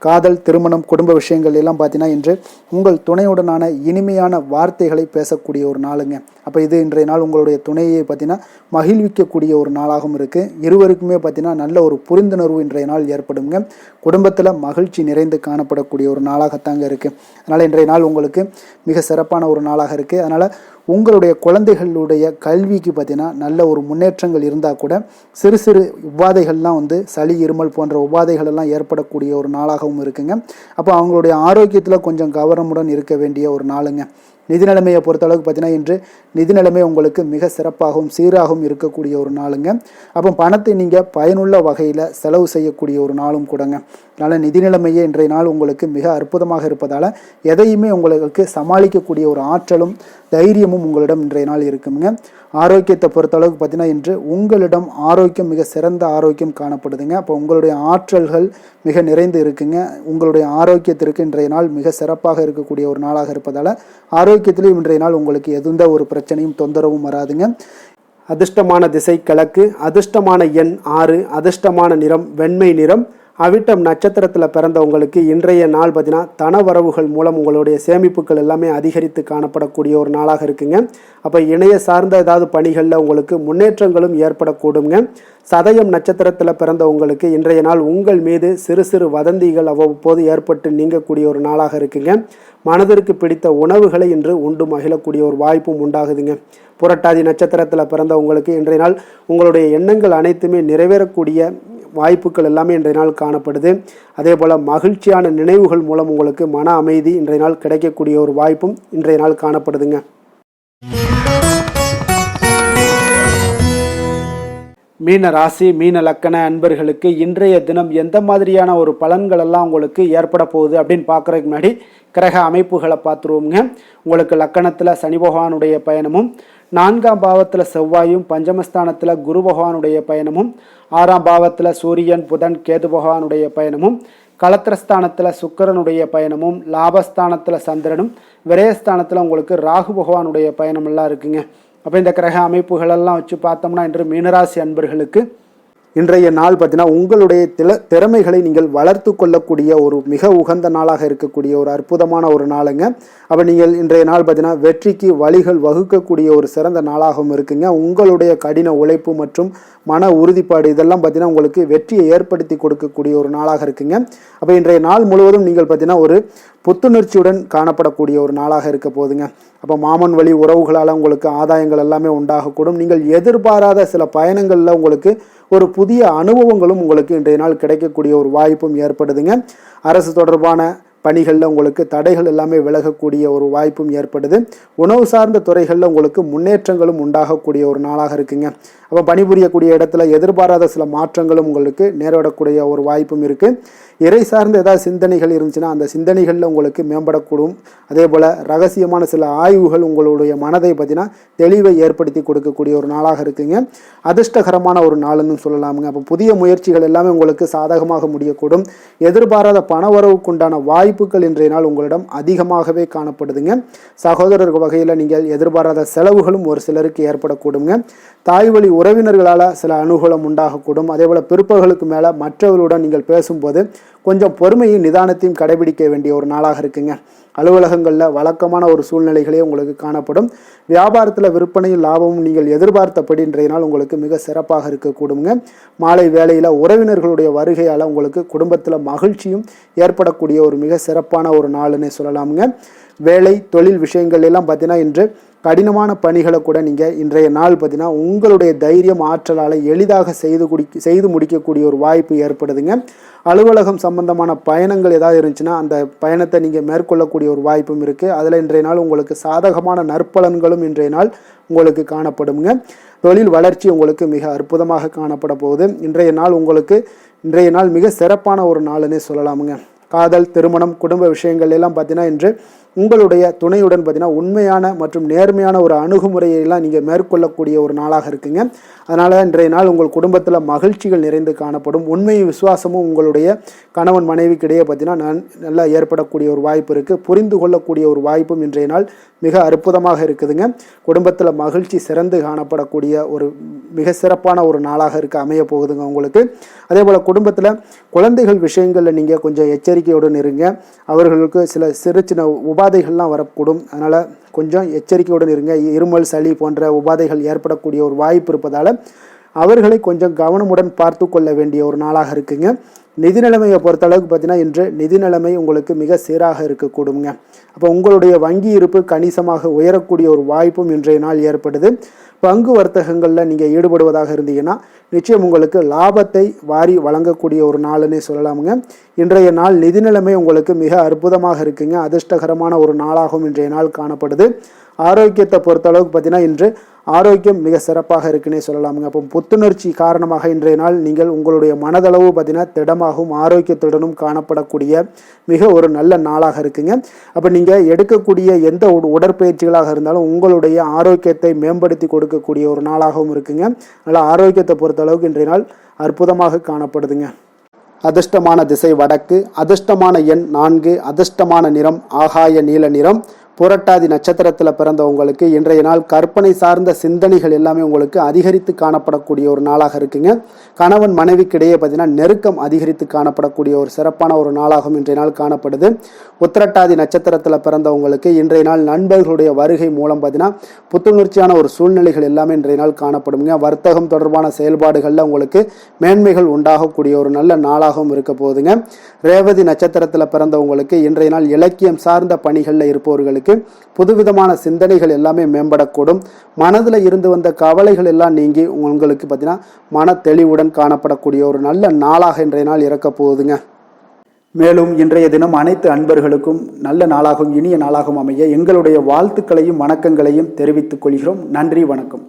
காதல் திருமணம் குடும்ப விஷயங்கள் எல்லாம் பார்த்தீங்கன்னா இன்று உங்கள் துணையுடனான இனிமையான வார்த்தைகளை பேசக்கூடிய ஒரு நாளுங்க. அப்போ இது இன்றைய நாள் உங்களுடைய துணையை பார்த்தீங்கன்னா மகிழ்விக்கக்கூடிய ஒரு நாளாகவும் இருக்குது. இருவருக்குமே பார்த்தீங்கன்னா நல்ல ஒரு புரிந்துணர்வு இன்றைய நாள் ஏற்படுங்க. குடும்பத்தில் மகிழ்ச்சி நிறைந்து காணப்படக்கூடிய ஒரு நாளாகத்தாங்க இருக்குது. அதனால் இன்றைய நாள் உங்களுக்கு மிக சிறப்பான ஒரு நாளாக இருக்குது. அதனால் உங்களுடைய குழந்தைகளுடைய கல்விக்கு பார்த்தீங்கன்னா நல்ல ஒரு முன்னேற்றங்கள் இருந்தால் கூட சிறு சிறு உபாதைகள்லாம் சளி இருமல் போன்ற உபாதைகள் எல்லாம் ஏற்படக்கூடிய ஒரு நாளாகவும் இருக்குங்க. அப்போ அவங்களுடைய ஆரோக்கியத்தில் கொஞ்சம் கவனமுடன் இருக்க வேண்டிய ஒரு நாளுங்க. நிதி நிலைமையை பொறுத்தளவுக்கு பார்த்தீங்கன்னா இன்று நிதி நிலைமை உங்களுக்கு மிக சிறப்பாகவும் சீராகவும் இருக்கக்கூடிய ஒரு நாளுங்க. அப்போ பணத்தை நீங்கள் பயனுள்ள வகையில் செலவு செய்யக்கூடிய ஒரு நாளும் கூடங்க. அதனால் நிதி நிலைமையே இன்றைய நாள் உங்களுக்கு மிக அற்புதமாக இருப்பதால் எதையுமே உங்களுக்கு சமாளிக்கக்கூடிய ஒரு ஆற்றலும் தைரியமும் உங்களிடம் இன்றைய நாள் இருக்குங்க. ஆரோக்கியத்தை பொறுத்தளவுக்கு பார்த்தீங்கன்னா இன்று உங்களிடம் ஆரோக்கியம் மிக சிறந்த ஆரோக்கியம் காணப்படுதுங்க. அப்போ உங்களுடைய ஆற்றல்கள் மிக நிறைந்து இருக்குங்க. உங்களுடைய ஆரோக்கியத்திற்கு இன்றைய நாள் மிக சிறப்பாக இருக்கக்கூடிய ஒரு நாளாக இருப்பதால் ஆரோக்கியத்திலும் இன்றைய நாள் உங்களுக்கு எந்த ஒரு பிரச்சனையும் தொந்தரவும் வராதுங்க. அதிர்ஷ்டமான திசை கிழக்கு, அதிர்ஷ்டமான எண் 6, அதிர்ஷ்டமான நிறம் வெண்மை நிறம். அவிட்டம் நட்சத்திரத்தில் பிறந்தவங்களுக்கு இன்றைய நாள் பார்த்தீங்கன்னா தனவரவுகள் மூலம் உங்களுடைய சேமிப்புகள் எல்லாமே அதிகரித்து காணப்படக்கூடிய ஒரு நாளாக இருக்குங்க. அப்போ இணைய சார்ந்த ஏதாவது பணிகளில் உங்களுக்கு முன்னேற்றங்களும் ஏற்படக்கூடுங்க. சதயம் நட்சத்திரத்தில் பிறந்தவங்களுக்கு இன்றைய நாள் உங்கள் மீது சிறு சிறு வதந்திகள் அவ்வப்போது ஏற்பட்டு நீங்கக்கூடிய ஒரு நாளாக இருக்குங்க. மனதிற்கு பிடித்த உணவுகளை இன்று உண்டு மகிழக்கூடிய ஒரு வாய்ப்பும் உண்டாகுதுங்க. புரட்டாதி நட்சத்திரத்தில் பிறந்தவங்களுக்கு இன்றைய நாள் உங்களுடைய எண்ணங்கள் அனைத்துமே நிறைவேறக்கூடிய வாய்ப்புகள் எல்லாமே இன்றைய நாள் காணப்படுது. அதே போல் மகிழ்ச்சியான நினைவுகள் மூலம் உங்களுக்கு மன அமைதி இன்றைய நாள் கிடைக்கக்கூடிய ஒரு வாய்ப்பும் இன்றைய நாள் காணப்படுதுங்க. மீன ராசி மீன லக்கண அன்பர்களுக்கு இன்றைய தினம் எந்த மாதிரியான ஒரு பலன்கள் எல்லாம் உங்களுக்கு ஏற்பட போகுது அப்படின்னு பார்க்குறதுக்கு முன்னாடி கிரக அமைப்புகளை பார்த்துருவோங்க. உங்களுக்கு லக்கணத்தில் சனி பகவானுடைய பயணமும், 4ஆம் பாவத்தில் செவ்வாயும், பஞ்சமஸ்தானத்தில் குரு பகவானுடைய பயணமும், 6ஆம் பாவத்தில் சூரியன் புதன் கேது பகவானுடைய பயணமும், களத்திரஸ்தானத்தில் சுக்கிரனுடைய பயணமும், லாபஸ்தானத்தில் சந்திரனும், விரயஸ்தானத்தில் உங்களுக்கு ராகு பகவானுடைய பயணமெல்லாம் இருக்குங்க. அப்போ இந்த கிரக அமைப்புகளெல்லாம் வச்சு பார்த்தோம்னா இன்று மீனராசி அன்பர்களுக்கு இன்றைய நாள் பார்த்தீங்கன்னா உங்களுடைய திறமைகளை நீங்கள் வளர்த்து கொள்ளக்கூடிய ஒரு மிக உகந்த நாளாக இருக்கக்கூடிய ஒரு அற்புதமான ஒரு நாளுங்க. அப்போ நீங்கள் இன்றைய நாள் பார்த்தீங்கன்னா வெற்றிக்கு வழிகள் வகுக்கக்கூடிய ஒரு சிறந்த நாளாகவும் இருக்குங்க. உங்களுடைய கடின உழைப்பு மற்றும் மன உறுதிப்பாடு இதெல்லாம் பார்த்தீங்கன்னா உங்களுக்கு வெற்றியை ஏற்படுத்தி கொடுக்கக்கூடிய ஒரு நாளாக இருக்குங்க. அப்போ இன்றைய நாள் முழுவதும் நீங்கள் பார்த்தீங்கன்னா ஒரு புத்துணர்ச்சியுடன் காணப்படக்கூடிய ஒரு நாளாக இருக்க போதுங்க. அப்போ மாமன் வழி உறவுகளால் உங்களுக்கு ஆதாயங்கள் எல்லாமே உண்டாகக்கூடும். நீங்கள் எதிர்பாராத சில பயணங்களில் உங்களுக்கு ஒரு புதிய அனுபவங்களும் உங்களுக்கு இன்றைய நாள் கிடைக்கக்கூடிய ஒரு வாய்ப்பும் ஏற்படுதுங்க. அரசு தொடர்பான பணிகளில் உங்களுக்கு தடைகள் எல்லாமே விலகக்கூடிய ஒரு வாய்ப்பும் ஏற்படுது. உணவு சார்ந்த துறைகளில் உங்களுக்கு முன்னேற்றங்களும் உண்டாகக்கூடிய ஒரு நாளாக இருக்குங்க. அப்போ பணிபுரியக்கூடிய இடத்துல எதிர்பாராத சில மாற்றங்களும் உங்களுக்கு நேரிடக்கூடிய ஒரு வாய்ப்பும் இருக்குது. இறை சார்ந்த ஏதாவது சிந்தனைகள் இருந்துச்சுன்னா அந்த சிந்தனைகளில் உங்களுக்கு மேம்படக்கூடும். அதே போல் ரகசியமான சில ஆய்வுகள் உங்களுடைய மனதை பார்த்தீங்கன்னா தெளிவை ஏற்படுத்தி கொடுக்கக்கூடிய ஒரு நாளாக இருக்குங்க. அதிர்ஷ்டகரமான ஒரு நாளுன்னு சொல்லலாமுங்க. அப்போ புதிய முயற்சிகள் எல்லாமே உங்களுக்கு சாதகமாக முடியக்கூடும். எதிர்பாராத பணவரவுக்குண்டான வாய்ப்புகள் இன்றைய நாள் உங்களிடம் அதிகமாகவே காணப்படுதுங்க. சகோதரர் வகையில் நீங்கள் எதிர்பாராத செலவுகளும் ஒரு சிலருக்கு ஏற்படக்கூடுங்க. தாய் வழி உறவினர்களால் சில அனுகூலம் உண்டாகக்கூடும். அதே போல் பிற்பகலுக்கு மேலே மற்றவர்களுடன் நீங்கள் பேசும்போது கொஞ்சம் பொறுமையும் நிதானத்தையும் கடைபிடிக்க வேண்டிய ஒரு நாளாக இருக்குங்க. அலுவலகங்களில் வழக்கமான ஒரு சூழ்நிலைகளே உங்களுக்கு காணப்படும். வியாபாரத்தில் விற்பனையும் லாபமும் நீங்கள் எதிர்பார்த்தபடி இன்றைய நாள் உங்களுக்கு மிக சிறப்பாக இருக்கக்கூடுங்க. மாலை வேளையில் உறவினர்களுடைய வருகையால் உங்களுக்கு குடும்பத்தில் மகிழ்ச்சியும் ஏற்படக்கூடிய ஒரு மிக சிறப்பான ஒரு நாளுன்னு சொல்லலாமுங்க. வேலை தொழில் விஷயங்கள் எல்லாம் பார்த்தீங்கன்னா இன்று கடினமான பணிகளை கூட நீங்கள் இன்றைய நாள் பார்த்தீங்கன்னா உங்களுடைய தைரியம் ஆற்றலால் எளிதாக செய்து முடிக்கக்கூடிய ஒரு வாய்ப்பு ஏற்படுதுங்க. அலுவலகம் சம்பந்தமான பயணங்கள் ஏதாவது இருந்துச்சுன்னா அந்த பயணத்தை நீங்கள் மேற்கொள்ளக்கூடிய ஒரு வாய்ப்பும் இருக்குது. அதில் இன்றைய நாள் உங்களுக்கு சாதகமான நற்பலன்களும் இன்றைய நாள் உங்களுக்கு காணப்படுங்க. தொழில் வளர்ச்சி உங்களுக்கு மிக அற்புதமாக காணப்பட போகுது. இன்றைய நாள் மிக சிறப்பான ஒரு நாளுன்னே சொல்லலாமுங்க. காதல், திருமணம், குடும்ப விஷயங்கள் எல்லாம் பார்த்தீங்கன்னா இன்று உங்களுடைய துணையுடன் பார்த்தீங்கன்னா உண்மையான மற்றும் நேர்மையான ஒரு அணுகுமுறையெல்லாம் நீங்கள் மேற்கொள்ளக்கூடிய ஒரு நாளாக இருக்குங்க. அதனால் இன்றைய நாள் உங்கள் குடும்பத்தில் மகிழ்ச்சிகள் நிறைந்து காணப்படும். உண்மையும் விசுவாசமும் உங்களுடைய கணவன் மனைவிக்கிடையே பார்த்தீங்கன்னா நல்லா ஏற்படக்கூடிய ஒரு வாய்ப்பு இருக்குது. புரிந்து கொள்ளக்கூடிய ஒரு வாய்ப்பும் இன்றைய நாள் மிக அற்புதமாக இருக்குதுங்க. குடும்பத்தில் மகிழ்ச்சி சிறந்து காணப்படக்கூடிய ஒரு மிக சிறப்பான ஒரு நாளாக அமைய போகுதுங்க உங்களுக்கு. அதே போல் குடும்பத்தில் குழந்தைகள் விஷயங்களில் நீங்கள் கொஞ்சம் எச்சரிக்கையுடன் இருங்க. அவர்களுக்கு சில சிறு சின்ன உபாதைகள்லாம் வரக்கூடும். அதனால் கொஞ்சம் எச்சரிக்கையுடன் இருங்க. இருமல், சளி போன்ற உபாதைகள் ஏற்படக்கூடிய ஒரு வாய்ப்பு இருப்பதால் அவர்களை கொஞ்சம் கவனமுடன் பார்த்து கொள்ள வேண்டிய ஒரு நாளாக இருக்குங்க. நிதி நிலைமையை பொறுத்தளவுக்கு பார்த்தீங்கன்னா இன்று நிதி நிலைமை உங்களுக்கு மிக சீராக இருக்கக்கூடுங்க. அப்போ உங்களுடைய வங்கி இருப்பு கணிசமாக உயரக்கூடிய ஒரு வாய்ப்பும் இன்றைய நாள் ஏற்படுது. பங்கு வர்த்தகங்களில் நீங்கள் ஈடுபடுவதாக இருந்தீங்கன்னா நிச்சயம் உங்களுக்கு லாபத்தை வாரி வழங்கக்கூடிய ஒரு நாளுன்னே சொல்லலாமுங்க. இன்றைய நாள் நிதி நிலைமை உங்களுக்கு மிக அற்புதமாக இருக்குங்க. அதிர்ஷ்டகரமான ஒரு நாளாகவும் இன்றைய நாள் காணப்படுது. ஆரோக்கியத்தை பொறுத்தளவுக்கு பார்த்தீங்கன்னா இன்று ஆரோக்கியம் மிக சிறப்பாக இருக்குன்னே சொல்லலாமுங்க. அப்போ புத்துணர்ச்சி காரணமாக இன்றைய நாள் நீங்கள் உங்களுடைய மனதளவு பார்த்தீங்கன்னா திடமாகவும் ஆரோக்கியத்துடனும் காணப்படக்கூடிய மிக ஒரு நல்ல நாளாக இருக்குங்க. அப்போ நீங்கள் எடுக்கக்கூடிய எந்த உடற்பயிற்சிகளாக இருந்தாலும் உங்களுடைய ஆரோக்கியத்தை மேம்படுத்தி கொடுக்கக்கூடிய ஒரு நாளாகவும் இருக்குங்க. அதனால் ஆரோக்கியத்தை பொறுத்தளவுக்கு இன்றைய நாள் அற்புதமாக காணப்படுதுங்க. அதிர்ஷ்டமான திசை வடக்கு, அதிர்ஷ்டமான எண் 4, அதிர்ஷ்டமான நிறம் ஆகாய நீல நிறம். புரட்டாதி நட்சத்திரத்தில் பிறந்தவங்களுக்கு இன்றைய நாள் கற்பனை சார்ந்த சிந்தனைகள் எல்லாமே உங்களுக்கு அதிகரித்து காணப்படக்கூடிய ஒரு நாளாக இருக்குங்க. கணவன் மனைவிக்கிடையே பார்த்தீங்கன்னா நெருக்கம் அதிகரித்து காணப்படக்கூடிய ஒரு சிறப்பான ஒரு நாளாகவும் இன்றைய நாள் காணப்படுது. உத்திரட்டாதி நட்சத்திரத்தில் பிறந்தவங்களுக்கு இன்றைய நாள் நண்பர்களுடைய வருகை மூலம் பார்த்தீங்கன்னா புத்துணர்ச்சியான ஒரு சூழ்நிலைகள் எல்லாமே இன்றைய நாள் காணப்படுங்க. வர்த்தகம் தொடர்பான செயல்பாடுகளில் உங்களுக்கு மேன்மைகள் உண்டாகக்கூடிய ஒரு நல்ல நாளாகவும் இருக்க போகுதுங்க. ரேவதி நட்சத்திரத்தில் பிறந்தவங்களுக்கு இன்றைய நாள் இலக்கியம் சார்ந்த பணிகளில் இருப்பவர்களுக்கு உங்களுக்கு புதுவிதமான சிந்தனைகள் எல்லாமே மேம்படக்கூடும். மனதில் இருந்து வந்த கவலைகள் எல்லாம் நீங்கி உங்களுக்கு பார்த்தீங்கன்னா மன தெளிவுடன் காணப்படக்கூடிய ஒரு நல்ல நாளாக இன்றைய நாள் இருக்க போகுதுங்க. மேலும் இன்றைய தினம் அனைத்து அன்பர்களுக்கும் நல்ல நாளாகவும் இனிய நாளாகவும் அமைய எங்களுடைய வாழ்த்துக்களையும் வணக்கங்களையும் தெரிவித்துக் கொள்கிறோம். நன்றி, வணக்கம்.